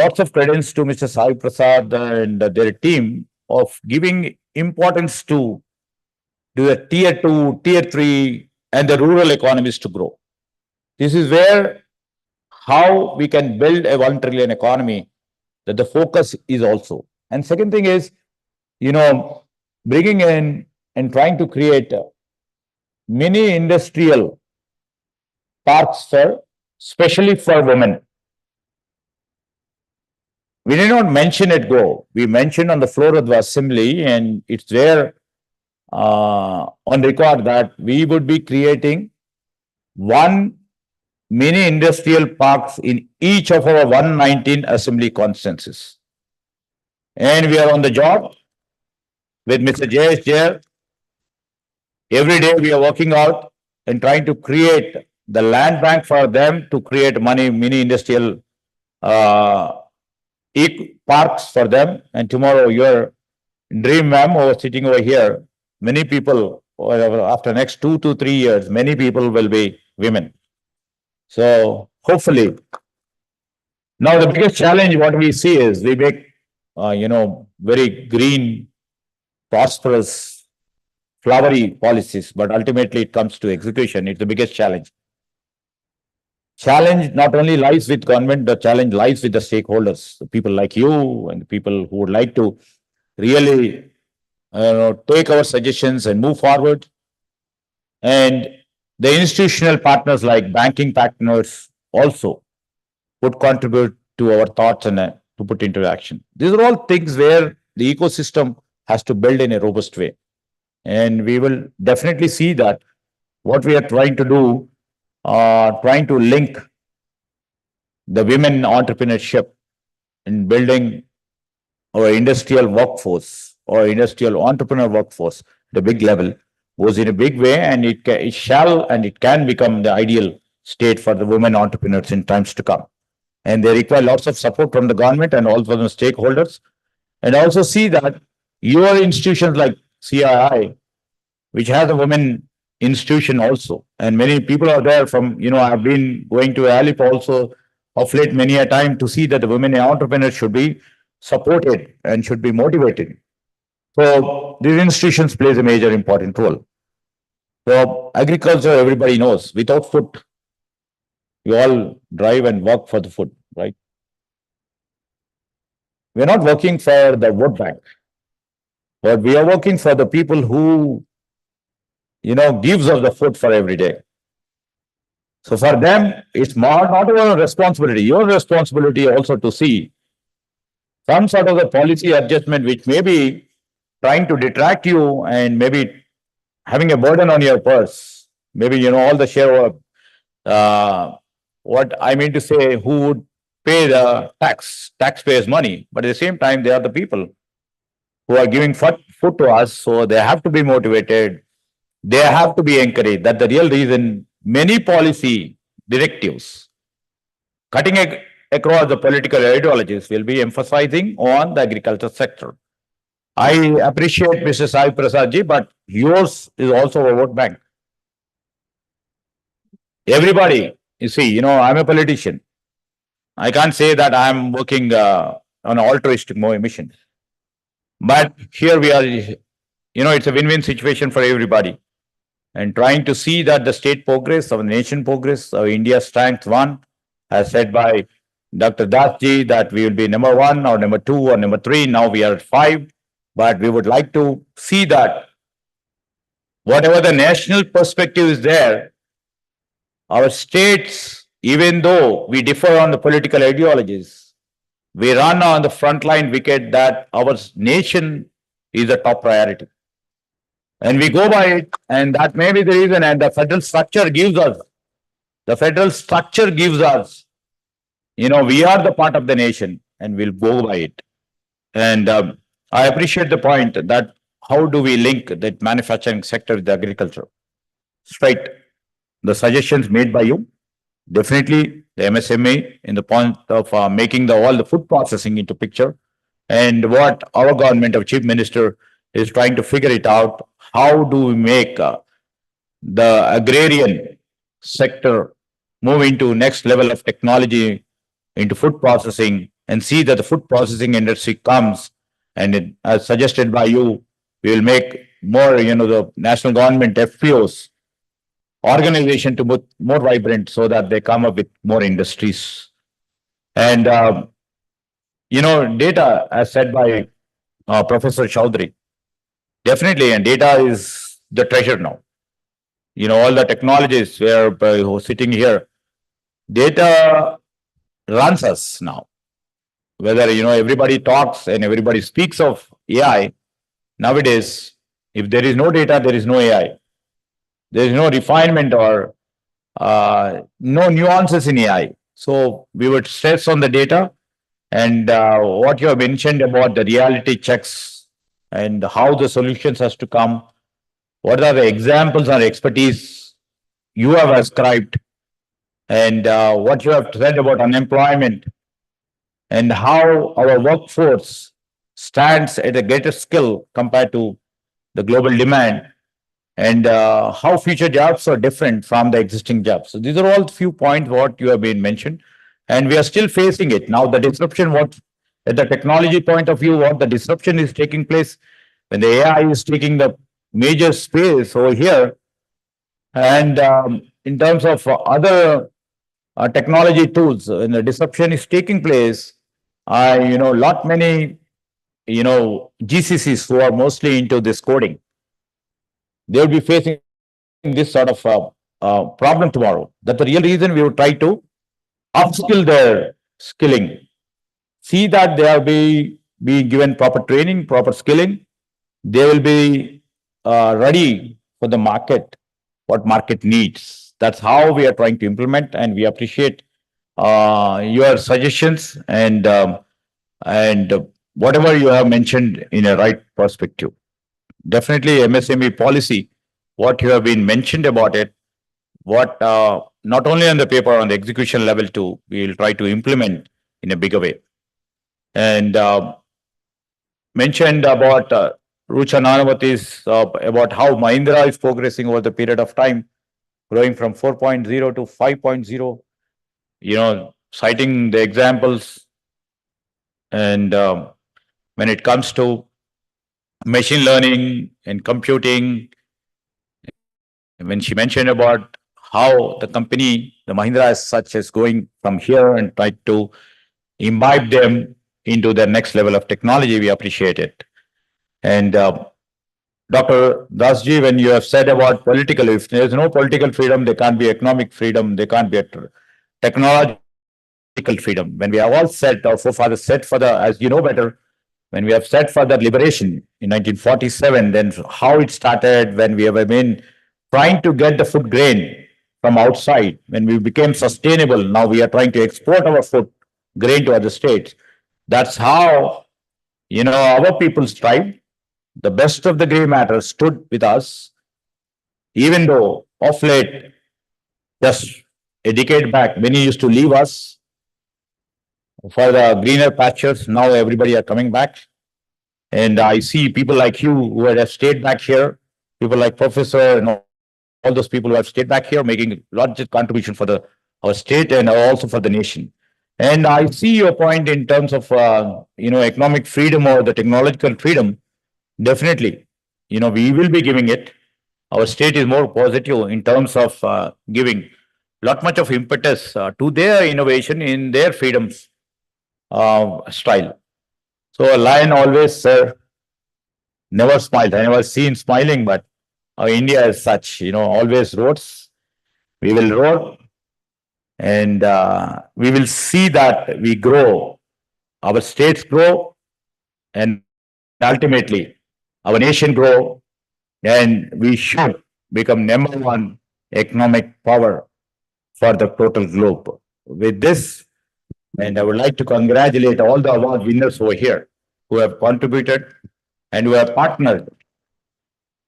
lots of credence to Mr. Sai Prasad and their team of giving importance to the tier 2, tier 3, and the rural economies to grow. This is where how we can build a 1 trillion economy, that the focus is also. And second thing is, bringing in and trying to create mini industrial parks especially for women. We did not mention it we mentioned on the floor of the assembly, and it's there on record that we would be creating 1 mini industrial parks in each of our 119 assembly constituencies. And we are on the job with Mr. Jayesh there. Every day we are working out and trying to create the land bank for them to create mini industrial parks for them. And tomorrow your dream, ma'am, sitting over here, many people, after next 2 to 3 years, many people will be women. So hopefully, now the biggest challenge what we see is we make, very green, prosperous, flowery policies, but ultimately it comes to execution. It's the biggest challenge. Challenge not only lies with government, the challenge lies with the stakeholders, the people like you and the people who would like to really take our suggestions and move forward. And the institutional partners like banking partners also would contribute to our thoughts and to put into action. These are all things where the ecosystem has to build in a robust way. And we will definitely see that what we are trying to do, trying to link the women entrepreneurship in building our industrial workforce or industrial entrepreneur workforce, the big level, goes in a big way, and it shall and it can become the ideal state for the women entrepreneurs in times to come. And they require lots of support from the government and also the stakeholders. And also see that your institutions like CII, which has a women institution also, and many people are there from, I've been going to ALIP also of late many a time to see that the women entrepreneurs should be supported and should be motivated. So these institutions plays a major important role. So agriculture, everybody knows, without food, we all drive and work for the food, right? We're not working for the vote bank, but we are working for the people who, gives us the food for every day. So for them, it's not our responsibility, your responsibility also to see some sort of a policy adjustment which may be trying to detract you and maybe having a burden on your purse. Maybe, all the share of, what I mean to say, who would pay the taxpayers' money, but at the same time, they are the people who are giving food to us, so they have to be motivated, they have to be encouraged. That's the real reason many policy directives cutting across the political ideologies will be emphasizing on the agriculture sector. I appreciate Mr. Sai Prasad ji, but yours is also a vote bank. Everybody, you see, I'm a politician. I can't say that I'm working on altruistic mission. But here we are, it's a win-win situation for everybody. And trying to see that the state progress, our nation progress, our India's strength one, as said by Dr. Dasji, that we will be number one or number two or number three. Now we are at 5. But we would like to see that whatever the national perspective is there, our states, even though we differ on the political ideologies, we run on the frontline wicket that our nation is a top priority. And we go by it, and that may be the reason, and the federal structure gives us, we are the part of the nation, and we'll go by it. And I appreciate the point that how do we link that manufacturing sector with agriculture? Straight. The suggestions made by you, definitely the MSME in the point of making all the food processing into picture, and what our government of Chief Minister is trying to figure it out. How do we make the agrarian sector move into next level of technology into food processing, and see that the food processing industry comes, and it, as suggested by you, we will make more, the national government FPOs organization to be more vibrant so that they come up with more industries. And, data, as said by Professor Chaudhary, definitely, and data is the treasure now. All the technologies who are sitting here, data runs us now. Whether, everybody talks and everybody speaks of AI, nowadays, if there is no data, there is no AI. There is no refinement or no nuances in AI. So we would stress on the data, and what you have mentioned about the reality checks and how the solutions has to come. What are the examples or expertise you have ascribed, and what you have said about unemployment, and how our workforce stands at a greater skill compared to the global demand, and how future jobs are different from the existing jobs. So these are all few points what you have been mentioned, and we are still facing it. Now the disruption, what at the technology point of view, what the disruption is taking place when the AI is taking the major space over here, and in terms of other technology tools, when the disruption is taking place, lot many, GCCs who are mostly into this coding, they'll be facing this sort of problem tomorrow. That's the real reason we would try to upskill their skilling. See that they are being given proper training, proper skilling. They will be ready for the market, what market needs. That's how we are trying to implement, and we appreciate your suggestions and whatever you have mentioned in a right perspective. Definitely MSME policy, what you have been mentioned about it, what not only on the paper, on the execution level too, we will try to implement in a bigger way. And mentioned about Rucha Nanavati's about how Mahindra is progressing over the period of time, growing from 4.0 to 5.0, citing the examples. And when it comes to machine learning and computing, when she mentioned about how the company, the Mahindra as such, is going from here and try to imbibe them into the next level of technology, we appreciate it. And Dr. Dasji, when you have said about political, if there is no political freedom, there can't be economic freedom, there can't be a technological freedom. When we have all set, our forefathers set for the, as you know better, when we have set for the liberation in 1947, then how it started, when we have been trying to get the food grain from outside, when we became sustainable, now we are trying to export our food grain to other states. That's how, our people strive. The best of the gray matter stood with us, even though of late, just a decade back, many used to leave us for the greener pastures. Now everybody are coming back. And I see people like you who have stayed back here, people like Professor and all those people who have stayed back here, making a large contribution for our state and also for the nation. And I see your point in terms of, economic freedom or the technological freedom. Definitely, we will be giving it. Our state is more positive in terms of giving lot much of impetus to their innovation in their freedoms style. So a lion always never smiled. I never seen smiling, but India is such, always roars. We will roar, and we will see that we grow, our states grow, and ultimately our nation grow, and we should become number one economic power for the total globe. With this, and I would like to congratulate all the award winners over here who have contributed and who have partnered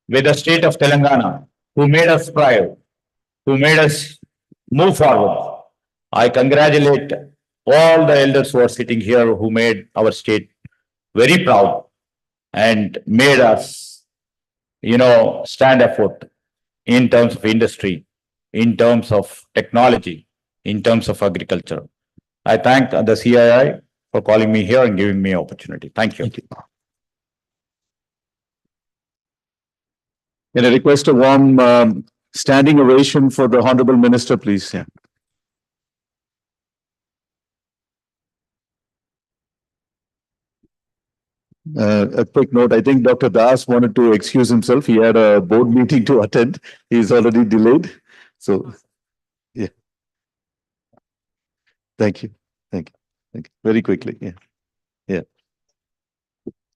with the state of Telangana, who made us proud, who made us move forward. I congratulate all the elders who are sitting here who made our state very proud and made us, stand afoot in terms of industry, in terms of technology, in terms of agriculture. I thank the CII for calling me here and giving me opportunity. Thank you. Can I request a warm standing ovation for the Honorable Minister, please? Yeah. A quick note, I think Dr. Das wanted to excuse himself. He had a board meeting to attend. He's already delayed. So, yeah. Thank you. Thank you. Thank you. Very quickly. Yeah. Yeah.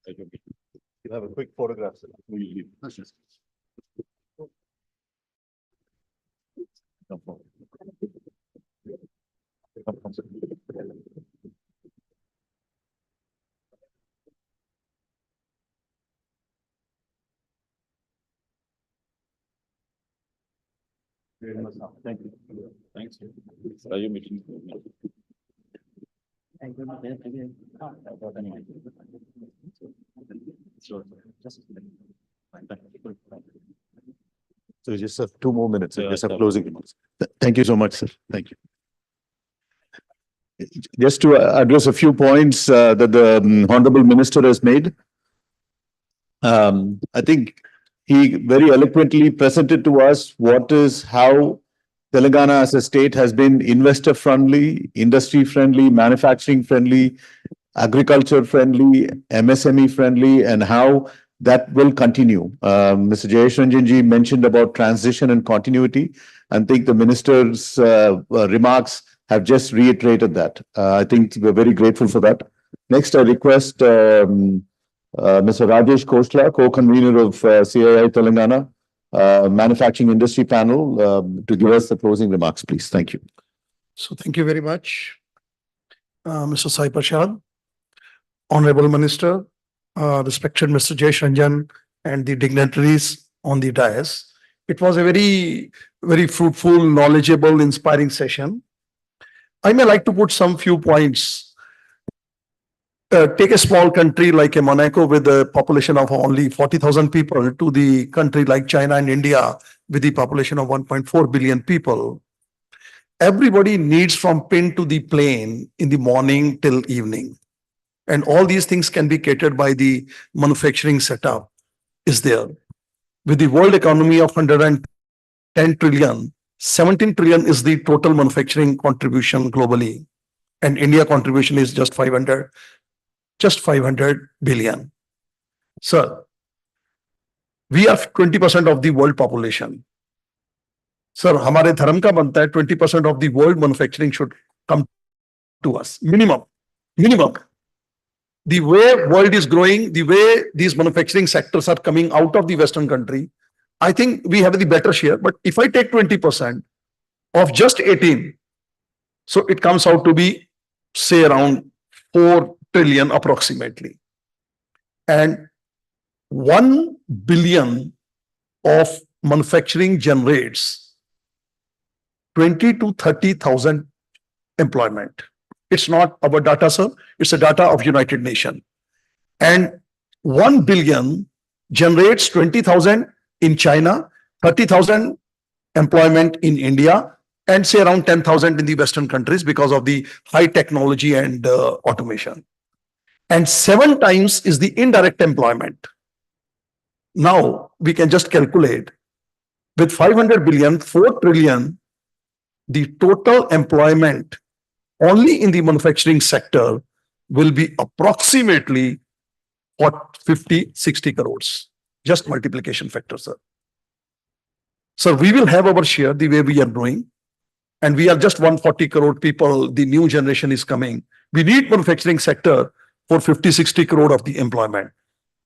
You have a quick photograph, sir. Will you leave? No problem. Thank you. Thanks. Are you meeting? So just have 2 more minutes. Just have closing remarks. Thank you so much, sir. Thank you. Just to address a few points that the Honorable Minister has made. I think he very eloquently presented to us how Telangana as a state has been investor friendly, industry friendly, manufacturing friendly, agriculture friendly, MSME friendly, and how that will continue. Mr. Jayeshwaran ji mentioned about transition and continuity. I think the minister's remarks have just reiterated that. I think we're very grateful for that. Next, I request Mr. Rajesh Khosla, co-convener of CII Telangana, Manufacturing Industry Panel, to give us the closing remarks, please. Thank you. So thank you very much, Mr. Sai Prasad, Honorable Minister, respected Mr. Jayeshwaran and the dignitaries on the dais. It was a very, very fruitful, knowledgeable, inspiring session. I may like to put some few points. Take a small country like a Monaco with a population of only 40,000 people to the country like China and India with the population of 1.4 billion people. Everybody needs from pin to the plane in the morning till evening. And all these things can be catered by the manufacturing setup is there. With the world economy of 110 trillion, 17 trillion is the total manufacturing contribution globally. And India contribution is just 500 billion. Sir, we are 20% of the world population. Sir, हमारे धर्म का बनता है 20% of the world manufacturing should come to us. Minimum. The way world is growing, the way these manufacturing sectors are coming out of the Western country, I think we have the better share. But if I take 20% of just 18, so it comes out to be, say, around 4 trillion approximately. And 1 billion of manufacturing generates 20 to 30,000 employment. It's not our data, sir. It's a data of United Nations. And 1 billion generates 20,000 in China, 30,000 employment in India, and say around 10,000 in the Western countries because of the high technology and automation. And 7 times is the indirect employment. Now we can just calculate with 500 billion, 4 trillion, the total employment only in the manufacturing sector will be approximately what 50, 60 crores. Just multiplication factor, sir. So we will have our share the way we are growing. And we are just 140 crore people. The new generation is coming. We need manufacturing sector for 50, 60 crore of the employment.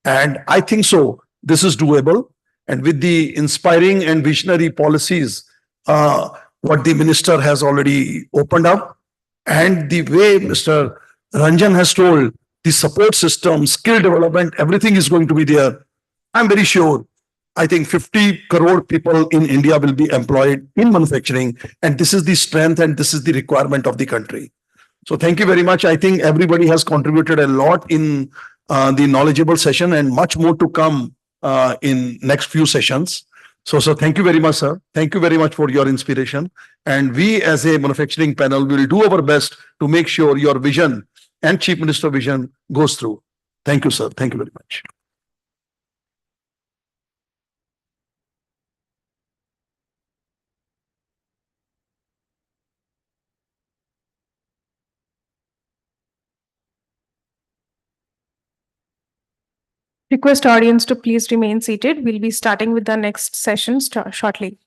And I think so. This is doable. And with the inspiring and visionary policies, what the minister has already opened up, and the way Mr. Ranjan has told, the support system, skill development, everything is going to be there. I'm very sure. I think 50 crore people in India will be employed in manufacturing, and this is the strength and this is the requirement of the country. So thank you very much. I think everybody has contributed a lot in the knowledgeable session, and much more to come in next few sessions. So thank you very much, sir. Thank you very much for your inspiration. And we as a manufacturing panel will do our best to make sure your vision and Chief Minister vision goes through. Thank you, sir. Thank you very much. Request audience to please remain seated. We'll be starting with the next session shortly.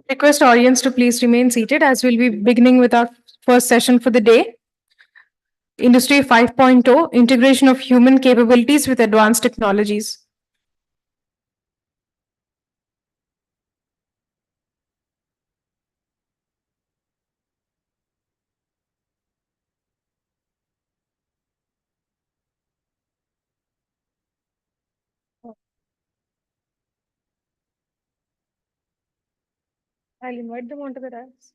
Request audience to please remain seated as we'll be beginning with our first session for the day. Industry 5.0, integration of human capabilities with advanced technologies. I'll invite them onto the dais.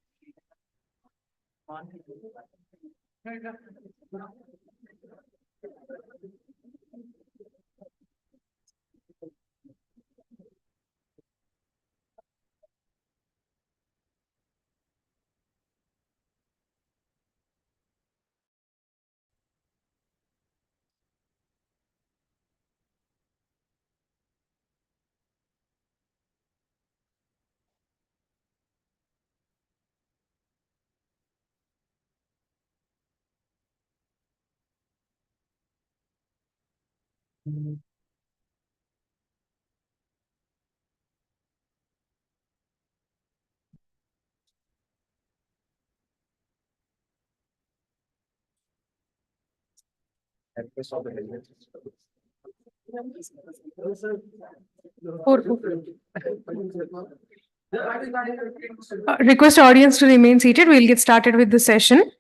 Request audience to remain seated. We'll get started with the session.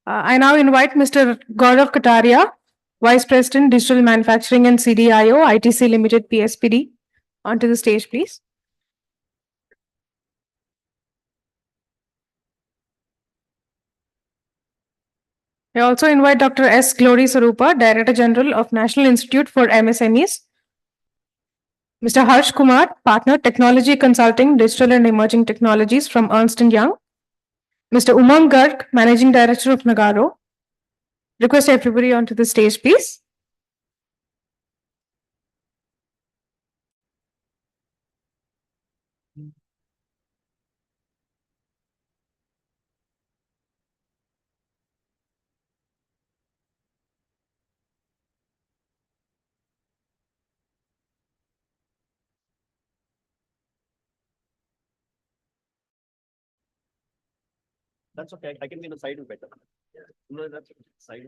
I now invite Mr. Gaurav Kataria, Vice President, Digital Manufacturing and CDIO, ITC Limited, PSPD, onto the stage, please. I also invite Dr. S. Glory Sarupa, Director General of National Institute for MSMEs. Mr. Harsh Kumar, Partner, Technology Consulting, Digital and Emerging Technologies from Ernst & Young. Mr. Umang Garg, Managing Director of Nagaro. Request everybody onto the stage, please. That's okay. I can be in the side better. No, that's side.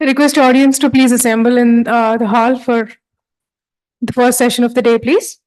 Request audience to please assemble in the hall for the first session of the day, please.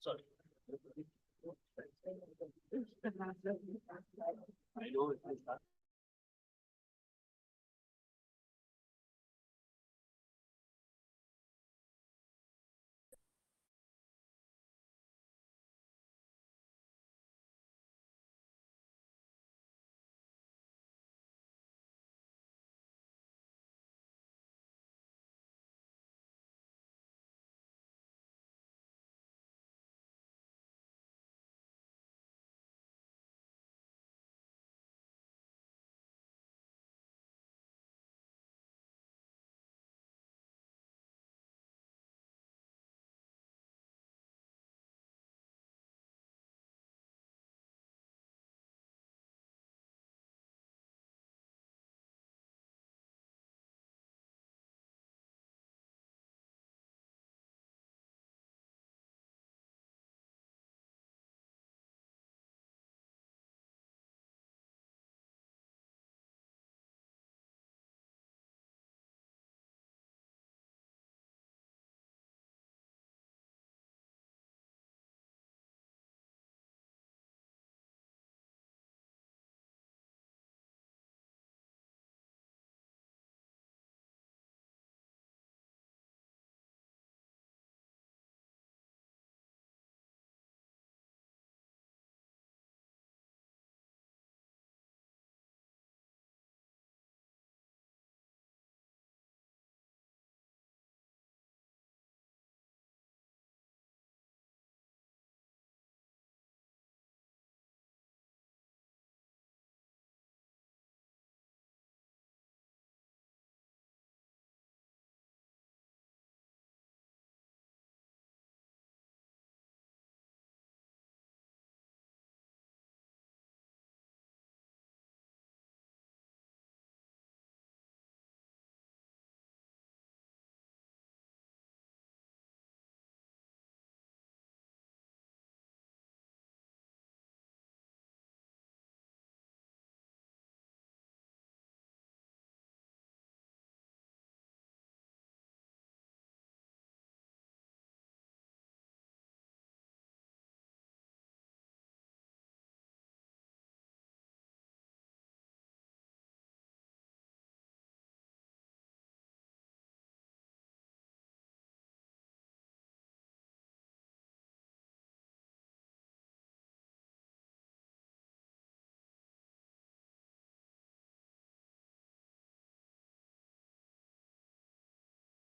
Sorry.